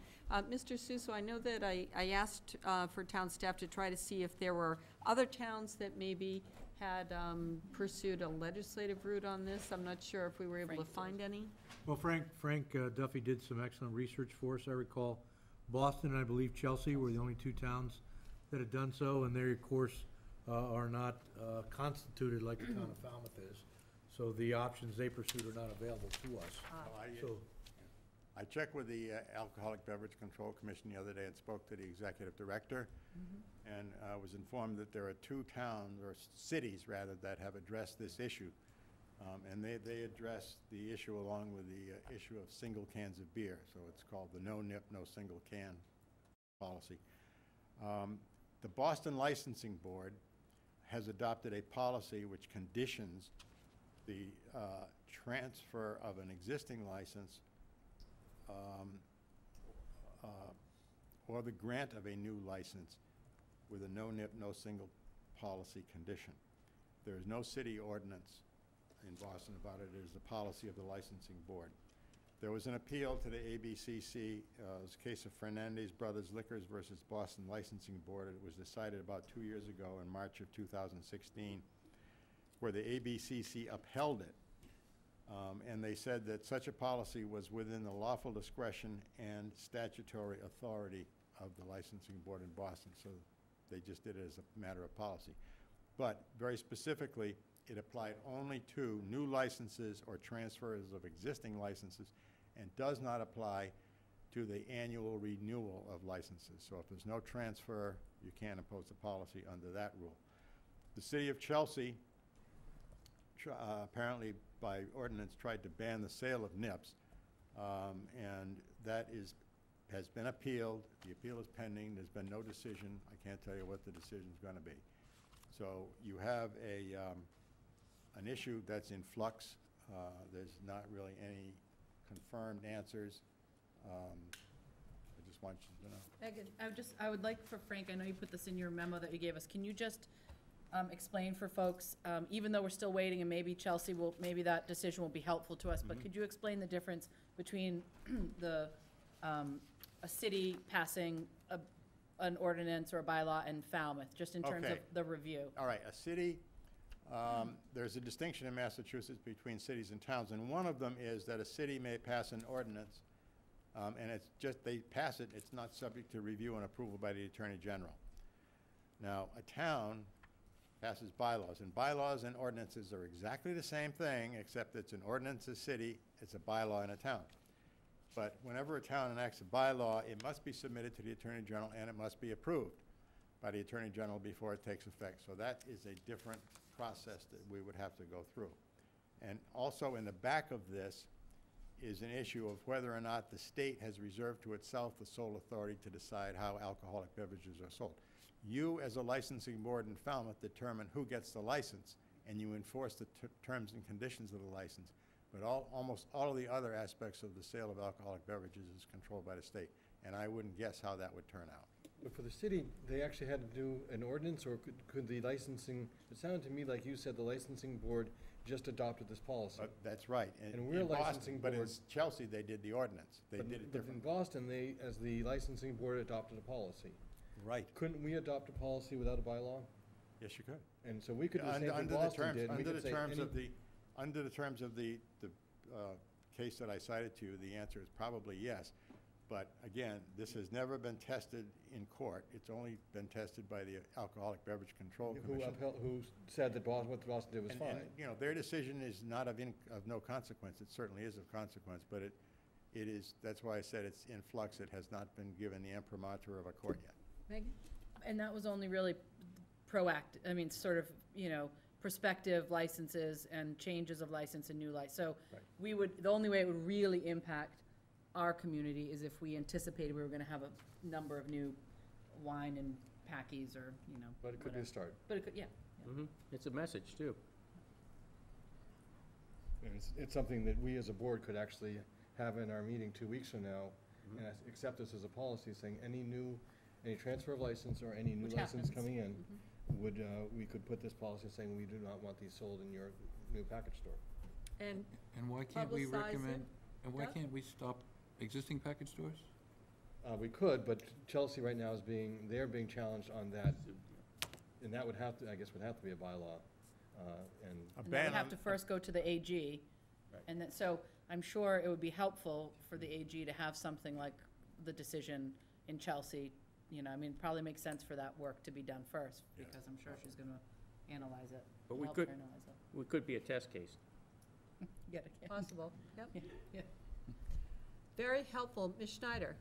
Mr. Suso, I know that I asked for town staff to try to see if there were other towns that maybe had pursued a legislative route on this. I'm not sure if we were able to find any. Well, Frank Duffy did some excellent research for us. I recall Boston and I believe Chelsea were the only two towns that had done so, and they, of course, are not constituted like the town of Falmouth is. So the options they pursued are not available to us. So I checked with the Alcoholic Beverage Control Commission the other day and spoke to the executive director, and was informed that there are 2 towns, or cities rather, that have addressed this issue. And they address the issue along with the issue of single cans of beer. So it's called the no nip, no single can policy. The Boston Licensing Board has adopted a policy which conditions the transfer of an existing license or the grant of a new license with a no nip, no single policy condition. There is no city ordinance in Boston about it. It is the policy of the licensing board. There was an appeal to the ABCC. It was a case of Fernandez Brothers Liquors versus Boston Licensing Board. It was decided about 2 years ago in March of 2016, where the ABCC upheld it. And they said that such a policy was within the lawful discretion and statutory authority of the licensing board in Boston. So they just did it as a matter of policy. But very specifically, it applied only to new licenses or transfers of existing licenses, and does not apply to the annual renewal of licenses. So if there's no transfer, you can't impose a policy under that rule. The city of Chelsea apparently by ordinance tried to ban the sale of nips, and that has been appealed. The appeal is pending. There's been no decision. I can't tell you what the decision is going to be. So you have an issue that's in flux. There's not really any confirmed answers. I just want you to know. Megan, I would like for Frank, I know you put this in your memo that you gave us, can you just explain for folks, even though we're still waiting and maybe Chelsea will, maybe that decision will be helpful to us, but could you explain the difference between the, a city passing an ordinance or a bylaw in Falmouth, just in terms of the review? All right, a city, there's a distinction in Massachusetts between cities and towns, and one of them is that a city may pass an ordinance, and it's just, they pass it, it's not subject to review and approval by the Attorney General. Now, a town passes bylaws, and bylaws and ordinances are exactly the same thing, except it's an ordinance in a city, it's a bylaw in a town. But whenever a town enacts a bylaw, it must be submitted to the Attorney General, and it must be approved by the Attorney General before it takes effect. So that is a different process that we would have to go through. And also in the back of this is an issue of whether or not the state has reserved to itself the sole authority to decide how alcoholic beverages are sold. You, as a licensing board in Falmouth, determine who gets the license, and you enforce the terms and conditions of the license. But almost all of the other aspects of the sale of alcoholic beverages is controlled by the state, and I wouldn't guess how that would turn out. But for the city, they actually had to do an ordinance, or could the licensing, it sounded to me like you said the licensing board just adopted this policy. That's right. And we're a licensing board. But in Chelsea, they did the ordinance. They did it But differently. in Boston, they, as the licensing board, adopted a policy. Right. Couldn't we adopt a policy without a bylaw? Yes, you could. And so we could do the same thing Under Boston did. and we Under could the say terms any- of the, under the terms of the case that I cited to you, the answer is probably yes. But again, this has never been tested in court. It's only been tested by the Alcoholic Beverage Control Commission. Who said that what Boston did was fine. And, you know, their decision is not of no consequence. It certainly is of consequence, but it is, that's why I said it's in flux. It has not been given the imprimatur of a court yet. Megan? And that was only really proactive, I mean, sort of, you know, prospective licenses and changes of license and new license. So Right. we would, the only way it would really impact our community is if we anticipated we were gonna have a number of new wine and packies or, you know. But it could be a whatever. start. But it could, yeah. It's a message, too. And it's something that we as a board could actually have in our meeting 2 weeks from now, and accept this as a policy, saying any transfer of license or any new Which license happens. coming in, we could put this policy saying we do not want these sold in your new package store. And And why can't we Publicize recommend, it. and why Doug? can't we stop existing package stores? We could, but Chelsea right now they're being challenged on that, and that would have to, I guess, would have to be a bylaw, and. And then we have to first go to the AG. Right. And then, so I'm sure it would be helpful for the AG to have something like the decision in Chelsea. You know, I mean, probably makes sense for that work to be done first, because I'm sure she's gonna analyze it. But We'll we help could- her analyze it. We could be a test case. Get it, yeah. possible, yep. Yeah. Very helpful. Ms. Schneider?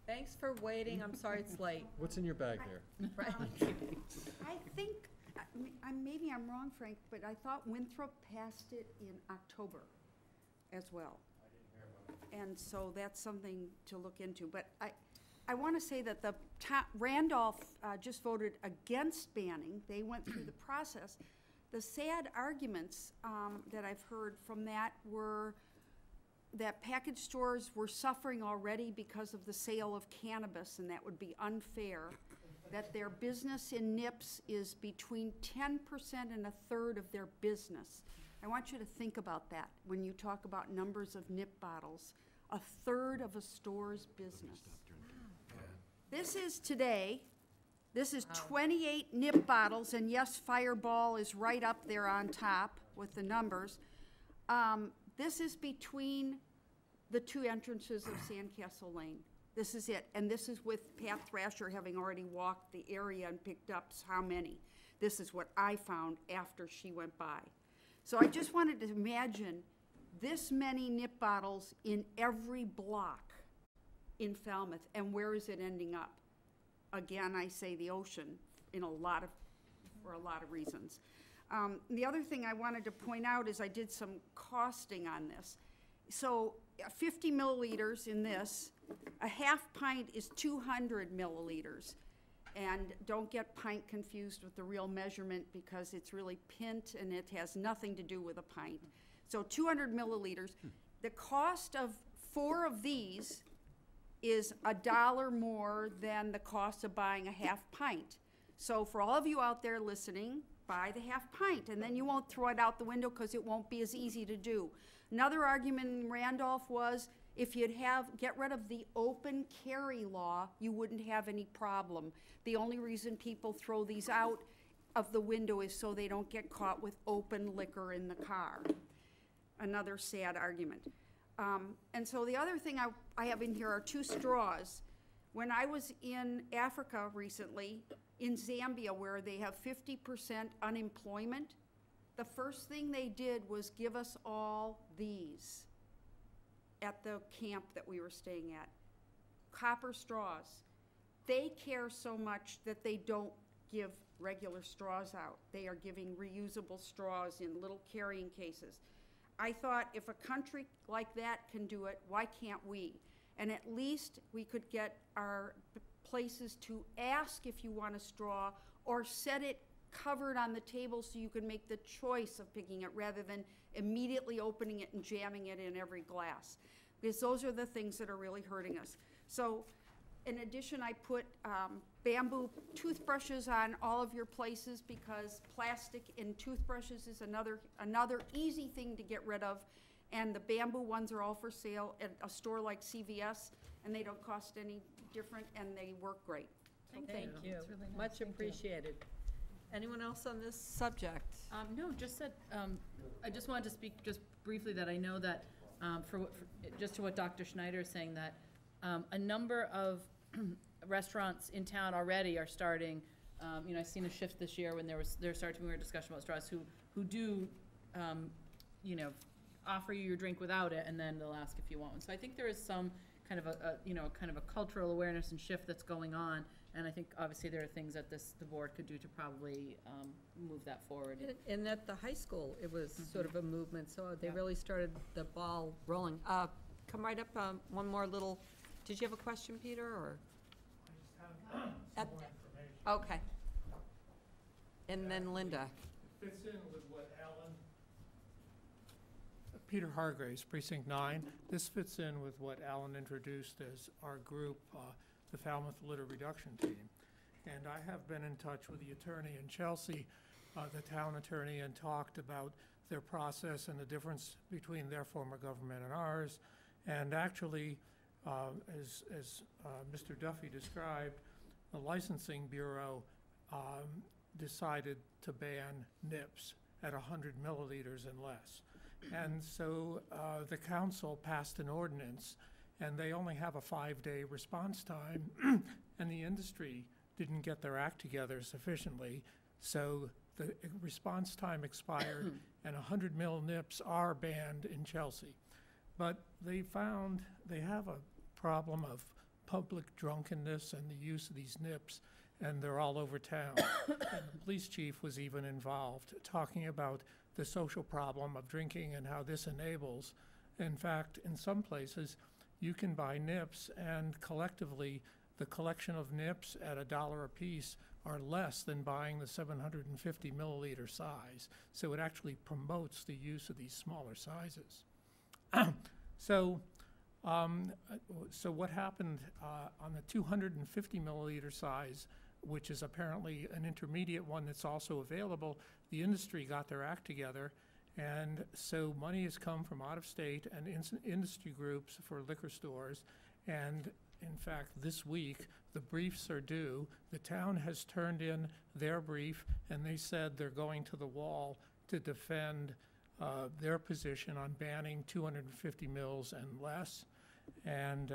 Thanks for waiting. I'm sorry it's late. What's in your bag there? Right. I think, maybe I'm wrong, Frank, but I thought Winthrop passed it in October as well. And so that's something to look into. But I want to say that Randolph just voted against banning. They went through the process. The sad arguments that I've heard from that were that package stores were suffering already because of the sale of cannabis, and that would be unfair. That their business in NIPS is between 10% and a third of their business. I want you to think about that when you talk about numbers of nip bottles. A third of a store's business. This is today, this is 28 nip bottles, and yes, Fireball is right up there on top with the numbers. This is between the two entrances of Sandcastle Lane. This is it, and this is with Pat Thrasher having already walked the area and picked up how many. This is what I found after she went by. So I just wanted to imagine this many nip bottles in every block in Falmouth, and where is it ending up? Again, I say the ocean for a lot of reasons. The other thing I wanted to point out is I did some costing on this. So 50 milliliters in this, a half pint is 200 milliliters. And don't get pint confused with the real measurement because it's really pint and it has nothing to do with a pint. So 200 milliliters. The cost of 4 of these is $1 more than the cost of buying a half pint. So for all of you out there listening, buy the half pint, and then you won't throw it out the window because it won't be as easy to do. Another argument in Randolph was if you'd get rid of the open carry law, you wouldn't have any problem. The only reason people throw these out of the window is so they don't get caught with open liquor in the car. Another sad argument. And so the other thing I have in here are 2 straws. When I was in Africa recently, in Zambia, where they have 50% unemployment, the first thing they did was give us all these at the camp that we were staying at. Copper straws. They care so much that they don't give regular straws out. They are giving reusable straws in little carrying cases. I thought if a country like that can do it, why can't we? And at least we could get our places to ask if you want a straw or set it covered on the table so you can make the choice of picking it rather than immediately opening it and jamming it in every glass. Because those are the things that are really hurting us. So in addition, I put bamboo toothbrushes on all of your places because plastic in toothbrushes is another easy thing to get rid of. And the bamboo ones are all for sale at a store like CVS, and they don't cost any different, and they work great. So Thank you. That's really nice. Much Thank you. appreciated. Anyone else on this subject? No, just that, I just wanted to speak just briefly that I know that, just to what Dr. Schneider is saying, that a number of restaurants in town already are starting, I've seen a shift this year when there started to be more discussion about straws, who do, offer you your drink without it, and then they'll ask if you want one. So I think there is some kind of a cultural awareness and shift that's going on And I think, obviously, there are things that the board could do to probably move that forward. And at the high school, it was sort of a movement, so they Yeah. really started the ball rolling. Come right up, one more little, did you have a question, Peter, or? Some more information. Okay. And then Linda. It fits in with what Alan. Peter Hargraves, Precinct 9. This fits in with what Alan introduced as our group, the Falmouth Litter Reduction Team. And I have been in touch with the attorney in Chelsea, the town attorney, and talked about their process and the difference between their form of government and ours. And actually, as Mr. Duffy described, the Licensing Bureau decided to ban nips at 100 milliliters and less. And so the council passed an ordinance, and they only have a 5-day response time, and the industry didn't get their act together sufficiently, so the response time expired, and 100 mil nips are banned in Chelsea. But they found they have a problem of public drunkenness and the use of these nips, and they're all over town. And the police chief was even involved, talking about the social problem of drinking and how this enables. In fact, in some places, you can buy nips, and collectively, the collection of nips at $1 a piece are less than buying the 750 milliliter size. So it actually promotes the use of these smaller sizes. So what happened on the 250 milliliter size, which is apparently an intermediate one that's also available, the industry got their act together, and so money has come from out of state and industry groups for liquor stores, and in fact, this week, the briefs are due. The town has turned in their brief, and they said they're going to the wall to defend their position on banning 250 mils and less. And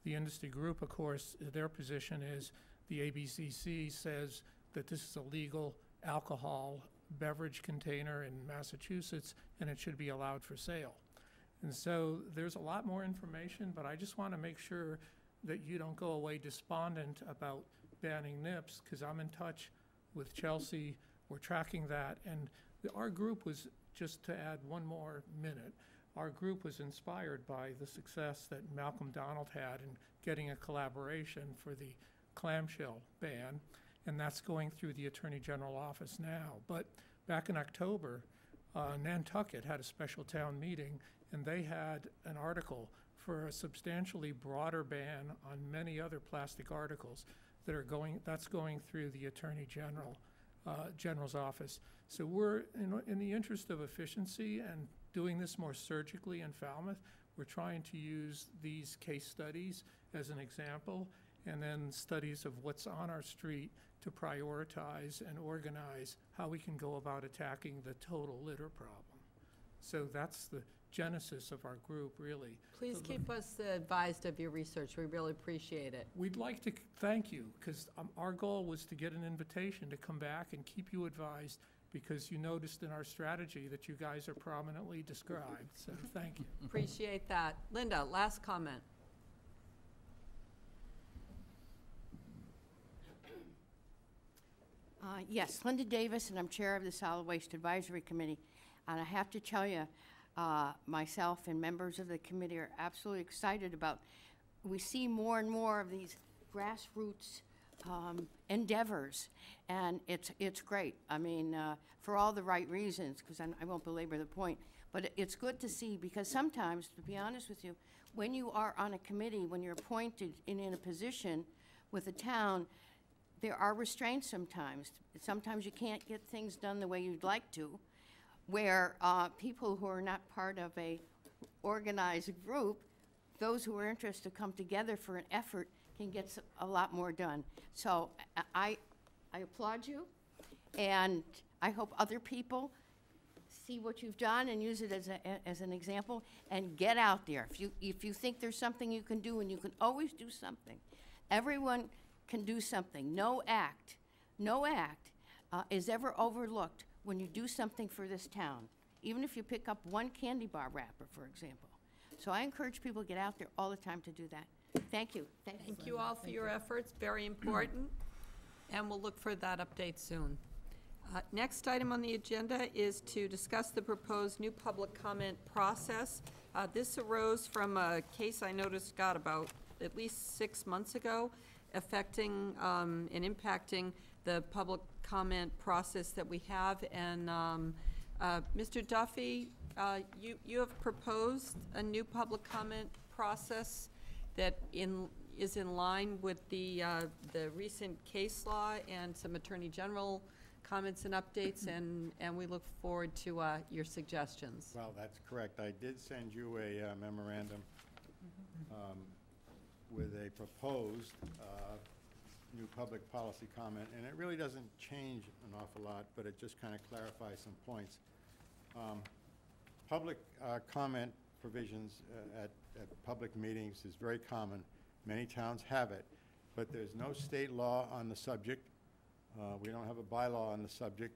the industry group, of course, their position is the ABCC says that this is a legal alcohol beverage container in Massachusetts, and it should be allowed for sale. And so there's a lot more information, but I just want to make sure that you don't go away despondent about banning nips, because I'm in touch with Chelsea. We're tracking that, and our group was, just to add one more minute, our group was inspired by the success that Malcolm Donald had in getting a collaboration for the clamshell ban, and that's going through the Attorney General office now. But back in October, Nantucket had a special town meeting, and they had an article for a substantially broader ban on many other plastic articles that's going through the Attorney General's office. So we're, in the interest of efficiency and doing this more surgically in Falmouth, we're trying to use these case studies as an example, and then studies of what's on our street to prioritize and organize how we can go about attacking the total litter problem. So that's the genesis of our group, really. Please keep us advised of your research. We really appreciate it. We'd like to thank you, because our goal was to get an invitation to come back and keep you advised, because you noticed in our strategy that you guys are prominently described. So thank you. Appreciate that. Linda, last comment. Yes, Linda Davis, and I'm chair of the Solid Waste Advisory Committee. And I have to tell you, myself and members of the committee are absolutely excited about, we see more and more of these grassroots endeavors, and it's great. I mean, for all the right reasons, because I won't belabor the point, but it's good to see, because sometimes, to be honest with you, when you are on a committee, when you're appointed in a position with a town, there are restraints sometimes. Sometimes you can't get things done the way you'd like to, where people who are not part of a organized group, those who are interested to come together for an effort, can get a lot more done. So I applaud you, and I hope other people see what you've done and use it as an example, and get out there. If you think there's something you can do, and you can always do something, everyone can do something. No act is ever overlooked when you do something for this town, even if you pick up one candy bar wrapper, for example. So I encourage people to get out there all the time to do that. Thank you. Thank you all for your efforts, very important, and we'll look for that update soon. Next item on the agenda is to discuss the proposed new public comment process. This arose from a case I noticed got about at least 6 months ago, affecting and impacting the public comment process that we have. And Mr. Duffy, you have proposed a new public comment process that is in line with the recent case law and some Attorney General comments and updates, and we look forward to your suggestions. Well, that's correct. I did send you a memorandum with a proposed new public policy comment, and it really doesn't change an awful lot, but it just kind of clarifies some points. Public comment provisions at public meetings is very common. Many towns have it, but there's no state law on the subject. We don't have a bylaw on the subject.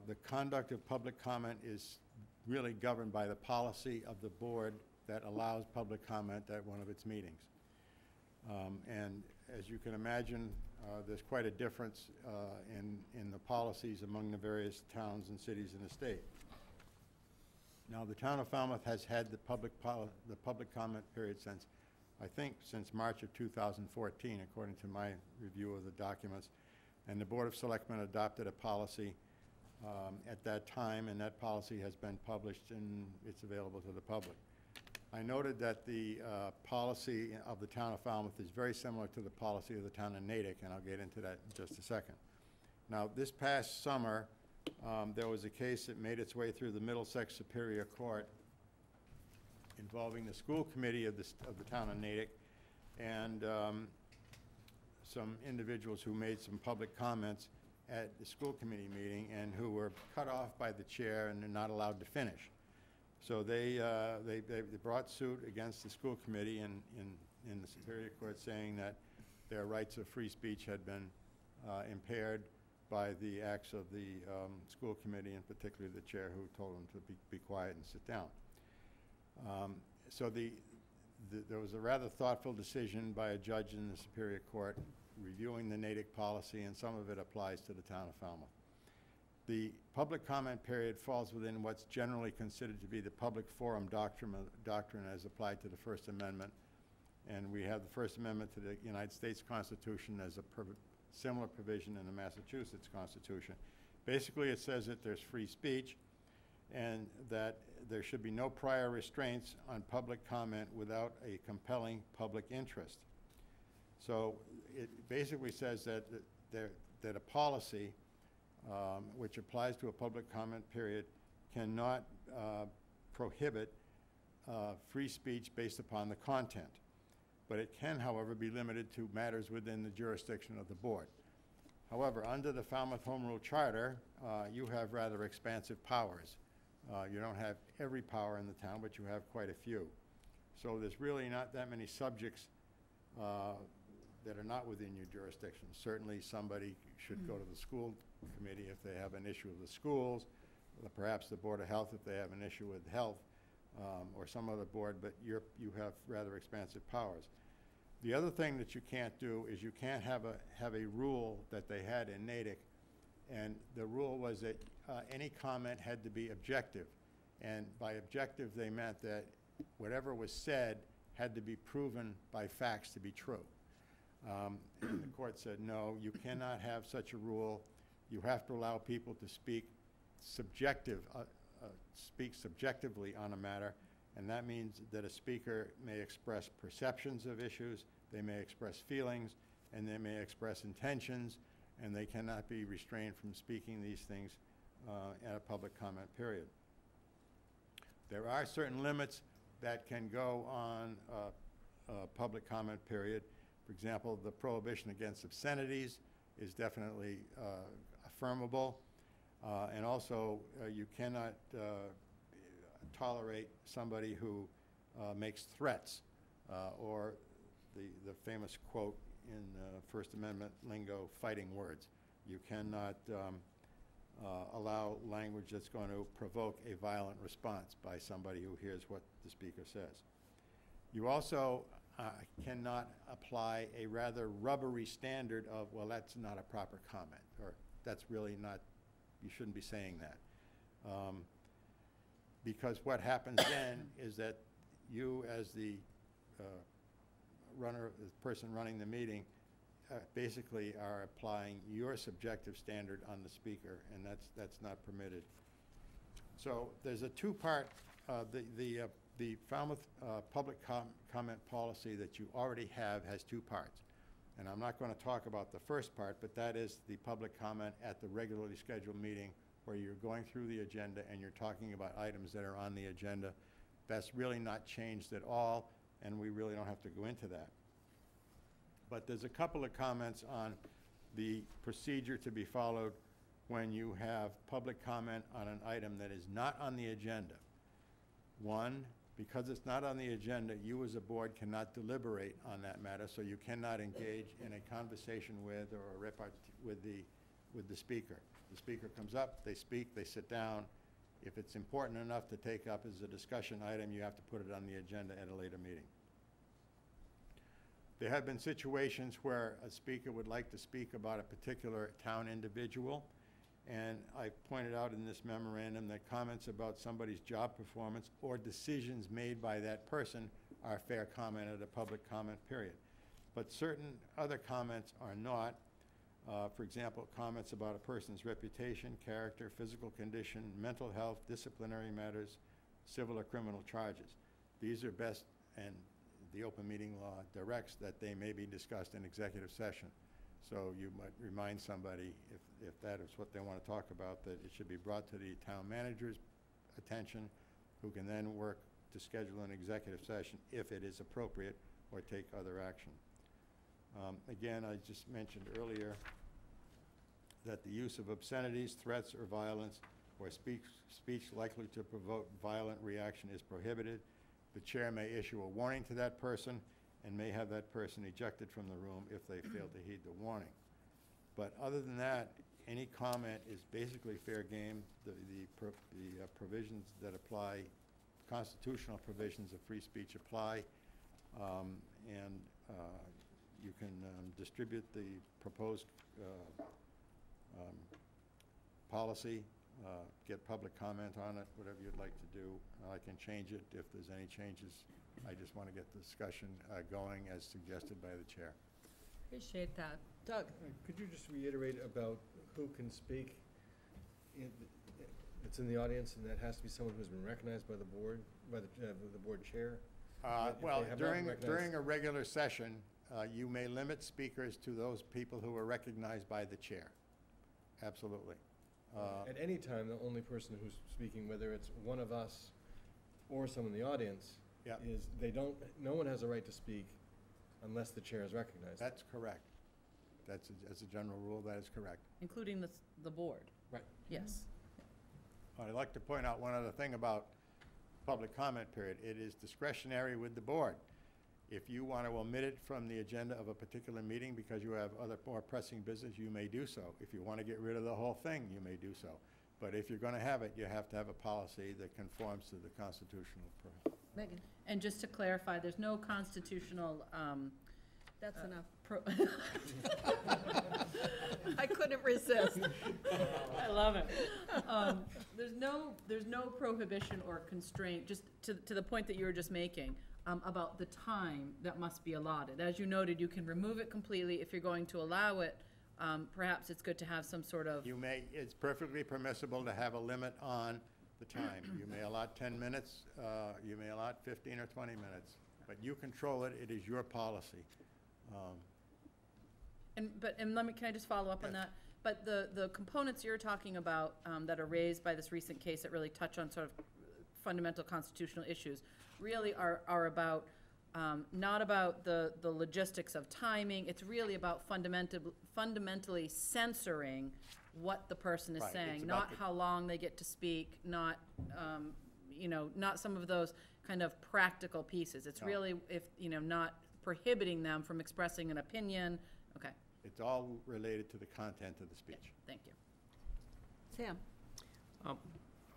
The conduct of public comment is really governed by the policy of the board that allows public comment at one of its meetings. And as you can imagine, there's quite a difference in the policies among the various towns and cities in the state. Now, the town of Falmouth has had the public comment period since March of 2014, according to my review of the documents. And the Board of Selectmen adopted a policy at that time, and that policy has been published and it's available to the public. I noted that the policy of the town of Falmouth is very similar to the policy of the town of Natick, and I'll get into that in just a second. Now, this past summer, there was a case that made its way through the Middlesex Superior Court involving the school committee of the town of Natick and some individuals who made some public comments at the school committee meeting and who were cut off by the chair and they're not allowed to finish. So they brought suit against the school committee in the Superior Court, saying that their rights of free speech had been impaired by the acts of the school committee, and particularly the chair, who told them to be quiet and sit down. So there was a rather thoughtful decision by a judge in the Superior Court reviewing the Natick policy, and some of it applies to the town of Falmouth. The public comment period falls within what's generally considered to be the public forum doctrine as applied to the First Amendment. And we have the First Amendment to the United States Constitution as a similar provision in the Massachusetts Constitution. Basically, it says that there's free speech and that there should be no prior restraints on public comment without a compelling public interest. So it basically says that a policy which applies to a public comment period cannot prohibit free speech based upon the content. But it can, however, be limited to matters within the jurisdiction of the board. However, under the Falmouth Home Rule Charter, you have rather expansive powers. You don't have every power in the town, but you have quite a few. So there's really not that many subjects that are not within your jurisdiction. Certainly somebody should go to the school committee if they have an issue with the schools, perhaps the Board of Health if they have an issue with health, or some other board, but you have rather expansive powers. The other thing that you can't do is you can't have a rule that they had in Natick, and the rule was that any comment had to be objective. And by objective, they meant that whatever was said had to be proven by facts to be true. And the court said, no, you cannot have such a rule. You have to allow people to speak subjectively on a matter, and that means that a speaker may express perceptions of issues, they may express feelings, and they may express intentions, and they cannot be restrained from speaking these things at a public comment period. There are certain limits that can go on a public comment period. For example, the prohibition against obscenities is definitely affirmable. And also, you cannot tolerate somebody who makes threats, or the famous quote in First Amendment lingo, fighting words. You cannot allow language that's going to provoke a violent response by somebody who hears what the speaker says. You also cannot apply a rather rubbery standard of, well, that's not a proper comment, or that's really not, you shouldn't be saying that. Because what happens then is that you, as the the person running the meeting, basically are applying your subjective standard on the speaker, and that's not permitted. So there's a two-part, the Falmouth public comment policy that you already have has two parts. And I'm not going to talk about the first part, but that is the public comment at the regularly scheduled meeting where you're going through the agenda and you're talking about items that are on the agenda. That's really not changed at all, and we really don't have to go into that. But there's a couple of comments on the procedure to be followed when you have public comment on an item that is not on the agenda. One, because it's not on the agenda, you as a board cannot deliberate on that matter, so you cannot engage in a conversation with or a with the speaker. The speaker comes up, they speak, they sit down. If it's important enough to take up as a discussion item, you have to put it on the agenda at a later meeting. There have been situations where a speaker would like to speak about a particular town individual, and I pointed out in this memorandum that comments about somebody's job performance or decisions made by that person are fair comment at a public comment period. But certain other comments are not. For example, comments about a person's reputation, character, physical condition, mental health, disciplinary matters, civil or criminal charges. These are best, and the open meeting law directs that they may be discussed in executive session. So you might remind somebody, if that is what they want to talk about, that it should be brought to the town manager's attention, who can then work to schedule an executive session if it is appropriate, or take other action. Again, I just mentioned earlier that the use of obscenities, threats, or violence, or speech likely to provoke violent reaction is prohibited. The chair may issue a warning to that person and may have that person ejected from the room if they fail to heed the warning. But other than that, any comment is basically fair game. The provisions that apply, constitutional provisions of free speech apply, and you can distribute the proposed policy, get public comment on it, whatever you'd like to do. I can change it if there's any changes. I just want to get the discussion going as suggested by the chair. Appreciate that. Doug? Could you just reiterate about who can speak? It's in the audience, and that has to be someone who's been recognized by the board, by the board chair? Well, during a regular session, you may limit speakers to those people who are recognized by the chair. Absolutely. At any time, the only person who's speaking, whether it's one of us or someone in the audience, is no one has a right to speak unless the chair is recognized. That's correct. As a general rule, that is correct. Including the board? Right. Yes. I'd like to point out one other thing about public comment period. It is discretionary with the board. If you want to omit it from the agenda of a particular meeting because you have other more pressing business, you may do so. If you want to get rid of the whole thing, you may do so. But if you're going to have it, you have to have a policy that conforms to the constitutional. Megan? And just to clarify, there's no constitutional, That's enough. I couldn't resist. I love it. There's no prohibition or constraint, just to the point that you were just making, about the time that must be allotted. As you noted, you can remove it completely. If you're going to allow it, perhaps it's good to have some sort of... It's perfectly permissible to have a limit on the time. You may allot 10 minutes, you may allot 15 or 20 minutes, but you control it. It is your policy. Can I just follow up on that? But the components you're talking about that are raised by this recent case that really touch on sort of fundamental constitutional issues really are about, not about the logistics of timing. It's really about fundamentally censoring what the person is saying, not how long they get to speak, not, not some of those kind of practical pieces. It's really, not prohibiting them from expressing an opinion. Okay. It's all related to the content of the speech. Yeah, thank you. Sam?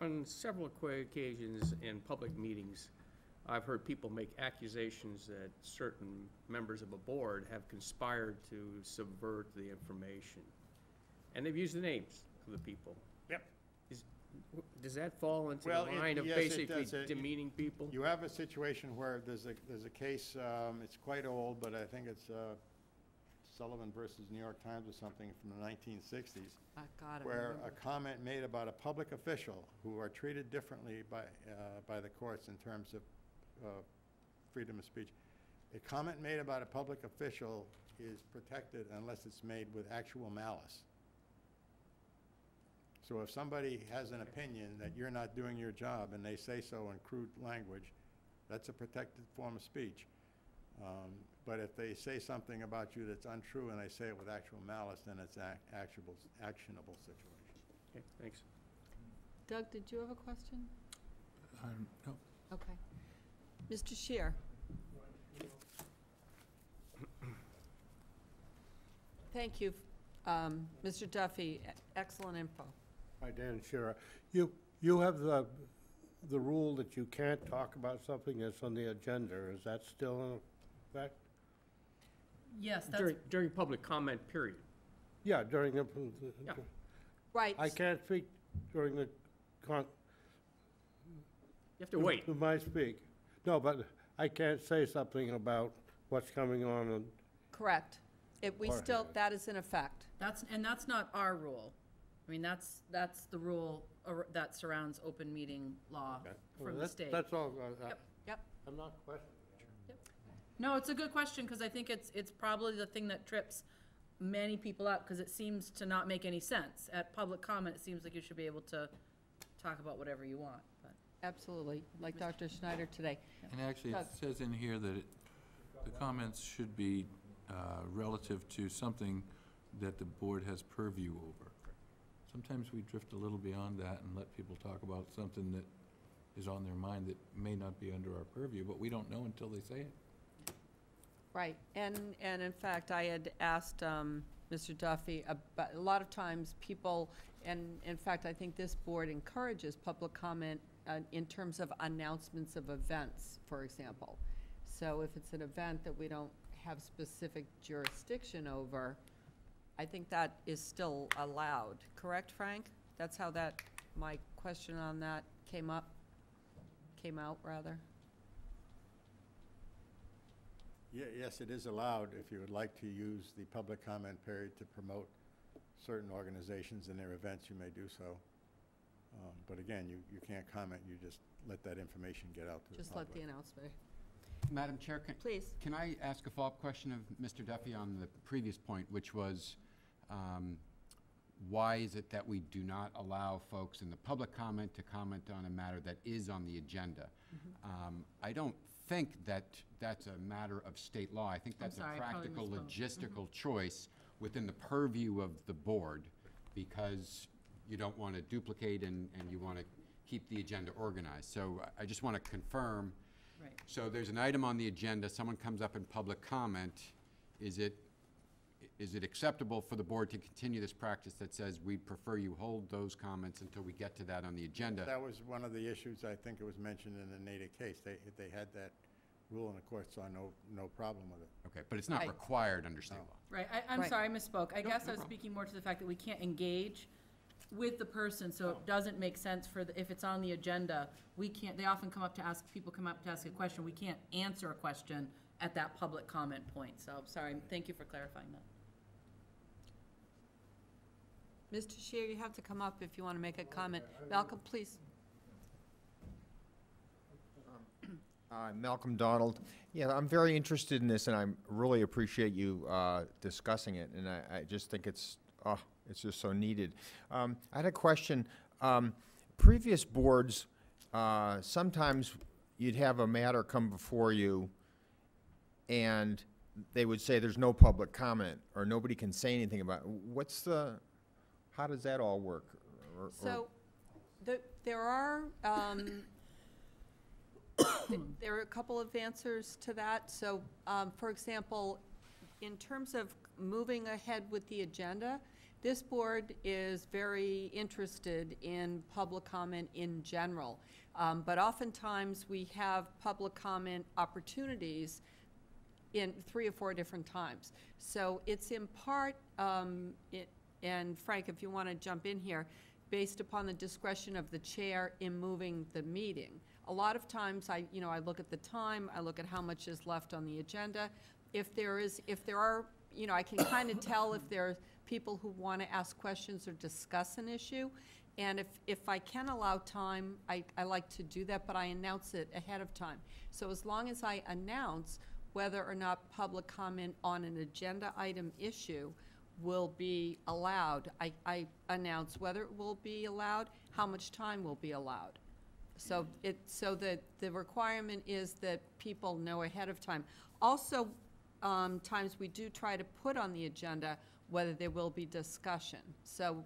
On several occasions in public meetings, I've heard people make accusations that certain members of a board have conspired to subvert the information. And they've used the names of the people. Yep. Does that fall into Well, the it- line of yes, it basically does. demeaning people? You have a situation where there's a case, it's quite old, but I think it's Sullivan versus New York Times or something from the 1960s. God, I Where remember. a comment made about a public official who are treated differently by the courts in terms of freedom of speech. A comment made about a public official is protected unless it's made with actual malice. So if somebody has an opinion that you're not doing your job and they say so in crude language, that's a protected form of speech. But if they say something about you that's untrue and they say it with actual malice, then it's actionable situation. Okay, thanks. Doug, did you have a question? No. Okay. Mr. Shear? Thank you, Mr. Duffy. Excellent info. Hi, Dan Shearer. You have the rule that you can't talk about something that's on the agenda. Is that still in effect? Yes, that's, During public comment period. Yeah, during the. Yeah. Right. I can't speak during the You have to wait. My speak. No, but I can't say something about what's coming on. Correct. We Or- still, that is in effect. and that's not our rule. I mean, that's the rule that surrounds open meeting law from the state. That's all. Yep. I'm not questioning. No, it's a good question, because I think it's probably the thing that trips many people up, because it seems to not make any sense. At public comment, it seems like you should be able to talk about whatever you want, but. Absolutely, like Dr. Schneider today. And actually, it Doug. says in here that the comments should be relative to something that the board has purview over. Sometimes we drift a little beyond that and let people talk about something that is on their mind that may not be under our purview, but we don't know until they say it. Right, and in fact, I had asked Mr. Duffy about, a lot of times people, and in fact, I think this board encourages public comment in terms of announcements of events, for example. So if it's an event that we don't have specific jurisdiction over, I think that is still allowed. Correct, Frank? That's how my question on that came out, rather. Yes, it is allowed if you would like to use the public comment period to promote certain organizations and their events, you may do so. But again, you can't comment, you just let that information get out to the public. Just let the announcement. Madam Chair, Please. can I ask a follow-up question of Mr. Duffy on the previous point, which was, why is it that we do not allow folks in the public comment to comment on a matter that is on the agenda? I don't think that that's a matter of state law. I think that's sorry, a I probably practical, misspoke. logistical choice within the purview of the board, because you don't want to duplicate and you want to keep the agenda organized. So I just want to confirm. Right. So there's an item on the agenda, someone comes up in public comment, is it acceptable for the board to continue this practice that says we'd prefer you hold those comments until we get to that on the agenda? That was one of the issues, I think it was mentioned in the Natick case. They had that rule and the court saw no problem with it. Okay, but it's not Right. required under state law. Right, I'm Right. sorry, I misspoke. I No, guess no I was problem. speaking more to the fact that we can't engage with the person, so it doesn't make sense if it's on the agenda, we can't, they often people come up to ask a question, we can't answer a question at that public comment point, so, sorry, thank you for clarifying that. Mr. Shear, you have to come up if you want to make a comment. Malcolm, please. Malcolm Donald. Yeah, I'm very interested in this, and I really appreciate you discussing it, and I just think it's just so needed. I had a question. Previous boards, sometimes you'd have a matter come before you, and they would say there's no public comment, or nobody can say anything about it. How does that all work? So, there are there are a couple of answers to that. So, for example, in terms of moving ahead with the agenda, this board is very interested in public comment in general. But oftentimes, we have public comment opportunities in 3 or 4 different times. So it's in part, and Frank, if you want to jump in here, based upon the discretion of the chair in moving the meeting. A lot of times, I look at the time, I look at how much is left on the agenda. If there are, I can kind of tell if there are people who want to ask questions or discuss an issue. And if I can allow time, I like to do that, but I announce it ahead of time. So as long as I announce whether or not public comment on an agenda item issue will be allowed, I announce whether it will be allowed, how much time will be allowed. So that the requirement is that people know ahead of time. Also, times we do try to put on the agenda whether there will be discussion. So,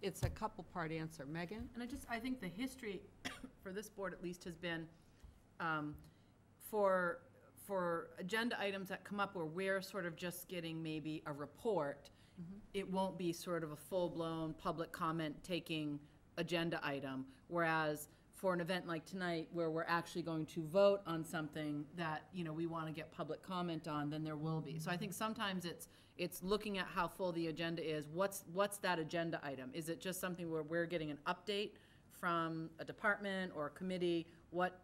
it's a couple-part answer. Megan? And I think the history for this board at least has been, for agenda items that come up where we're sort of just getting maybe a report, it won't be sort of a full-blown public comment-taking agenda item, whereas for an event like tonight where we're actually going to vote on something that, we want to get public comment on, then there will be. So I think sometimes it's looking at how full the agenda is. What's that agenda item? Is it just something where we're getting an update from a department or a committee? What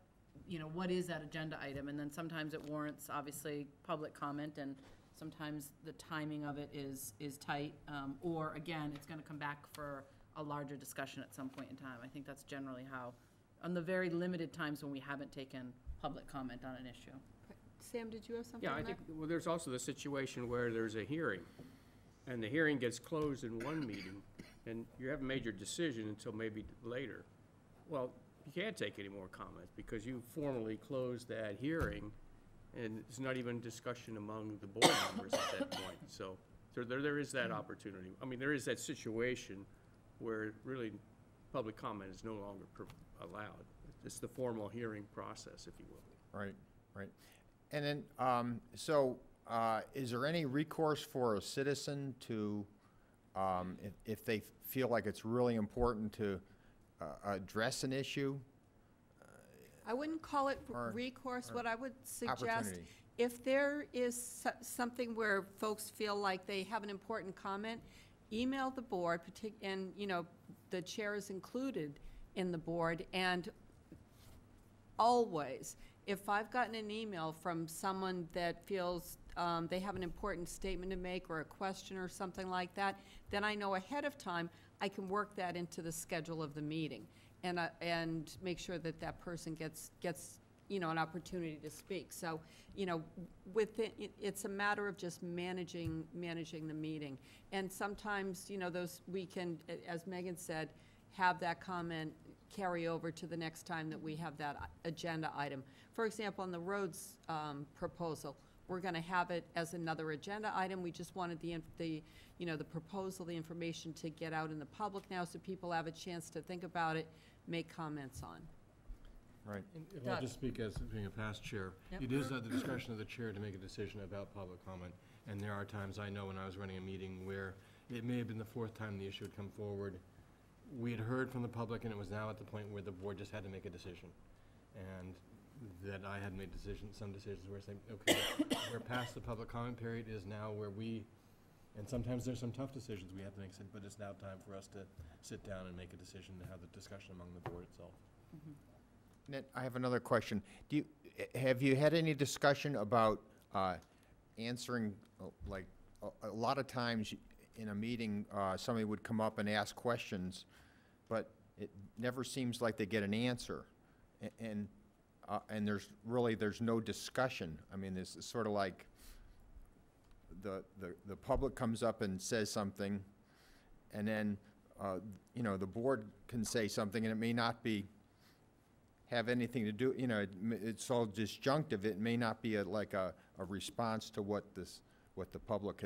is that agenda item? And then sometimes it warrants, obviously, public comment, and sometimes the timing of it is tight. Or, again, it's going to come back for a larger discussion at some point in time. I think that's generally how, on the very limited times when we haven't taken public comment on an issue. Sam, did you have something Yeah, on I that? think, well, there's also the situation where there's a hearing, and the hearing gets closed in one meeting, and you haven't made your decision until maybe later. Well, you can't take any more comments, because you formally closed that hearing, and it's not even discussion among the board members at that point. So there is that opportunity. I mean, there is that situation where really public comment is no longer allowed. It's the formal hearing process, if you will. Right. And then, is there any recourse for a citizen to, if they feel like it's really important to address an issue? I wouldn't call it Or- recourse. or What I would suggest, opportunity. if there is something where folks feel like they have an important comment, email the board, and, the chair is included in the board, and always, if I've gotten an email from someone that feels they have an important statement to make or a question or something like that, then I know ahead of time I can work that into the schedule of the meeting and make sure that that person gets an opportunity to speak. So, it's a matter of just managing the meeting. And sometimes, we can, as Megan said, have that comment carry over to the next time that we have that agenda item. For example, on the roads proposal, we're going to have it as another agenda item. We just wanted the proposal, the information to get out in the public now so people have a chance to think about it, make comments on. Right. And if Doug. I'll just speak as being a past chair, Yep. it is at the discretion of the chair to make a decision about public comment. And there are times, I know when I was running a meeting, where it may have been the 4th time the issue had come forward. We had heard from the public, and it was now at the point where the board just had to make a decision. And that I had made some decisions where saying, okay, we're past the public comment period, is now where and sometimes there's some tough decisions we have to make, but it's now time for us to sit down and make a decision to have the discussion among the board itself. Ned, I have another question. Have you had any discussion about answering, like, a lot of times in a meeting, somebody would come up and ask questions, but it never seems like they get an answer. And there's no discussion. I mean, this is sort of like the public comes up and says something, and then, the board can say something, and it may not have anything to do, it's all disjunctive. It may not be a response to what the public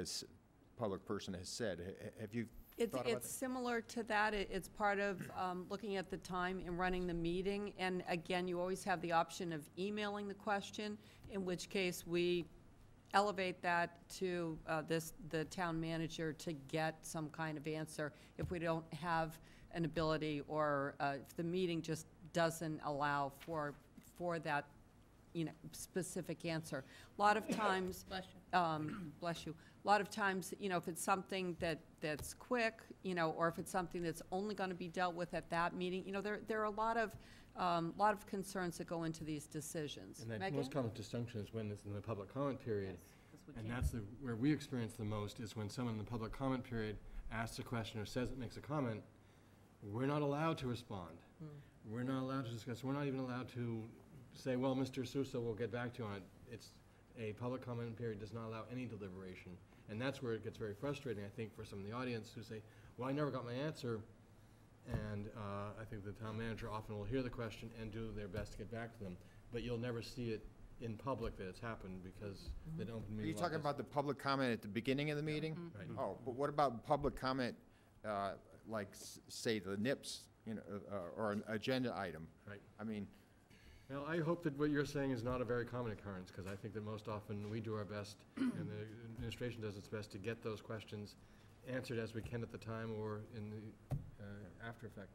person has said. Have you thought about It's similar to that. It's part of looking at the time and running the meeting. And again, you always have the option of emailing the question, in which case we elevate that to the town manager to get some kind of answer if we don't have an ability, or if the meeting just doesn't allow for that, specific answer. A lot of times, bless you. A lot of times, if it's something that's quick, or if it's something that's only going to be dealt with at that meeting, there are a lot of concerns that go into these decisions. And that Megan? most common disjunction is when it's in the public comment period. Yes, 'cause we And can't- that's where we experience the most, is when someone in the public comment period asks a question or says it, makes a comment, we're not allowed to respond. We're not allowed to discuss. We're not even allowed to say, well, Mr. Sousa will get back to you on it. It's a public comment period does not allow any deliberation. And that's where it gets very frustrating, I think, for some of the audience who say, well, I never got my answer. And I think the town manager often will hear the question and do their best to get back to them. But you'll never see it in public that it's happened, because they don't. Are you talking about the public comment at the beginning of the meeting? Right. Oh, but what about public comment, like, say, the NIPS, or an agenda item? Right. I mean, Well, I hope that what you're saying is not a very common occurrence, because I think that most often we do our best, and the administration does its best to get those questions answered as we can at the time or in the after effect.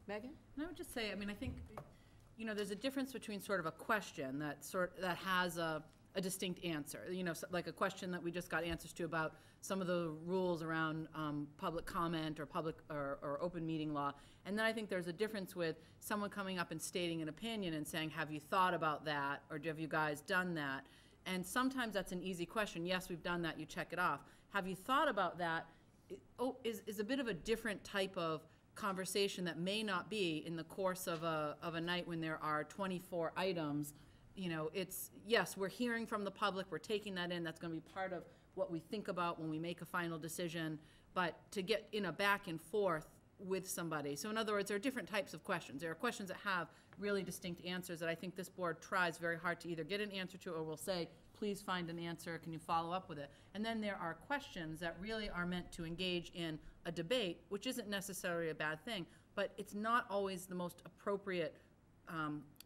Megan? And I would just say, I mean, I think, there's a difference between sort of a question that has a distinct answer. Like a question that we just got answers to about some of the rules around public comment or public or open meeting law. And then I think there's a difference with someone coming up and stating an opinion and saying, have you thought about that? Or have you guys done that? And sometimes that's an easy question. Yes, we've done that, you check it off. Have you thought about that? Is a bit of a different type of conversation that may not be in the course of a night when there are 24 items. It's, yes, we're hearing from the public, we're taking that in, that's gonna be part of what we think about when we make a final decision, but to get in a back and forth with somebody. So in other words, there are different types of questions. There are questions that have really distinct answers that I think this board tries very hard to either get an answer to, or will say, please find an answer, can you follow up with it? And then there are questions that really are meant to engage in a debate, which isn't necessarily a bad thing, but it's not always the most appropriate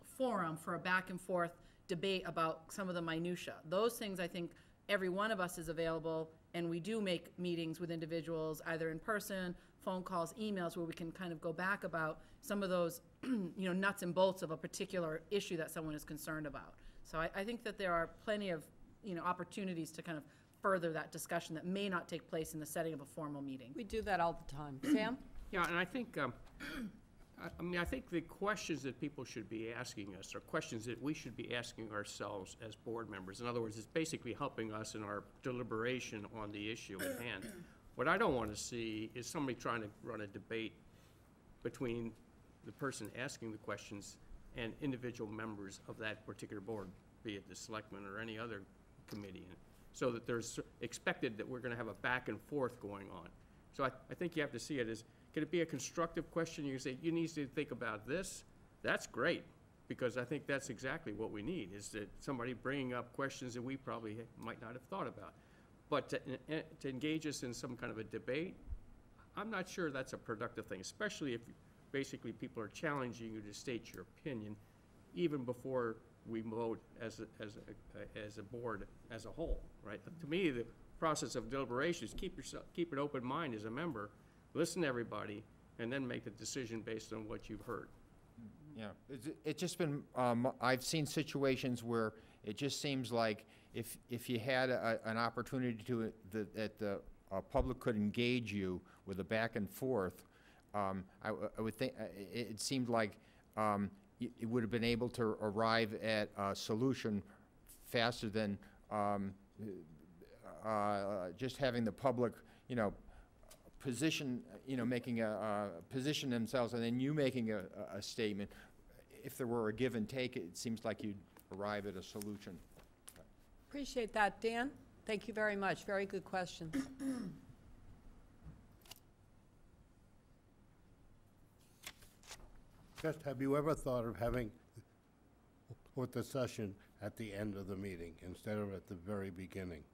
forum for a back and forth debate about some of the minutia. Those things, I think, every one of us is available, and we do make meetings with individuals, either in person, phone calls, emails, where we can kind of go back about some of those, nuts and bolts of a particular issue that someone is concerned about. So I think that there are plenty of, opportunities to kind of further that discussion that may not take place in the setting of a formal meeting. We do that all the time. Sam? Yeah, and I think, I think the questions that people should be asking us are questions that we should be asking ourselves as board members. In other words, it's basically helping us in our deliberation on the issue at hand. What I don't want to see is somebody trying to run a debate between the person asking the questions and individual members of that particular board, be it the selectmen or any other committee, so that there's expected that we're going to have a back and forth going on. So I think you have to see it as, can it be a constructive question? You can say, you need to think about this. That's great, because I think that's exactly what we need, is that somebody bringing up questions that we probably might not have thought about. But to engage us in some kind of a debate, I'm not sure that's a productive thing, especially if basically people are challenging you to state your opinion even before we vote as a board as a whole, right? To me, the process of deliberation is keep an open mind as a member, listen to everybody, and then make the decision based on what you've heard. Yeah, it's just been, I've seen situations where it just seems like if you had an opportunity that the public could engage you with a back and forth, I would think, it seemed like it would have been able to arrive at a solution faster than just having the public, position, making position themselves, and then you making a statement. If there were a give and take, it seems like you'd arrive at a solution. Appreciate that. Dan, thank you very much. Very good questions. Just, have you ever thought of having with the session at the end of the meeting instead of at the very beginning?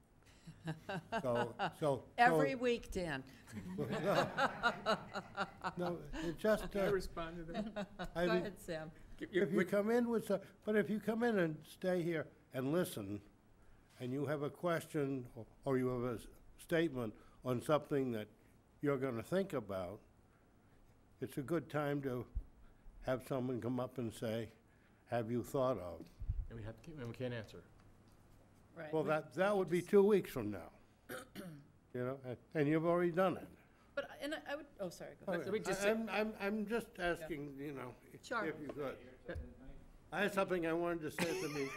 Every week, Dan. No, it just. Can I respond to that? Go ahead, Sam. If you come in with but if you come in and stay here and listen, and you have a question or you have a statement on something that you're gonna think about, it's a good time to have someone come up and say, have you thought of? And we can't answer. Right. Well, that would be 2 weeks from now. You know, and you've already done it. But, and I would, oh, sorry, go ahead. I'm just asking, you know, Sure. if you could. I had something I wanted to say to me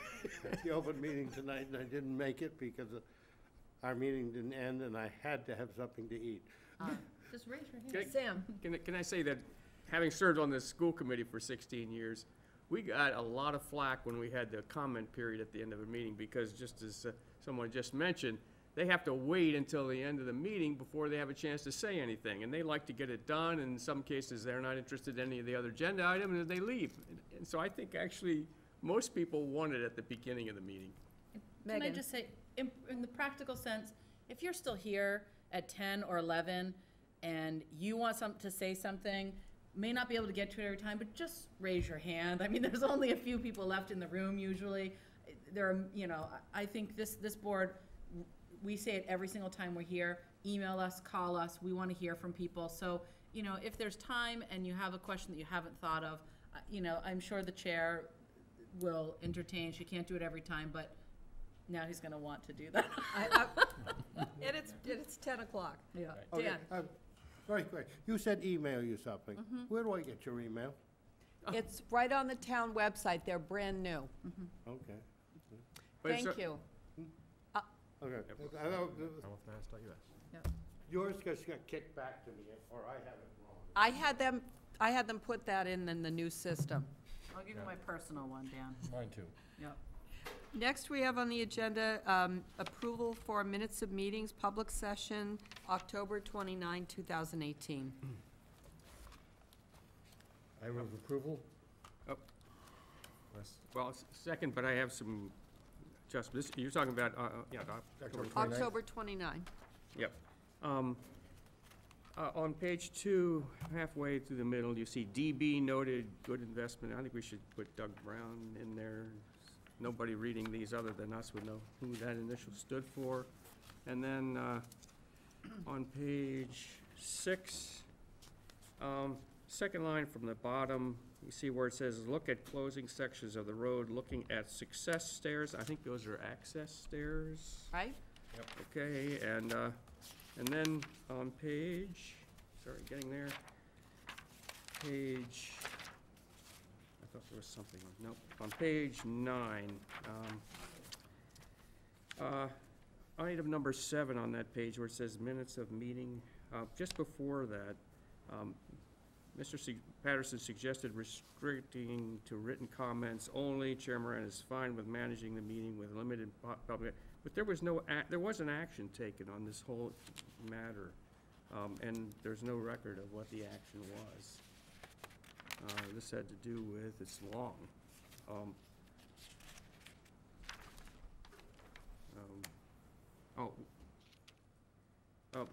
at the open meeting tonight, and I didn't make it because our meeting didn't end, and I had to have something to eat. Just raise your hand. Sam? Can I say that, having served on the school committee for 16 years, we got a lot of flack when we had the comment period at the end of a meeting, because just as someone just mentioned, they have to wait until the end of the meeting before they have a chance to say anything, and they like to get it done, and in some cases, they're not interested in any of the other agenda items, and they leave. And so I think actually, most people want it at the beginning of the meeting. Can I Megan? just say, in the practical sense, if you're still here at 10 or 11 and you want to say something, may not be able to get to it every time, but just raise your hand. I mean, there's only a few people left in the room usually. There are, you know, I think this board, we say it every single time we're here, email us, call us, we want to hear from people. So, you know, if there's time and you have a question that you haven't thought of, you know, I'm sure the chair will entertain. She can't do it every time, but now he's going to want to do that. And it's 10 o'clock. Yeah. Okay, Dan? Very quick. You said email you something. Where do I get your email? It's right on the town website. They're brand new. Okay. But it's Thank you. Okay. Commonwealthmass.us. Yours just got kicked back to me, or I have it wrong. I had them put that in the new system. I'll give you my personal one, Dan. Mine too. Yep. Next, we have on the agenda, approval for minutes of meetings, public session, October 29, 2018. I move approval. Well, second, but I have some adjustments. You're talking about, yeah, October 29th? October 29. Yep. On page 2, halfway through the middle, you see DB noted good investment. I think we should put Doug Brown in there. Nobody reading these other than us would know who that initial stood for. And then on page 6, second line from the bottom, you see where it says, look at closing sections of the road, looking at success stairs. I think those are access stairs. Right? Okay, and then on page, sorry, getting there, page, I thought there was something, nope, on page 9, item number 7 on that page where it says minutes of meeting, just before that, Mr. Patterson suggested restricting to written comments only. Chair Moran is fine with managing the meeting with limited public, but there was there was an action taken on this whole matter, and there's no record of what the action was. This had to do with, it's long.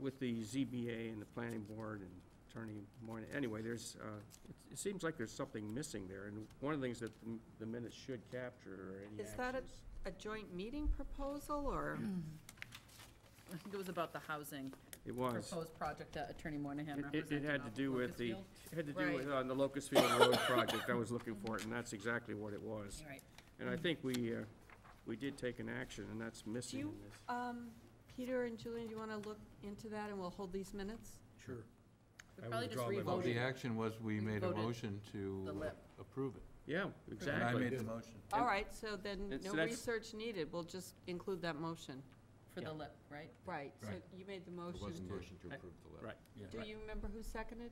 With the ZBA and the planning board and Attorney Moynihan. Anyway, there's, it seems like there's something missing there, and one of the things that the minutes should capture are any actions. Is that a joint meeting proposal, or? I think it was about the housing. It was. Proposed project that Attorney Moynihan It represented. had to do with the, Locust it had to do Right. with, the Locust Field Road project. I was looking for it, and that's exactly what it was. Field. Right. And I think we did take an action, and that's Do missing you, in this. Peter and Julian, do you want to look into that, and we'll hold these minutes? Sure. We I probably just withdraw my Well, re-voted. the action was we made a voted motion the to lip. approve it. Yeah, And I exactly. made the motion. All right, so then and no so that's- research needed. We'll just include that motion. For Yeah. the lip, right? Right, so Right. you made the There was a motion. motion to approve the levy. Right. Yeah. Do you remember who seconded?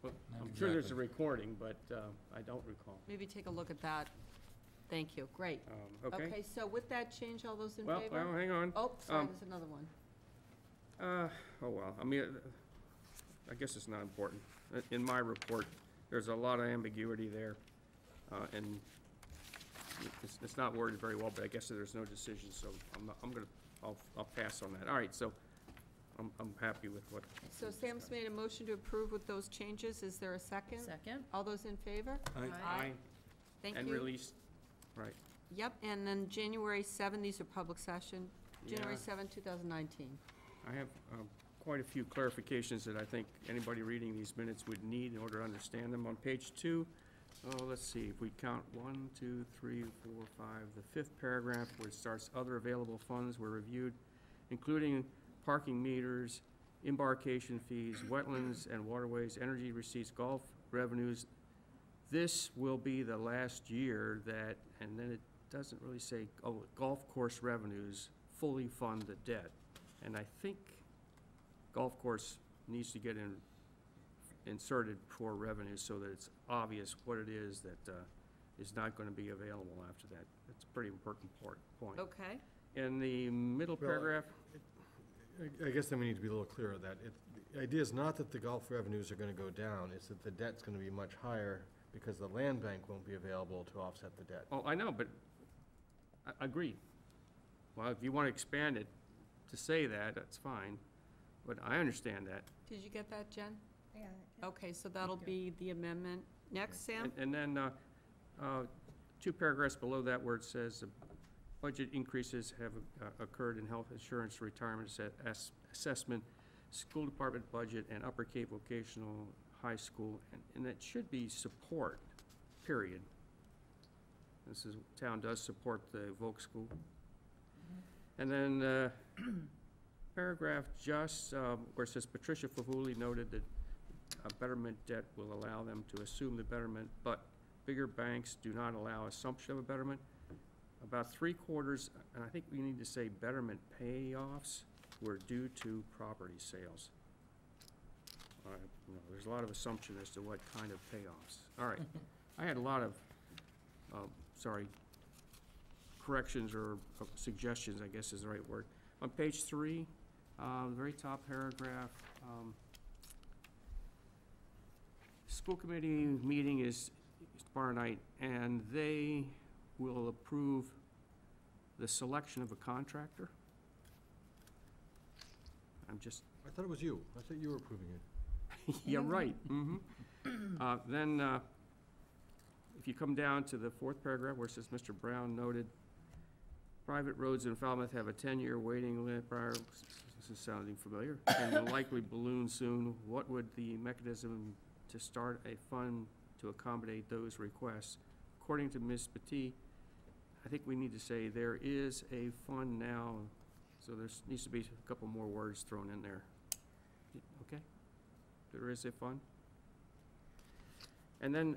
Well, Not I'm sure there's a exactly. recording, but I don't recall. Maybe take a look at that. Thank you, great. Okay. Okay, so with that change, all those in Well, favor? hang on. Oh, sorry, Um, there's another one. Oh, well, I mean, I guess it's not important. In my report, there's a lot of ambiguity there, and it's not worded very well, but I guess there's no decision, so I'll pass on that. All right, so I'm happy with what. So Sam's made a motion to approve with those changes. Is there a second? Second. All those in favor? Aye. Aye. Thank And you. release, right. Yep, and then January 7, these are public session, January Yeah. 7, 2019. I have quite a few clarifications that I think anybody reading these minutes would need in order to understand them. On page 2, let's see, if we count 1, 2, 3, 4, 5, the fifth paragraph where it starts, other available funds were reviewed, including parking meters, embarkation fees, wetlands and waterways, energy receipts, golf revenues. This will be the last year that, and then it doesn't really say, oh, golf course revenues fully fund the debt. And I think golf course needs to get inserted for revenue so that it's obvious what it is that is not going to be available after that. That's a pretty important point. Okay. In the middle Well, paragraph, I guess then we need to be a little clearer that the idea is not that the golf revenues are gonna go down, it's that the debt's gonna be much higher because the land bank won't be available to offset the debt. oh, I know, but I agree. Well, if you want to expand it to say that, that's fine, but I understand that. Did you get that, Jen? Yeah. Okay, so that'll be the amendment. Next, Sam? And then 2 paragraphs below that where it says budget increases have occurred in health insurance, retirement assessment, school department budget, and Upper Cape Vocational High School, and that should be support, period. This is, town does support the Voc School. And then paragraph just, where it says Patricia Favuli noted that a betterment debt will allow them to assume the betterment, but bigger banks do not allow assumption of a betterment. About 3/4, and I think we need to say betterment payoffs were due to property sales. All right, there's a lot of assumption as to what kind of payoffs. All right, I had a lot of, corrections or suggestions, I guess is the right word. On page 3, the very top paragraph, school committee meeting is tomorrow night, and they will approve the selection of a contractor. I'm just, I thought it was you, I thought you were approving it. yeah, right. Then, if you come down to the 4th paragraph where it says, Mr. Brown noted, private roads in Falmouth have a 10-year waiting list, this is sounding familiar, and will likely balloon soon. What would the mechanism to start a fund to accommodate those requests? According to Ms. Petit, I think we need to say there is a fund now, so there needs to be a couple more words thrown in there. Okay? There is a fund. And then,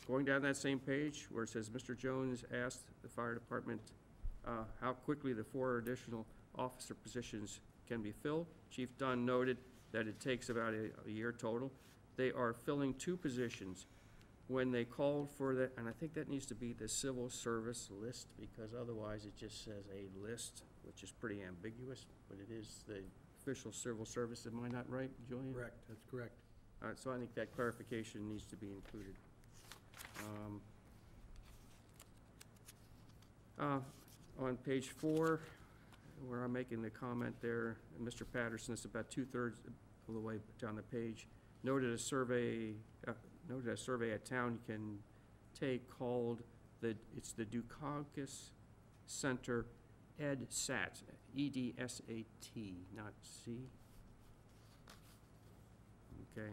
going down that same page where it says, Mr. Jones asked the fire department how quickly the 4 additional officer positions can be filled. Chief Dunn noted that it takes about a year total. They are filling 2 positions. When they called for that, and I think that needs to be the civil service list, because otherwise it just says a list, which is pretty ambiguous, but it is the official civil service. Am I not right, Julian? Correct, that's correct. All right, so I think that clarification needs to be included. On page 4, where I'm making the comment there, Mr. Patterson, it's about 2/3 of the way down the page, noted a survey a town can take called it's the Dukakis Center EDSAT, EDSAT, not C. Okay.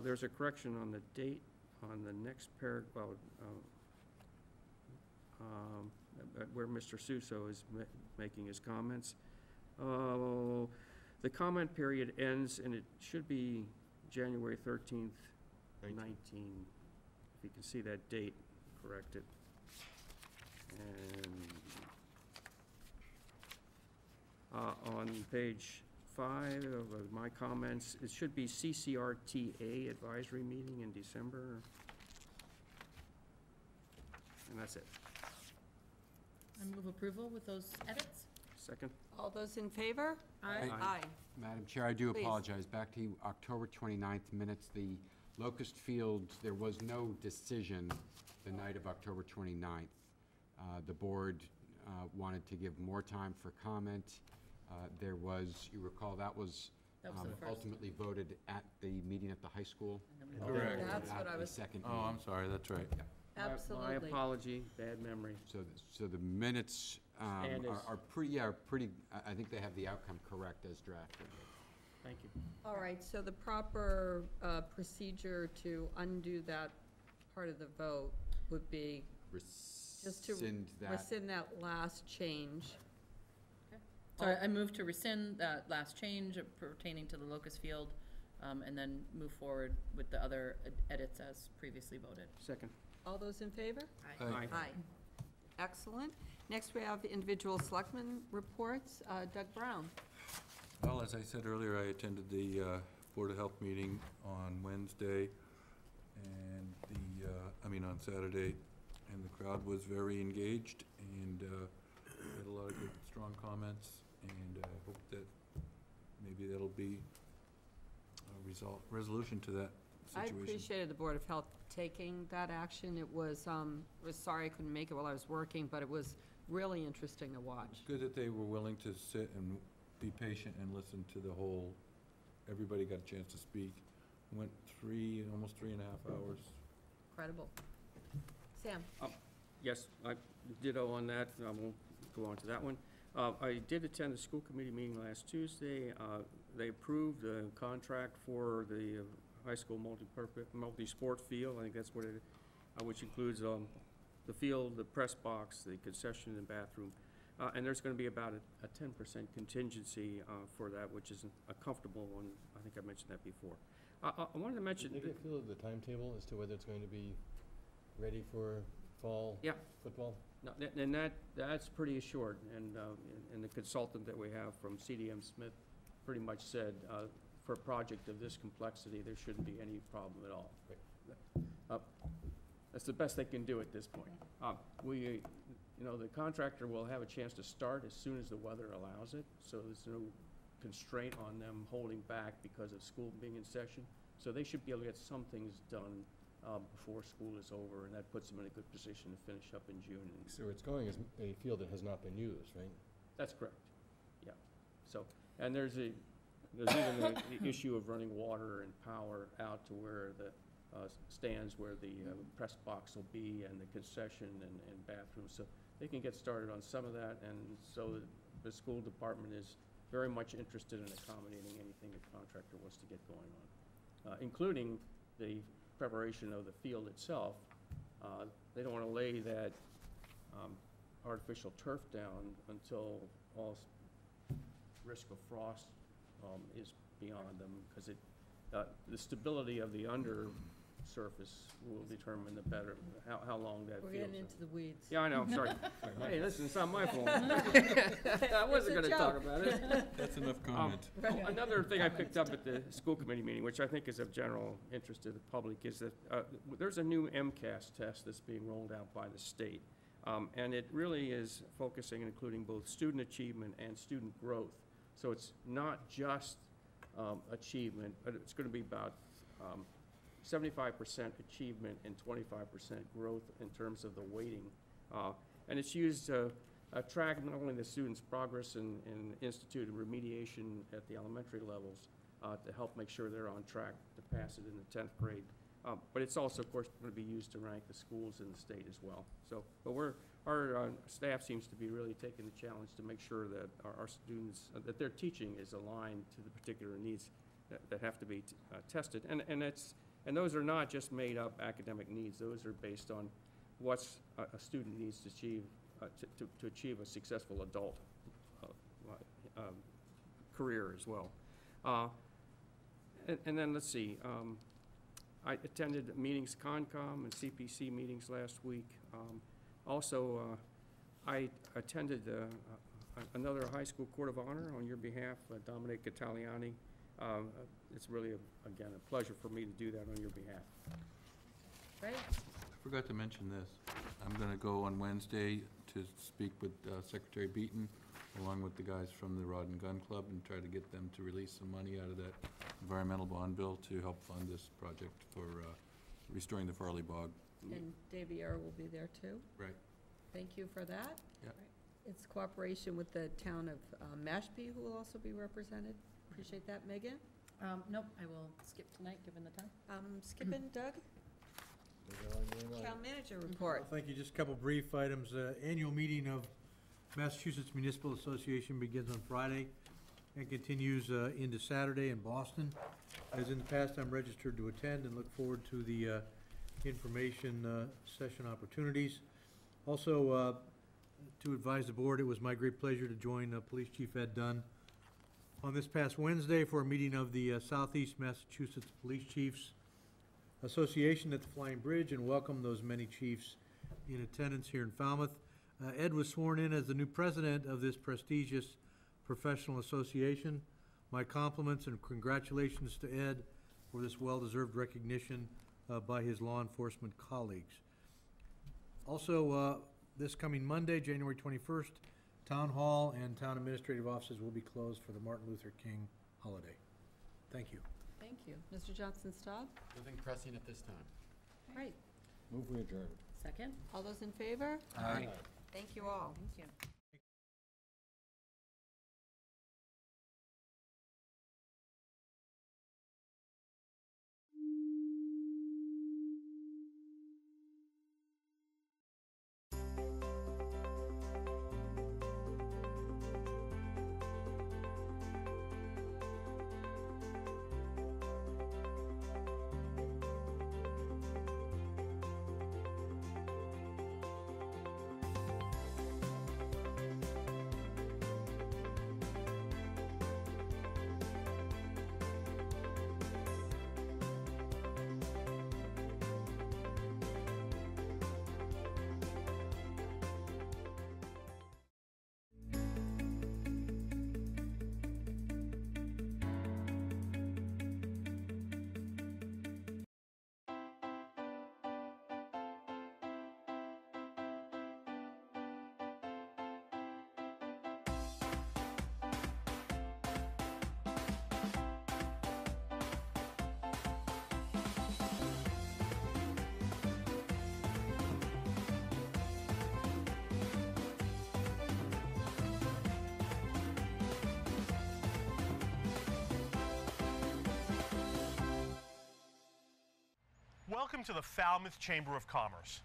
There's a correction on the date on the next paragraph, where Mr. Suso is making his comments. The comment period ends, and it should be January 13th, 19. If you can see that date, correct it. And on page 5 of my comments, it should be CCRTA advisory meeting in December. And that's it. I move approval with those edits. Second? All those in favor? Aye. Aye. Madam Chair, I do Please. apologize. Back to October 29th minutes, the Locust Field, there was no decision the night of October 29th. The board wanted to give more time for comment. There was, you recall, that was That was the first. ultimately voted at the meeting at the high school. Correct. That's what At I the was, second Oh, meeting. I'm sorry, that's right. My absolutely. apology, bad memory. So the minutes And is- are pretty, I think they have the outcome correct as drafted. Thank you. All right, so the proper procedure to undo that part of the vote would be just to Rescind that. rescind that last change. So I move to rescind that last change pertaining to the locust field, and then move forward with the other edits as previously voted. Second. All those in favor? Aye. Aye. Excellent. Next, we have the individual selectmen reports. Doug Brown. Well, as I said earlier, I attended the Board of Health meeting on Wednesday, and on Saturday, and the crowd was very engaged, and had a lot of good, strong comments, and I hope that maybe that'll be a resolution to that I situation. appreciated the Board of Health taking that action. It was sorry I couldn't make it while I was working, but it was really interesting to watch. Good that they were willing to sit and be patient and listen to the whole, everybody got a chance to speak. Went almost 3.5 hours. Incredible. Sam? Yes, I ditto on that, I won't go on to that one. I did attend the school committee meeting last Tuesday. They approved the contract for the high school multi-sport field, I think that's what it is, which includes the field, the press box, the concession and bathroom. And there's gonna be about a 10% contingency for that, which is a comfortable one. I think I mentioned that before. I wanted to mention. Did they get feel of the timetable as to whether it's going to be ready for fall Yeah. football? No, and that's pretty assured, and the consultant that we have from CDM Smith pretty much said, for a project of this complexity, there shouldn't be any problem at all. That's the best they can do at this point. The contractor will have a chance to start as soon as the weather allows it, so there's no constraint on them holding back because of school being in session. So they should be able to get some things done before school is over, and that puts them in a good position to finish up in June. So it's going as a field that has not been used, right? That's correct, yeah. So, and there's even the issue of running water and power out to where the stands where the press box will be, and the concession and bathrooms. So they can get started on some of that, and so the school department is very much interested in accommodating anything the contractor wants to get going on, including the preparation of the field itself. They don't want to lay that artificial turf down until all risk of frost is beyond them, because the stability of the under surface will determine how long that We're field's getting into the weeds. Yeah, I know, sorry. Hey, listen, it's not my fault. I wasn't gonna talk about it. That's enough comment. Another thing I picked up at the school committee meeting, which I think is of general interest to the public, is that there's a new MCAS test that's being rolled out by the state. And it really is focusing and including both student achievement and student growth. So it's not just achievement, but it's gonna be about 75% achievement and 25% growth in terms of the weighting. And it's used to track not only the students' progress in institute and remediation at the elementary levels to help make sure they're on track to pass it in the 10th grade. But it's also, of course, going to be used to rank the schools in the state as well. So, but our staff seems to be really taking the challenge to make sure that our students, that their teaching is aligned to the particular needs that have to be tested. And those are not just made-up academic needs. Those are based on what a student needs to achieve to achieve a successful adult career as well. And then let's see. I attended meetings, CONCOM and CPC meetings last week. Also, I attended another high school court of honor on your behalf, Dominic Italiani. It's really, again, a pleasure for me to do that on your behalf. Great. I forgot to mention this. I'm going to go on Wednesday to speak with Secretary Beaton, along with the guys from the Rod and Gun Club, and try to get them to release some money out of that environmental bond bill to help fund this project for restoring the Farley Bog. And Dave Vieira will be there too. Right. Thank you for that. Yep. It's cooperation with the town of Mashpee, who will also be represented. Appreciate that. Megan? Nope, I will skip tonight, given the time. Skipping Doug? Town manager report. Thank you. Just a couple brief items. Annual meeting of Massachusetts Municipal Association begins on Friday and continues into Saturday in Boston. As in the past, I'm registered to attend and look forward to the information session opportunities. Also, to advise the board, it was my great pleasure to join Police Chief Ed Dunn on this past Wednesday for a meeting of the Southeast Massachusetts Police Chiefs Association at the Flying Bridge, and welcome those many chiefs in attendance here in Falmouth. Ed was sworn in as the new president of this prestigious professional association. My compliments and congratulations to Ed for this well-deserved recognition by his law enforcement colleagues. Also, this coming Monday, January 21st, Town Hall and Town Administrative Offices will be closed for the Martin Luther King holiday. Thank you. Thank you. Mr. Johnson-Staub? Nothing pressing at this time. Right. Move we adjourn. Second? All those in favor? Aye. Thank you all. Thank you. Welcome to the Falmouth Chamber of Commerce.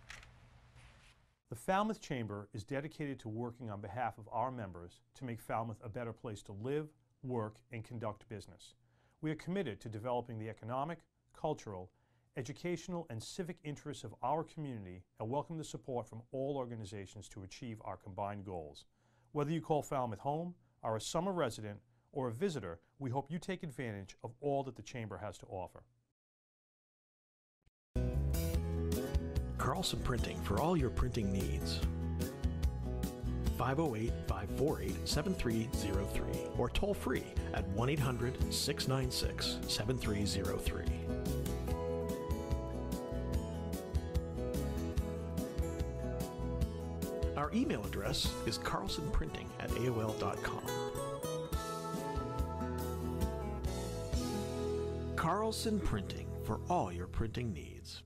The Falmouth Chamber is dedicated to working on behalf of our members to make Falmouth a better place to live, work, and conduct business. We are committed to developing the economic, cultural, educational, and civic interests of our community and welcome the support from all organizations to achieve our combined goals. Whether you call Falmouth home, are a summer resident, or a visitor, we hope you take advantage of all that the Chamber has to offer. Carlson Printing for all your printing needs. 508-548-7303 or toll free at 1-800-696-7303. Our email address is carlsonprinting@aol.com. Carlson Printing for all your printing needs.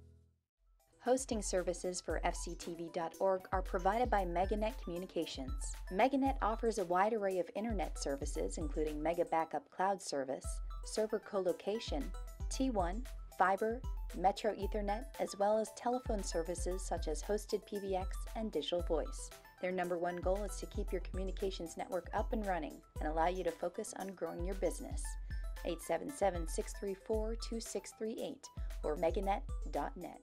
Hosting services for fctv.org are provided by Meganet Communications. Meganet offers a wide array of internet services including Mega Backup Cloud Service, server colocation, T1, fiber, Metro Ethernet, as well as telephone services such as hosted PBX and digital voice. Their #1 goal is to keep your communications network up and running and allow you to focus on growing your business. 877-634-2638 or meganet.net.